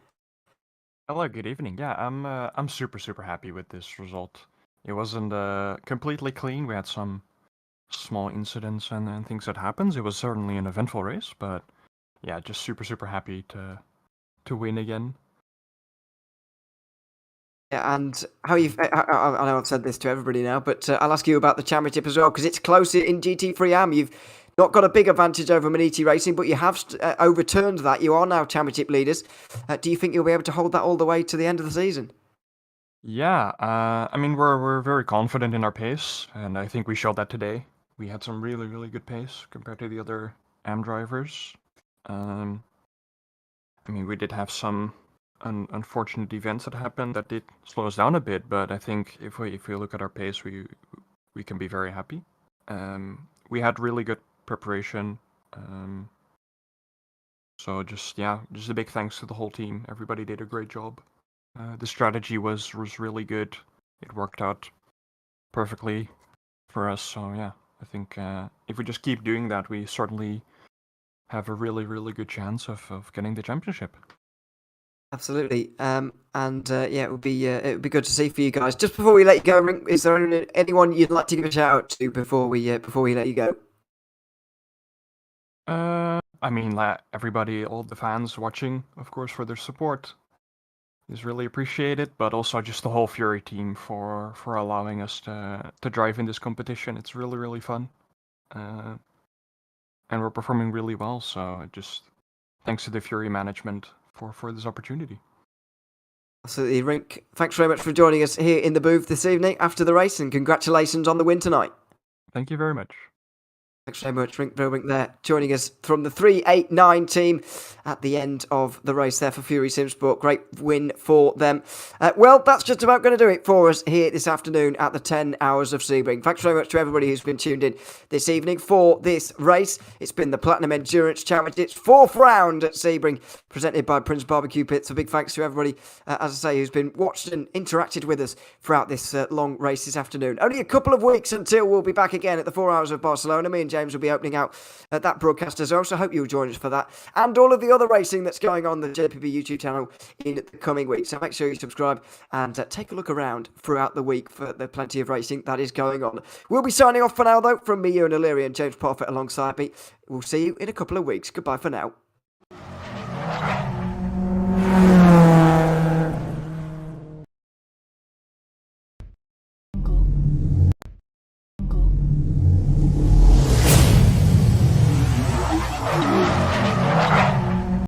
Hello, good evening. Yeah, I'm super happy with this result. It wasn't completely clean. We had some small incidents and things that happened. It was certainly an eventful race, but yeah, just super happy to win again. Yeah, and how you? I know I've said this to everybody now, but I'll ask you about the championship as well, because it's close in GT3 AM. You've not got a big advantage over Maniti Racing, but you have overturned that. You are now championship leaders. Do you think you'll be able to hold that all the way to the end of the season? Yeah, I mean we're very confident in our pace, and I think we showed that today. We had some really good pace compared to the other AM drivers. I mean we did have some unfortunate events that happened that did slow us down a bit, but I think if we look at our pace, we can be very happy. We had really good preparation, so just a big thanks to the whole team. Everybody did a great job. The strategy was really good. It worked out perfectly for us. So yeah, I think if we just keep doing that, we certainly have a really good chance of getting the championship. Absolutely. Yeah, it would be good to see for you guys. Just before we let you go, Rink, is there anyone you'd like to give a shout out to before we let you go? I mean, everybody, all the fans watching, of course, for their support is really appreciated, but also just the whole Fury team for allowing us to drive in this competition. It's really fun, and we're performing really well. So just thanks to the Fury management for this opportunity. Absolutely, Rink. Thanks very much for joining us here in the booth this evening after the race, and congratulations on the win tonight. Thank you very much. Thanks very much, Rink Vilbrink there, joining us from the 389 team at the end of the race there for Fury Simsport. Great win for them. Well, that's just about going to do it for us here this afternoon at the 10 hours of Sebring. Thanks very much to everybody who's been tuned in this evening for this race. It's been the Platinum Endurance Championships 4th round at Sebring, presented by Prins Barbecue Pits. A big thanks to everybody, as I say, who's been watched and interacted with us throughout this long race this afternoon. Only a couple of weeks until we'll be back again at the 4 hours of Barcelona. Me and James will be opening out that broadcast as well, so I hope you'll join us for that and all of the other racing that's going on the JPB YouTube channel in the coming weeks. So make sure you subscribe and take a look around throughout the week for the plenty of racing that is going on. We'll be signing off for now, though, from me, Ewan O'Leary, and James Parfitt alongside me. We'll see you in a couple of weeks. Goodbye for now.